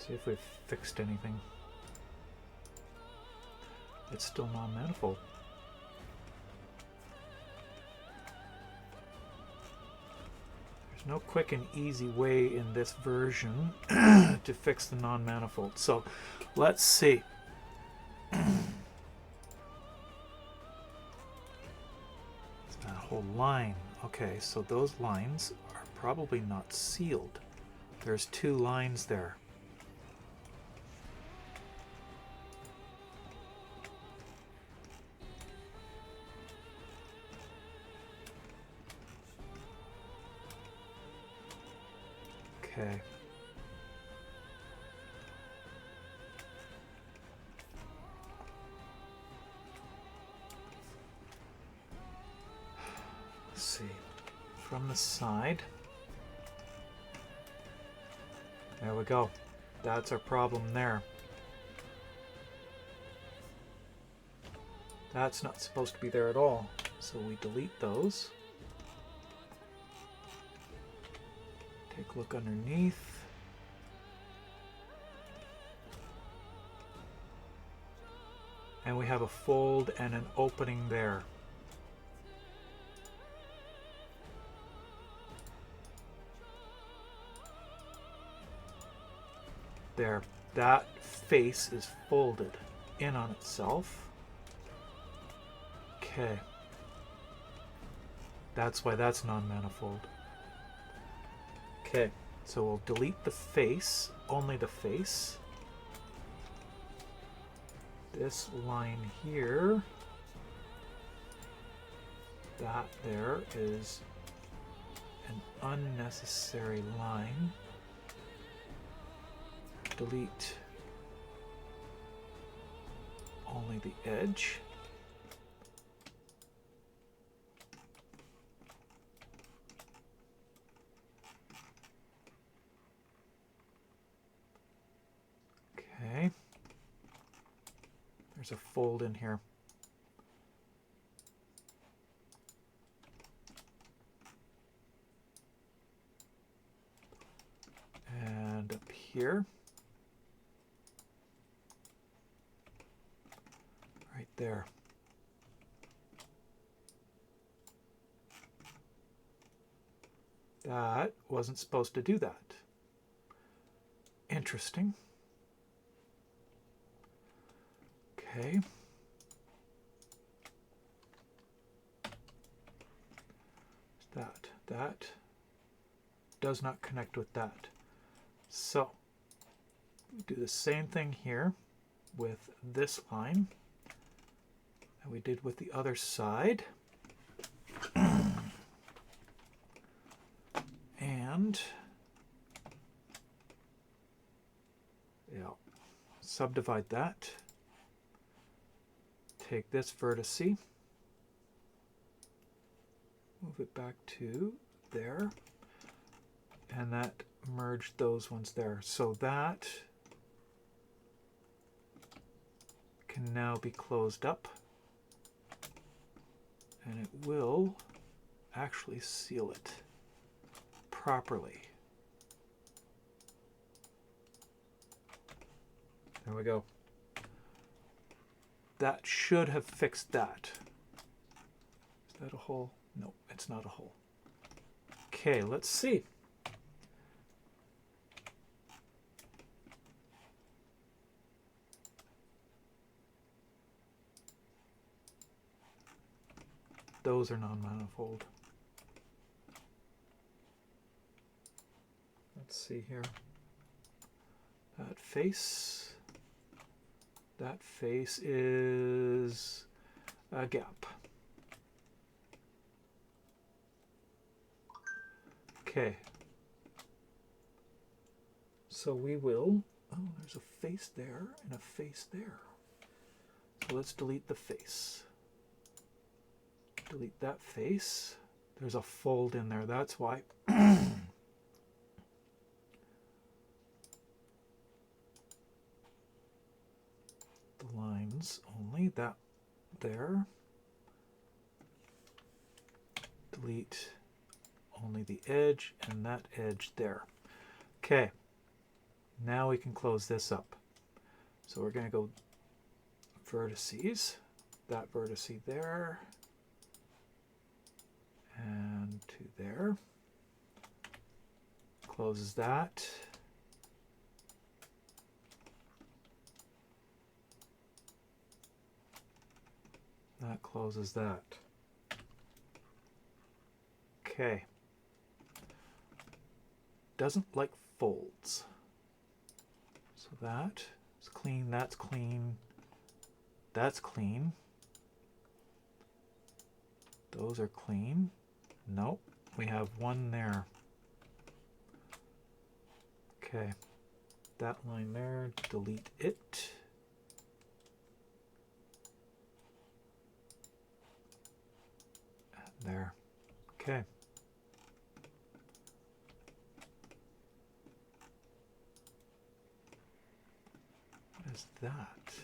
See if we've fixed anything. It's still non-manifold. No quick and easy way in this version to fix the non-manifold. So let's see. That whole line. Okay, so those lines are probably not sealed. There's two lines there. Okay. Let's see. From the side. There we go. That's our problem there. That's not supposed to be there at all. So we delete those. Take a look underneath. And we have a fold and an opening there. There. That face is folded in on itself. Okay. That's why that's non-manifold. Okay, so we'll delete the face, only the face. This line here, that there is an unnecessary line. Delete only the edge. Okay. There's a fold in here. And up here. Right there. That wasn't supposed to do that. interesting. Okay. That does not connect with that. So do the same thing here with this line that we did with the other side. And yeah, subdivide that. Take this vertex, move it back to there, and that merged those ones there. So that can now be closed up, and it will actually seal it properly. There we go. That should have fixed that. Is that a hole? No, it's not a hole. Okay, let's see. Those are non-manifold. Let's see here. That face is a gap. Okay. So we will, oh, there's a face there and a face there. So let's delete the face. Delete that face. There's a fold in there, that's why. The lines only, that there. Delete only the edge and that edge there. Okay, now we can close this up. So we're going to go vertices, that vertex there, and to there. Closes that. That closes that. Okay. Doesn't like folds. So that is clean, that's clean, that's clean. Those are clean. Nope, we have one there. Okay, that line there, delete it. And there. Okay. What is that?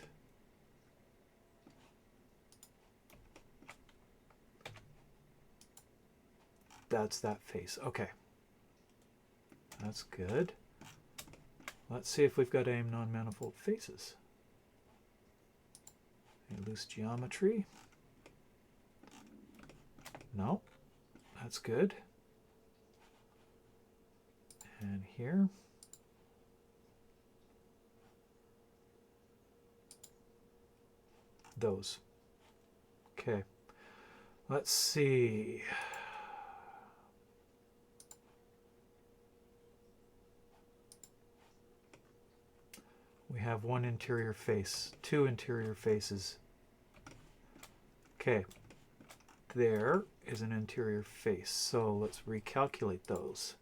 That's that face. Okay. That's good. Let's see if we've got any non-manifold faces. Any loose geometry? No. That's good. And here. Those. Okay. Let's see. We have one interior face, two interior faces. Okay. There is an interior face. So let's recalculate those.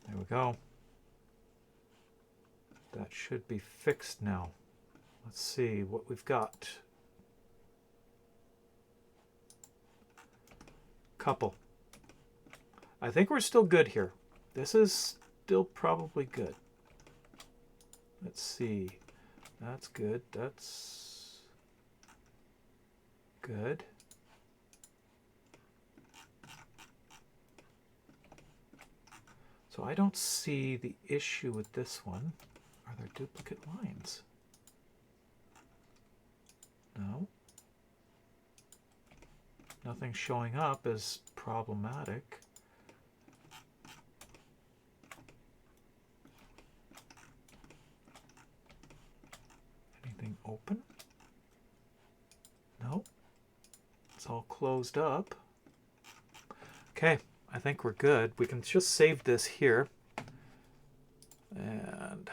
There we go. That should be fixed now. Let's see what we've got. Couple. I think we're still good here. This is still probably good. Let's see. That's good. That's good. So I don't see the issue with this one. Are there duplicate lines? No. Nothing showing up as problematic. Anything open? No. It's all closed up. Okay, I think we're good. We can just save this here. And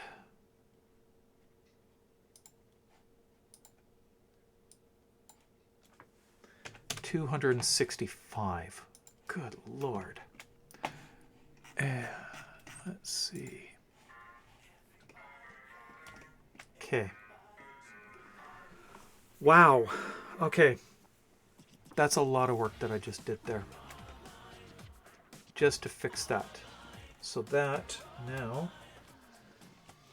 $265. Good Lord. And let's see. Okay. Wow. Okay. That's a lot of work that I just did there. Just to fix that. So that now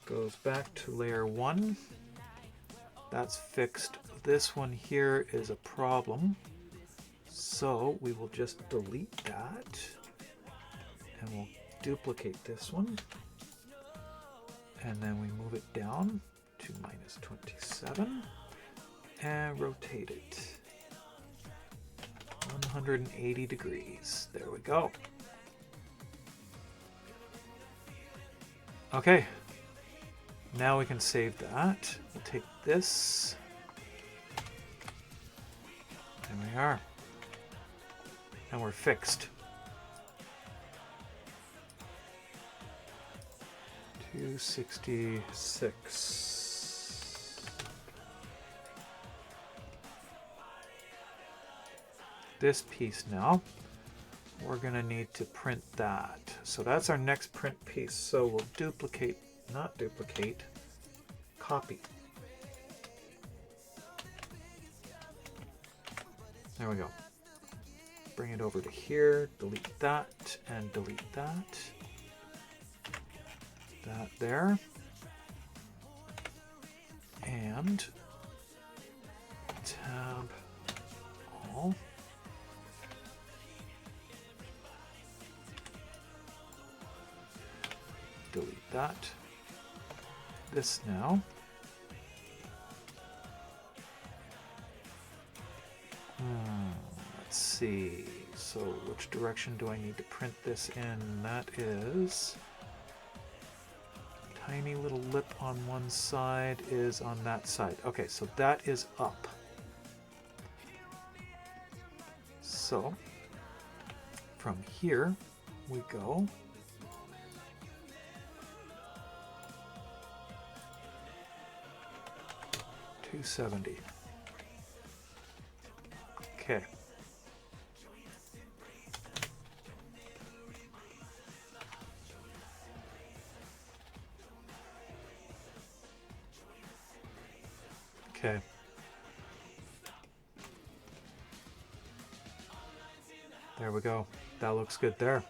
goes back to layer 1. That's fixed. This one here is a problem. So we will just delete that. And we'll duplicate this one. And then we move it down to -27. And rotate it 180 degrees. There we go. Okay, now we can save that. We'll take this. There we are. And we're fixed. 266. This piece now, we're going to need to print that. So that's our next print piece. So we'll duplicate, not duplicate, copy. There we go. Bring it over to here, delete that, and delete that. That there. And tab all. Delete that. This now. Let's see. So which direction do I need to print this in? That is tiny little lip on one side is on that side. Okay, so that is up. So from here we go. $270. Okay. Okay. There we go. That looks good there.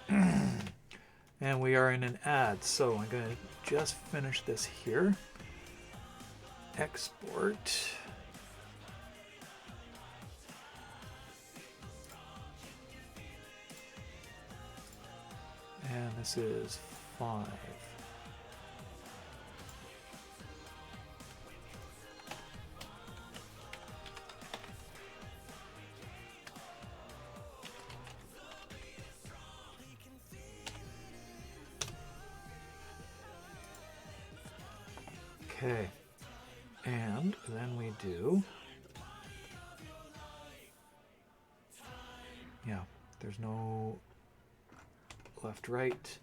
And we are in an ad, so I'm going to just finish this here. Export. And this is 5. Okay. And then we do, yeah, there's no left, right.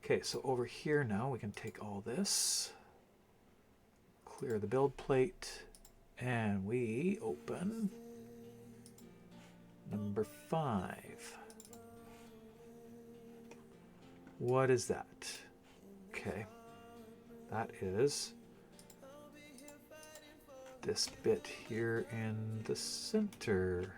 Okay, so over here now we can take all this, clear the build plate, and we open number 5. What is that? Okay, that is this bit here in the center.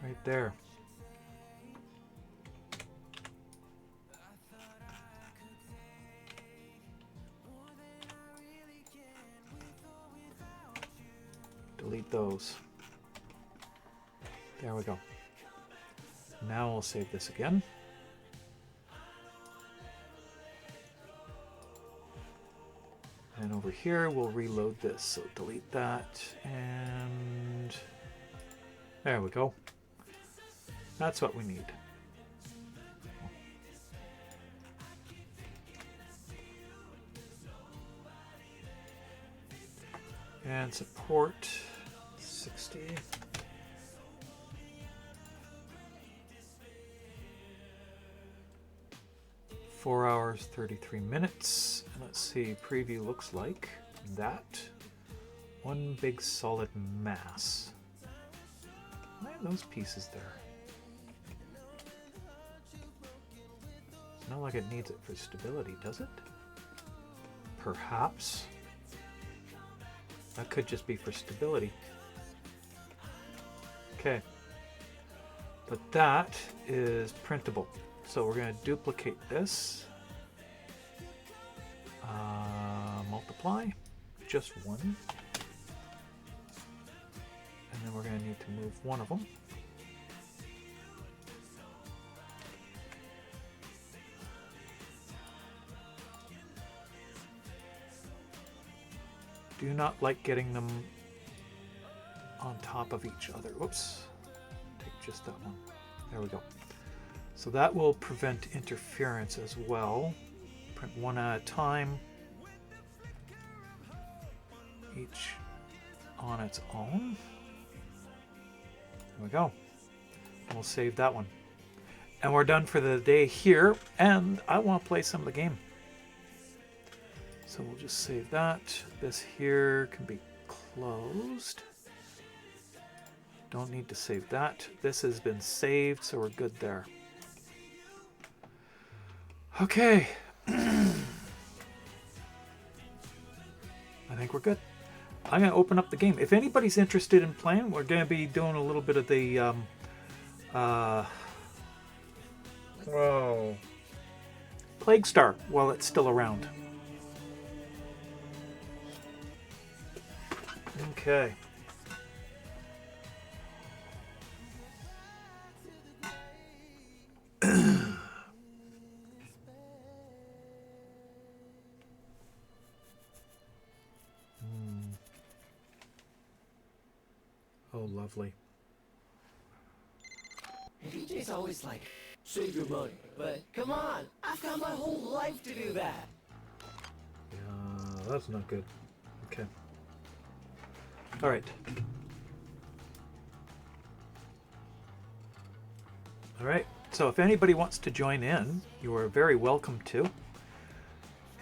Right there. Delete those. There we go. Now we'll save this again. And over here, we'll reload this. So delete that, and there we go. That's what we need. And support 60. Four hours, 33 minutes. And let's see, preview looks like that. One big solid mass. Why are those pieces there? It's not like it needs it for stability, does it? Perhaps. That could just be for stability. Okay. But that is printable. So we're going to duplicate this. Multiply. Just one. And then we're going to need to move one of them. Do not like getting them on top of each other. Whoops. Take just that one. There we go. So that will prevent interference as well. Print one at a time. Each on its own. There we go. And we'll save that one. And we're done for the day here. And I want to play some of the game. So we'll just save that. This here can be closed. Don't need to save that. This has been saved, so we're good there. Okay. I think we're good. I'm going to open up the game. If anybody's interested in playing, we're going to be doing a little bit of the Plague Star while it's still around. Okay. Oh, lovely. DJ's always like, save your money, but come on, I've got my whole life to do that. Yeah, that's not good. Okay. All right. All right. So if anybody wants to join in, you are very welcome to.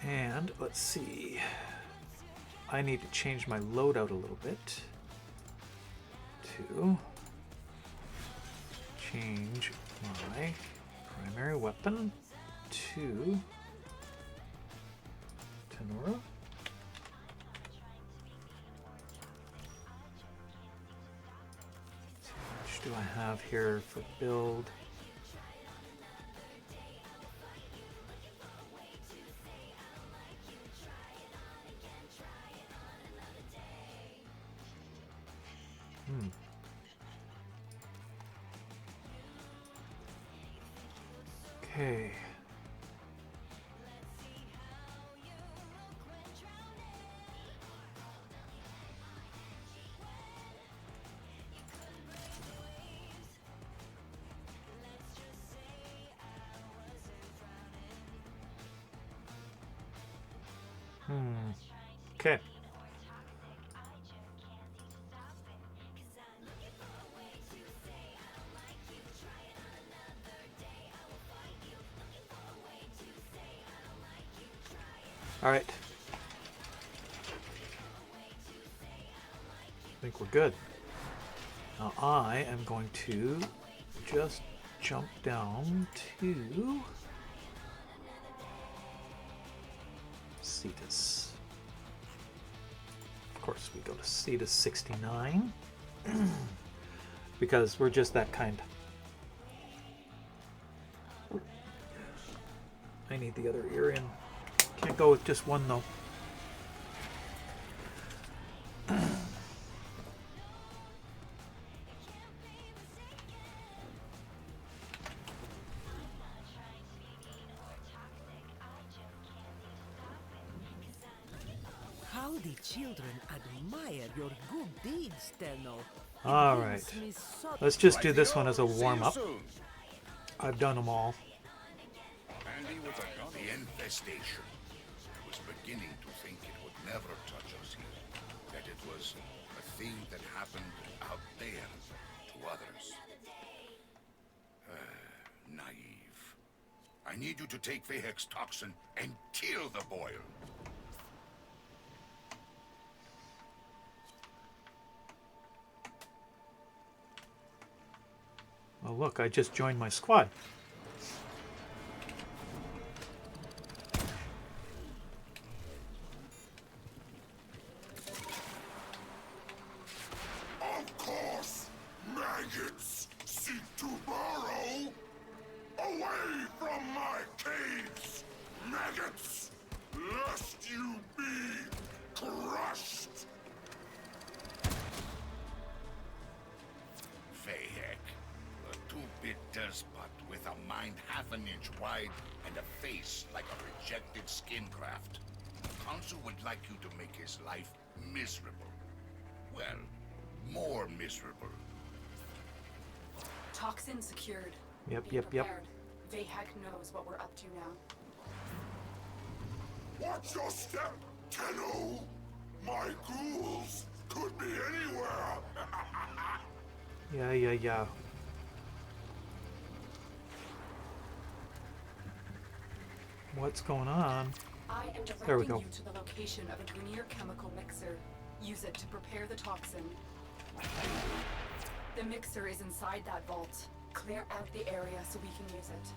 And let's see. I need to change my loadout a little bit to change my primary weapon to Tenora. So how much do I have here for build? Okay. Okay. All right. I think we're good. Now I am going to just jump down to Cetus. Of course, we go to Cetus 69 because we're just that kind. I need the other ear in. Can't go with just one though. the children admire your good deeds, Tenno. All right. Let's just do this one as a warm-up. I've done them all. The infestation. I was beginning to think it would never touch us here. That it was a thing that happened out there to others. Naive. I need you to take Vehek's toxin and kill the boil. Oh, look, I just joined my squad. Of course, maggots seek to burrow away from my caves. Maggots, lest you be crushed. Vehek, a two-bit despot with a mind half an inch wide and a face like a rejected skin graft. Consul would like you to make his life miserable. Well, more miserable. Toxin secured. Yep, Be yep, yep. prepared. Vehek knows what we're up to now. Watch your step, Tenno! My ghouls could be anywhere! Yeah. What's going on? I am There we directing go. you to the location of a Grenier chemical mixer. Use it to prepare the toxin. The mixer is inside that vault. Clear out the area so we can use it.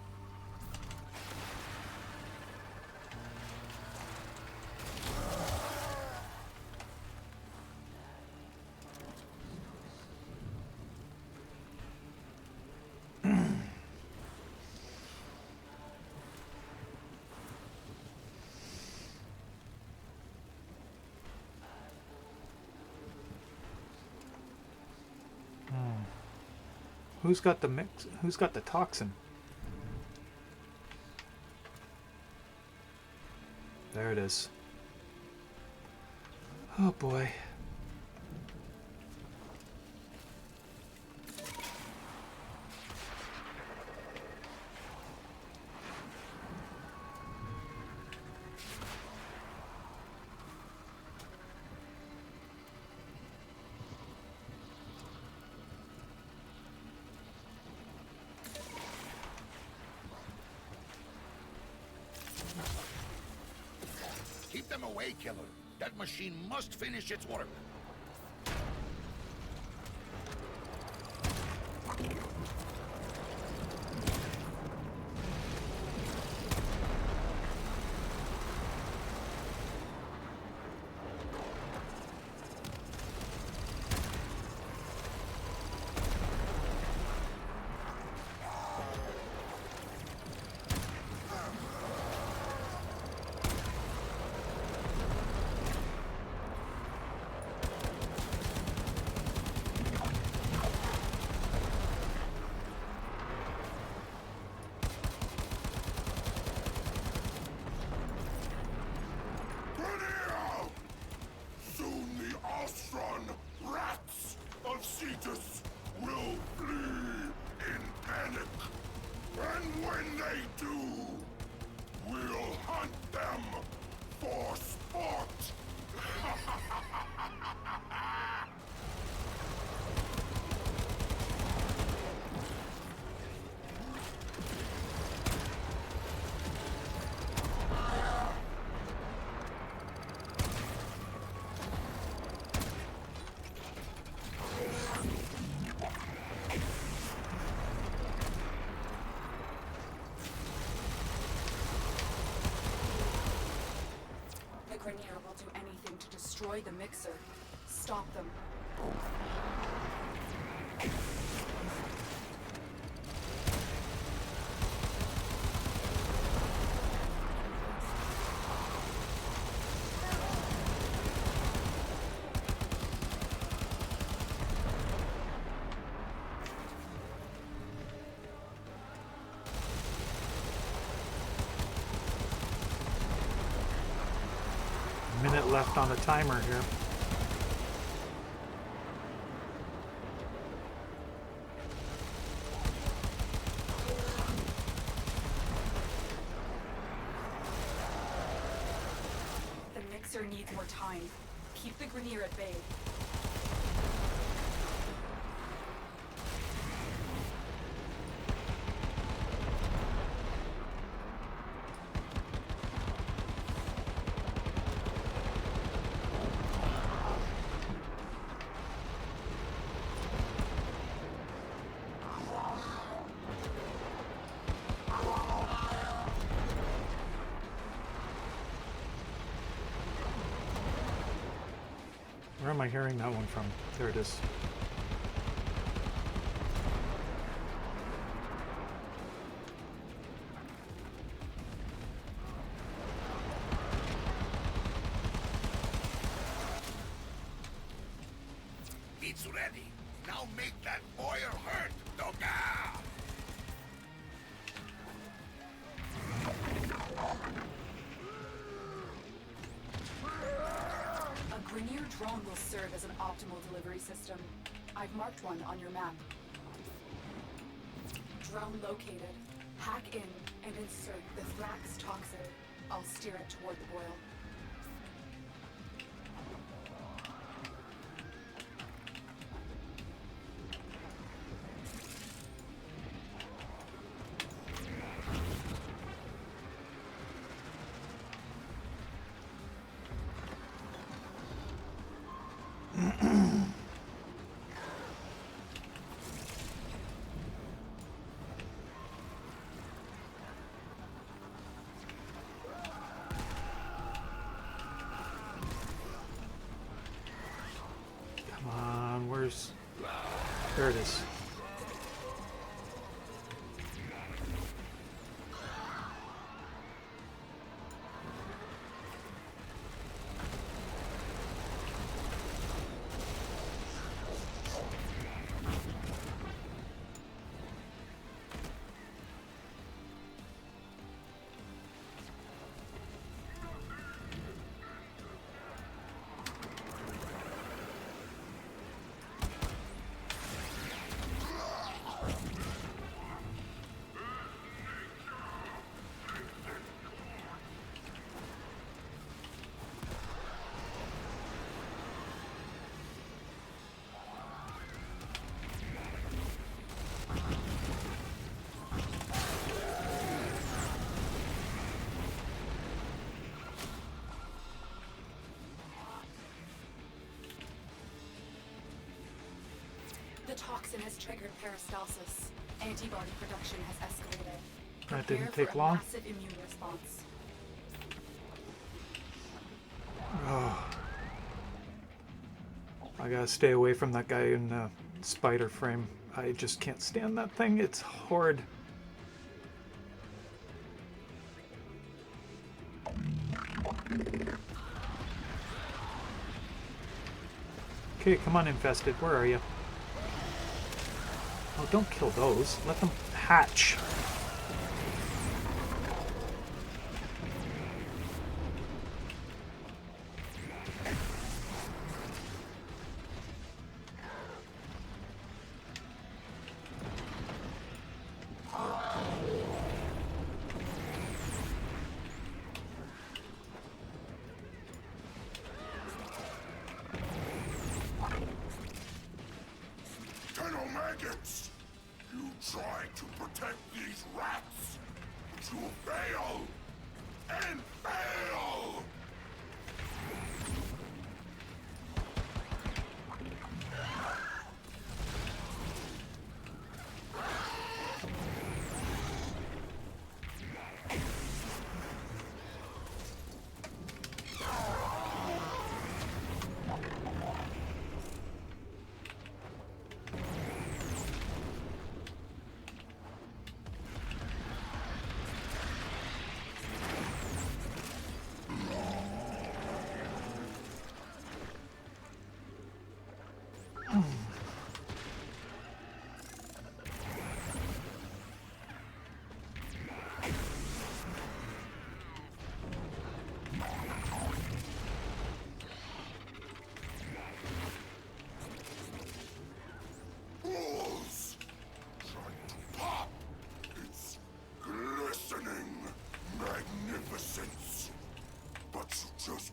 Who's got the mix? Who's got the toxin? There it is. Oh boy. Keep them away, killer. That machine must finish its work. Soon the Ostron rats of Cetus will flee in panic. And when they do, we'll hunt them for sport. The Grenier will do anything to destroy the mixer. Stop them. minute left on the timer here. The mixer needs more time. Keep the Grenier at bay. Where am I hearing that one from? There it is. It's ready. Now make that oire hurt, Doga! A Grenier drone will serve as an optimal delivery system. I've marked one on your map. Drone located. Hack in and insert the Thrax toxin. I'll steer it toward the boil. Come on, where's... There it is. The toxin has triggered peristalsis. Antibody production has escalated. That didn't Prepare take for a long. massive immune response. Oh. I gotta stay away from that guy in the spider frame. I just can't stand that thing. It's horrid. Okay, come on, infested. Where are you? Oh, don't kill those. Let them hatch. Colonel Maggots! You try to protect these rats, but you fail! And fail!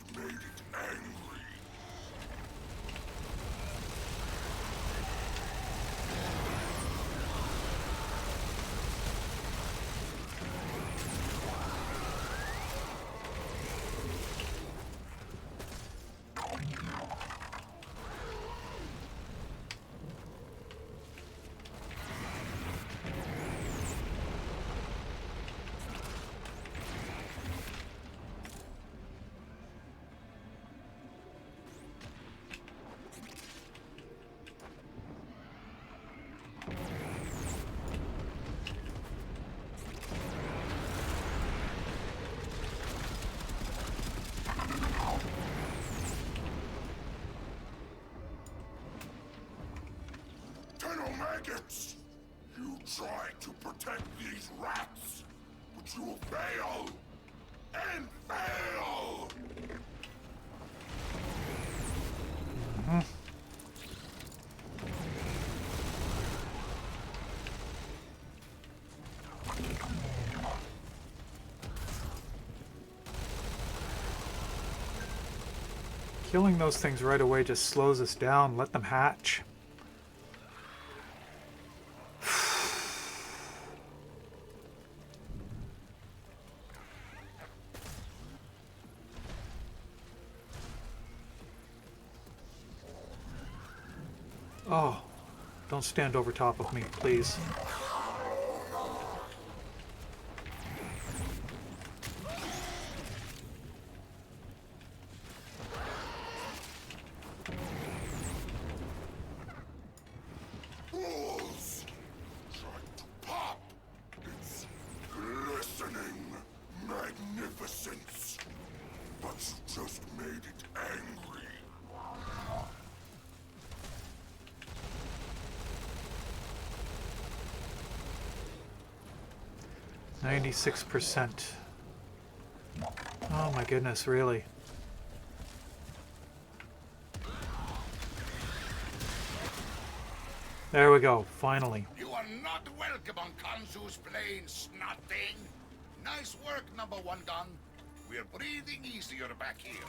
just made it angry. Maggots! You try to protect these rats, but you will fail! And fail! Killing those things right away just slows us down. Let them hatch. Oh, don't stand over top of me, please. Balls! Trying to pop! It's glistening magnificence! But you just made it angry. 96%. Oh my goodness, really? There we go, finally. You are not welcome on Kanzu's plains, snot thing. Nice work, number one gun. We're breathing easier back here.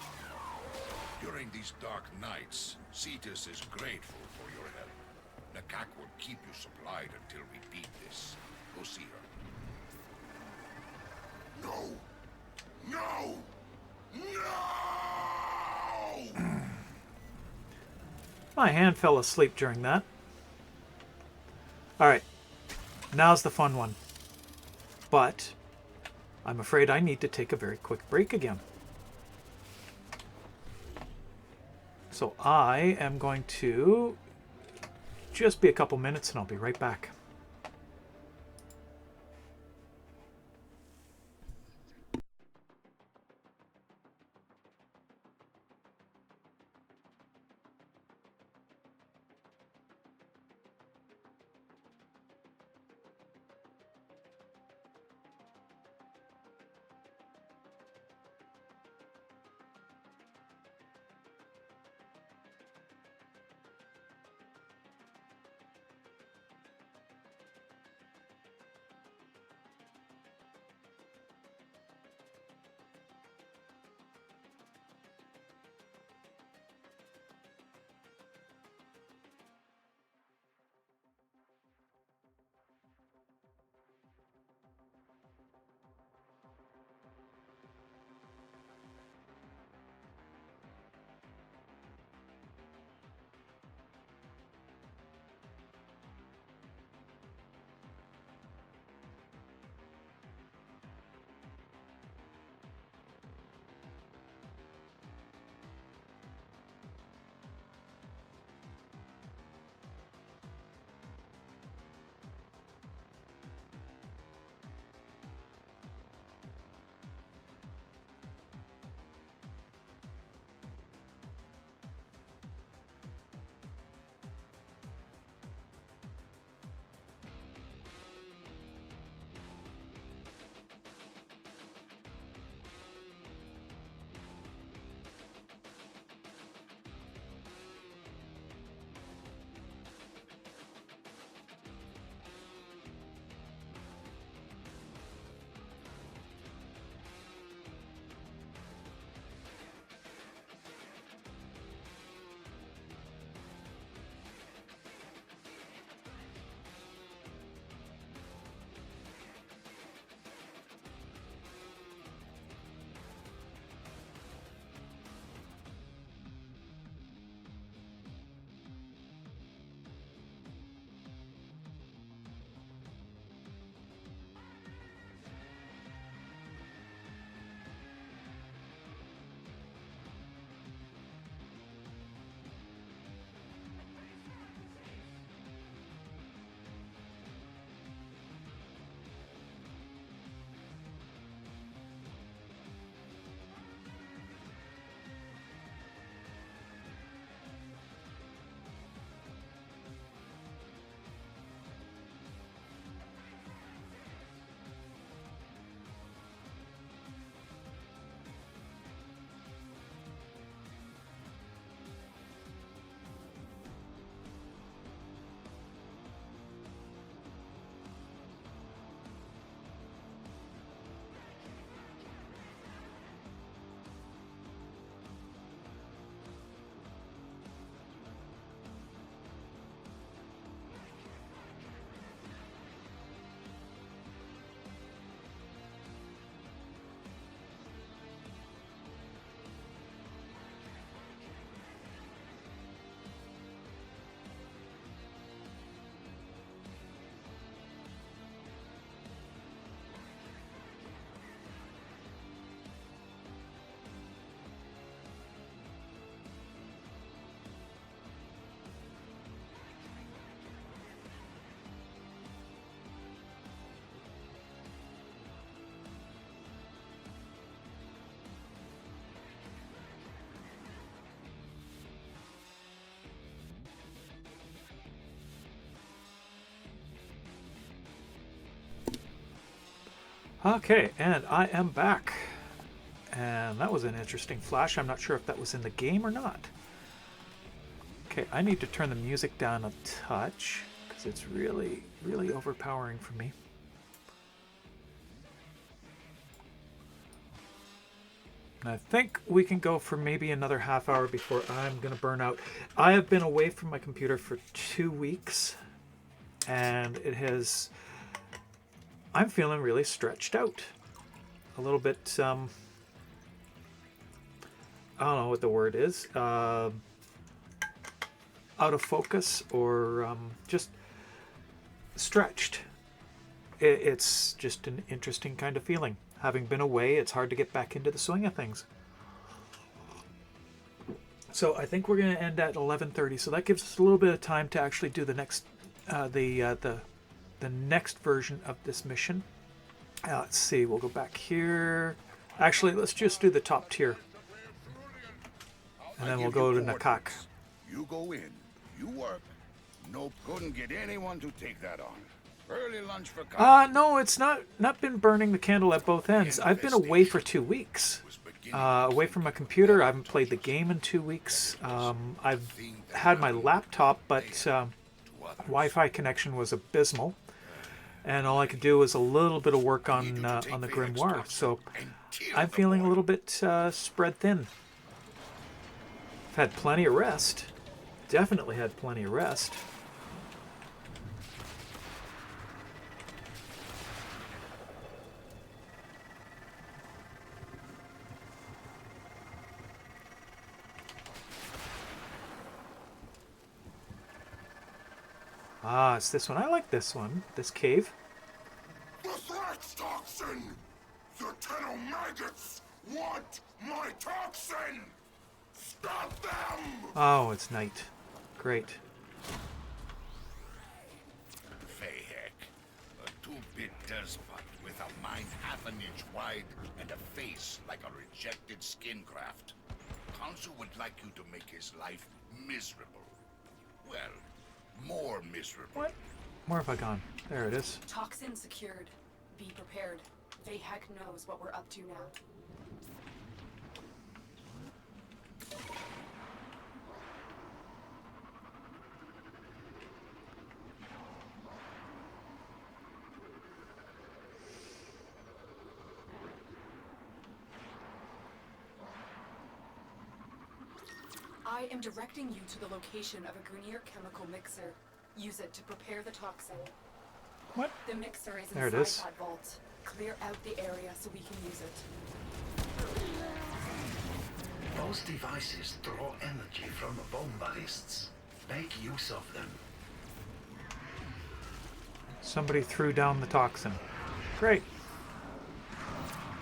During these dark nights, Cetus is grateful for your help. Nakak will keep you supplied until we beat this. Go see her. No! No! No! My hand fell asleep during that. Alright, now's the fun one. But I'm afraid I need to take a very quick break again. So I am going to just be a couple minutes and I'll be right back. Okay, and I am back. And that was an interesting flash. I'm not sure if that was in the game or not. Okay, I need to turn the music down a touch because it's really, really overpowering for me. And I think we can go for maybe another half hour before I'm going to burn out. I have been away from my computer for 2 weeks, and it has... I'm feeling really stretched out. A little bit, I don't know what the word is. Out of focus or just stretched. It's just an interesting kind of feeling. Having been away, it's hard to get back into the swing of things. So I think we're going to end at 11:30. So that gives us a little bit of time to actually do the next, the next version of this mission. Let's see. We'll go back here. Actually, let's just do the top tier, and then we'll go to Nakak. You go in, you work. Nope, couldn't get anyone to take that on. Early lunch for No, it's not been burning the candle at both ends. I've been away for 2 weeks. Away from my computer. I haven't played the game in 2 weeks. I've had my laptop, but Wi-Fi connection was abysmal, and all I could do was a little bit of work on the grimoire. So I'm feeling a little bit spread thin. I've had plenty of rest. Definitely had plenty of rest. Ah, it's this one. I like this one. This cave. The threats toxin! The Tenno maggots want my toxin! Stop them! Oh, it's night. Great. Fayhek, a two-bit despot with a mind half an inch wide and a face like a rejected skin graft. Council would like you to make his life miserable. Well, more miserable. What? Where have I gone? There it is. Toxin secured. Be prepared. Vahek knows what we're up to now. I am directing you to the location of a Grenier chemical mixer. Use it to prepare the toxin. What? The mixer is There it inside is. that vault. Clear out the area so we can use it. Those devices draw energy from bomb ballists. Make use of them. Somebody threw down the toxin. Great.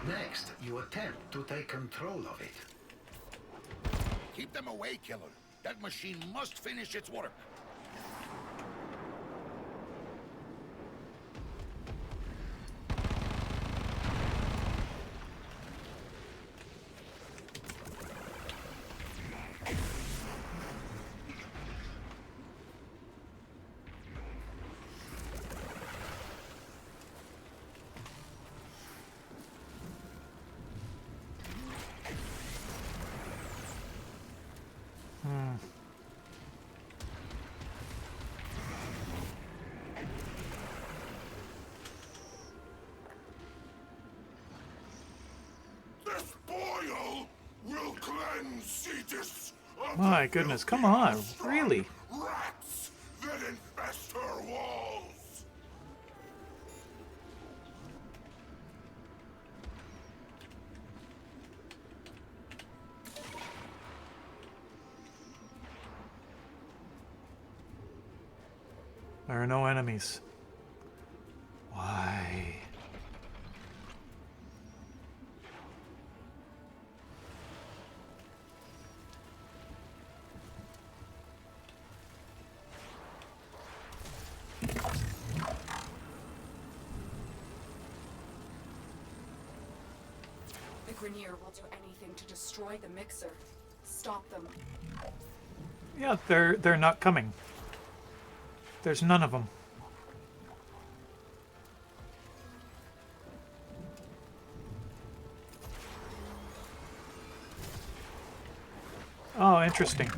Next, you attempt to take control of it. Keep them away, killer. That machine must finish its work. This boil will cleanse Cetus of My the goodness, filthy come on. monster Really? Rats that infest her walls. There are no enemies. Why? The Grenier will do anything to destroy the mixer. Stop them. Yeah, they're not coming. There's none of them. Oh, interesting.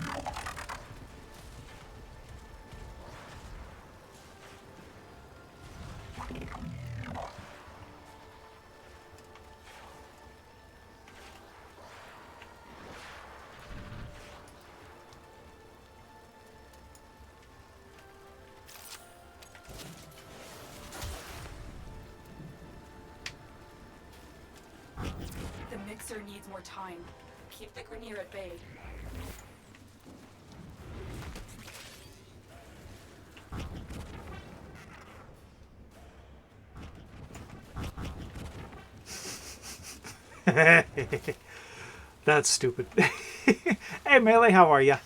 The mixer needs more time. Keep the Grenier at bay. That's stupid. Hey, Melee, how are ya?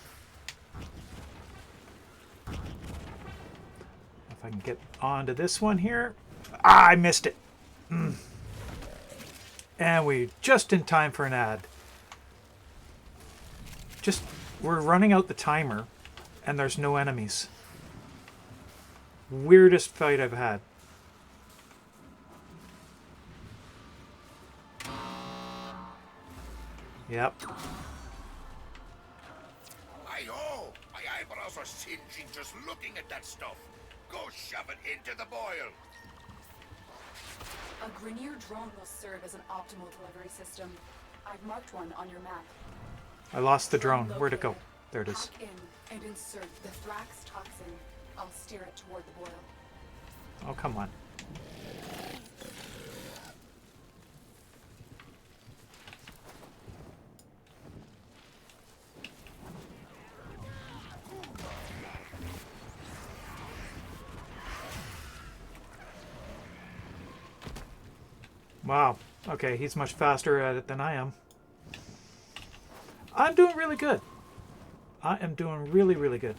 If I can get onto this one here. Ah, I missed it. And we just in time for an ad. We're running out the timer, and there's no enemies. Weirdest fight I've had. Yep. Hi-ho! My eyebrows are singeing just looking at that stuff. Go shove it into the boil. A Grenier drone will serve as an optimal delivery system. I've marked one on your map. I lost the drone. Where'd it go? There it is. Hack in and insert the Thrax toxin. I'll steer it toward the boil. Oh, come on. Wow. Okay, he's much faster at it than I am. I'm doing really good. I am doing really, really good.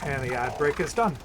And the ad break is done.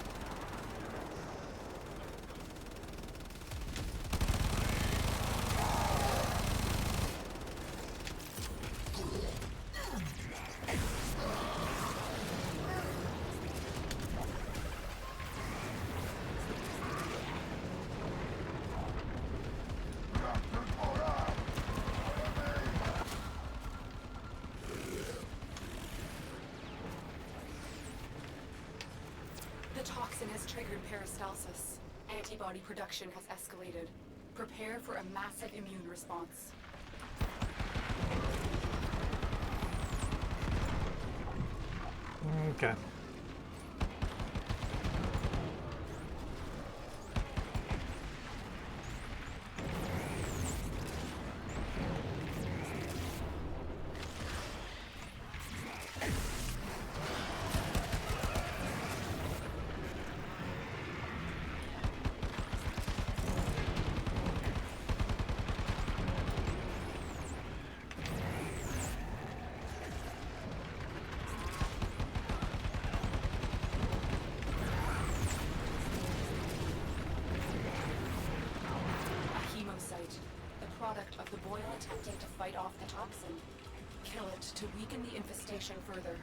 Toxin has triggered peristalsis. Antibody production has escalated. Prepare for a massive immune response. Okay. Product of the boil attempting to fight off the toxin. Kill it to weaken the infestation further.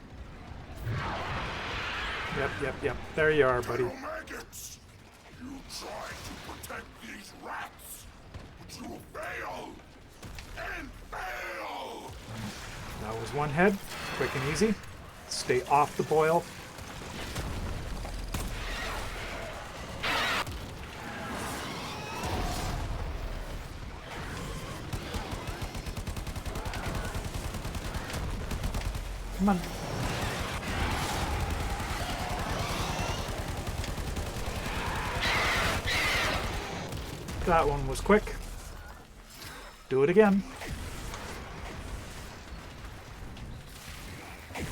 Yep. There you are, buddy. Maggots! You tried to protect these rats, but you failed! And failed! That was one head. Quick and easy. Stay off the boil. Come on. That one was quick. Do it again. The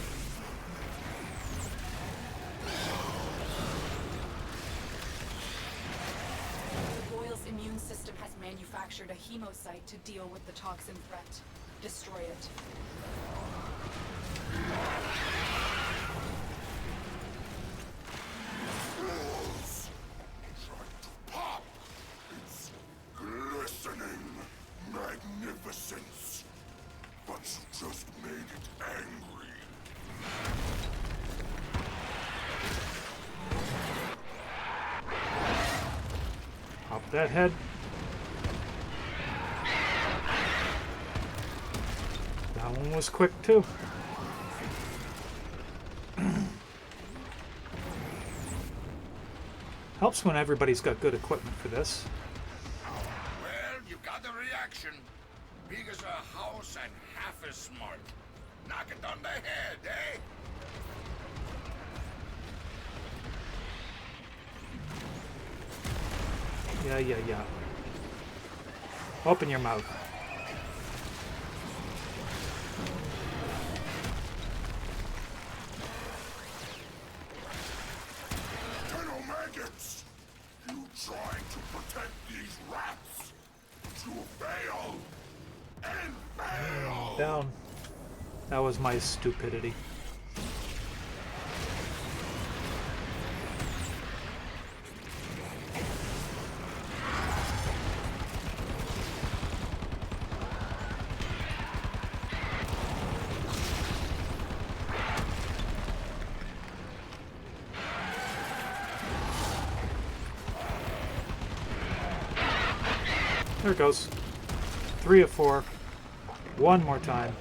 boil's immune system has manufactured a hemocyte to deal with the toxin threat. Destroy it. Pop! It's glistening. magnificence, but you just made it angry. Pop that head. That one was quick too. Helps when everybody's got good equipment for this. Well, you got the reaction. Big as a house and half as smart. Knock it on the head, eh? Yeah. Open your mouth. Colonel Maggots! You trying to protect these rats? You fail! And fail! Down. That was my stupidity. There it goes. 3 of 4. One more time.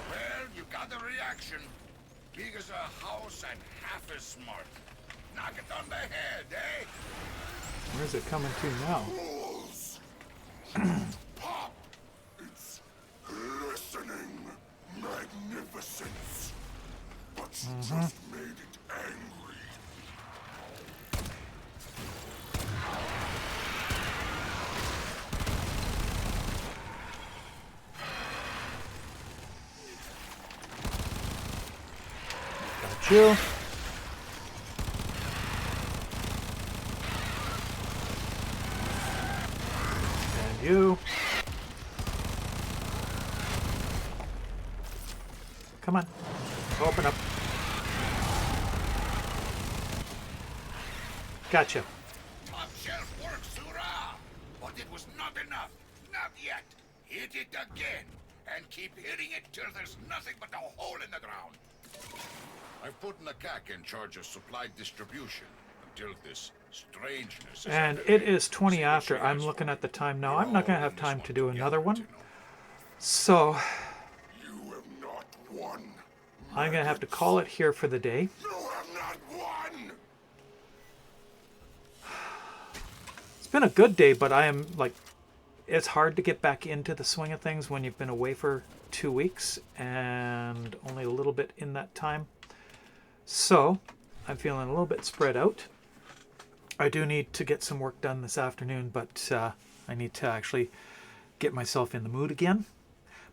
Well, you got the reaction. Big as a house and half as smart. Knock it on the head, eh? Where's it coming to now? Fools! Pop! It's listening magnificence. But you just made it angry. Got you. And you. Come on. Open up. Gotcha. Top shelf works, hurrah! But it was not enough. Not yet. Hit it again. And keep hitting it till there's nothing but a hole in the ground. I've put Nakak in charge of supply distribution until this strangeness is And ended. it is 20 after. I'm looking at the time now. I'm not going to have time to do another one. So You have not won. I'm going to have to call it here for the day. You have not won. It's been a good day, but I am like, it's hard to get back into the swing of things when you've been away for 2 weeks and only a little bit in that time. So I'm feeling a little bit spread out. I do need to get some work done this afternoon, but I need to actually get myself in the mood again.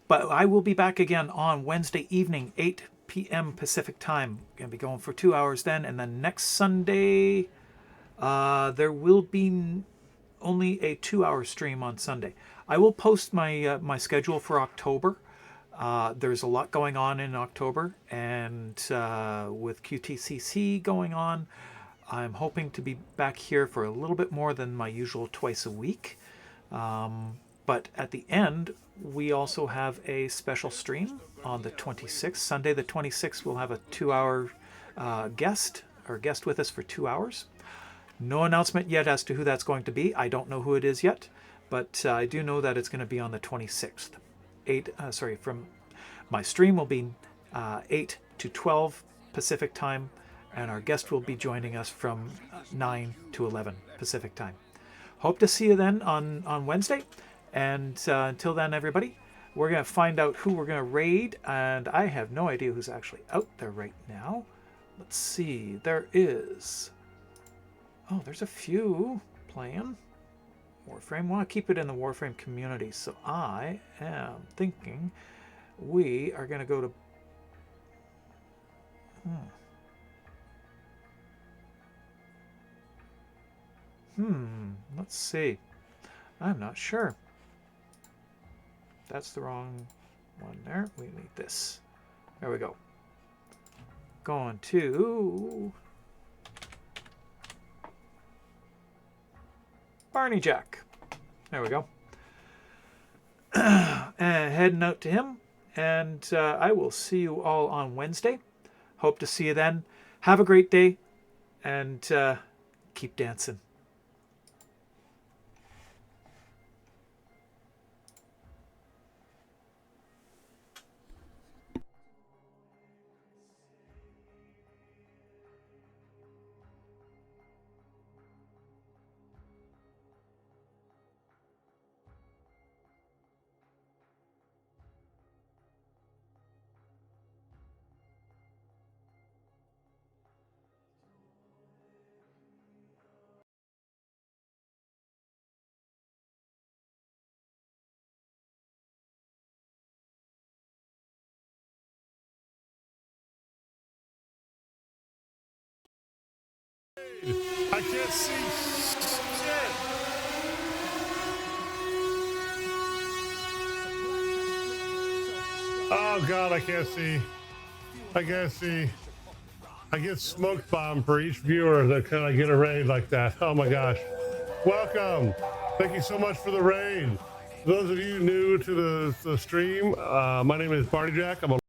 But I will be back again on Wednesday evening, 8 p.m. Pacific time. Going to be going for 2 hours then. And then next Sunday, there will be only a 2-hour stream on Sunday. I will post my my schedule for October. There's a lot going on in October, and with QTCC going on, I'm hoping to be back here for a little bit more than my usual twice a week. But at the end, we also have a special stream on the 26th. Sunday the 26th, we'll have a 2-hour guest with us for 2 hours. No announcement yet as to who that's going to be. I don't know who it is yet, but I do know that it's going to be on the 26th. From my stream will be 8 to 12 Pacific time, and our guest will be joining us from 9 to 11 Pacific time. Hope to see you then on Wednesday. And until then, everybody, we're going to find out who we're going to raid, and I have no idea who's actually out there right now. Let's see. There is... Oh, there's a few playing Warframe. Want to keep it in the Warframe community, so I am thinking we are going to go to... Let's see. I'm not sure. That's the wrong one there. We need this. There we go. Going to Barney Jack. There we go. And heading out to him. And I will see you all on Wednesday. Hope to see you then. Have a great day. And keep dancing. I can't see shit. Oh God, I can't see. I can't see. I get smoke bomb for each viewer that kind of get a raid like that. Oh my gosh. Welcome. Thank you so much for the raid. For those of you new to the stream, my name is Barney Jack. I'm a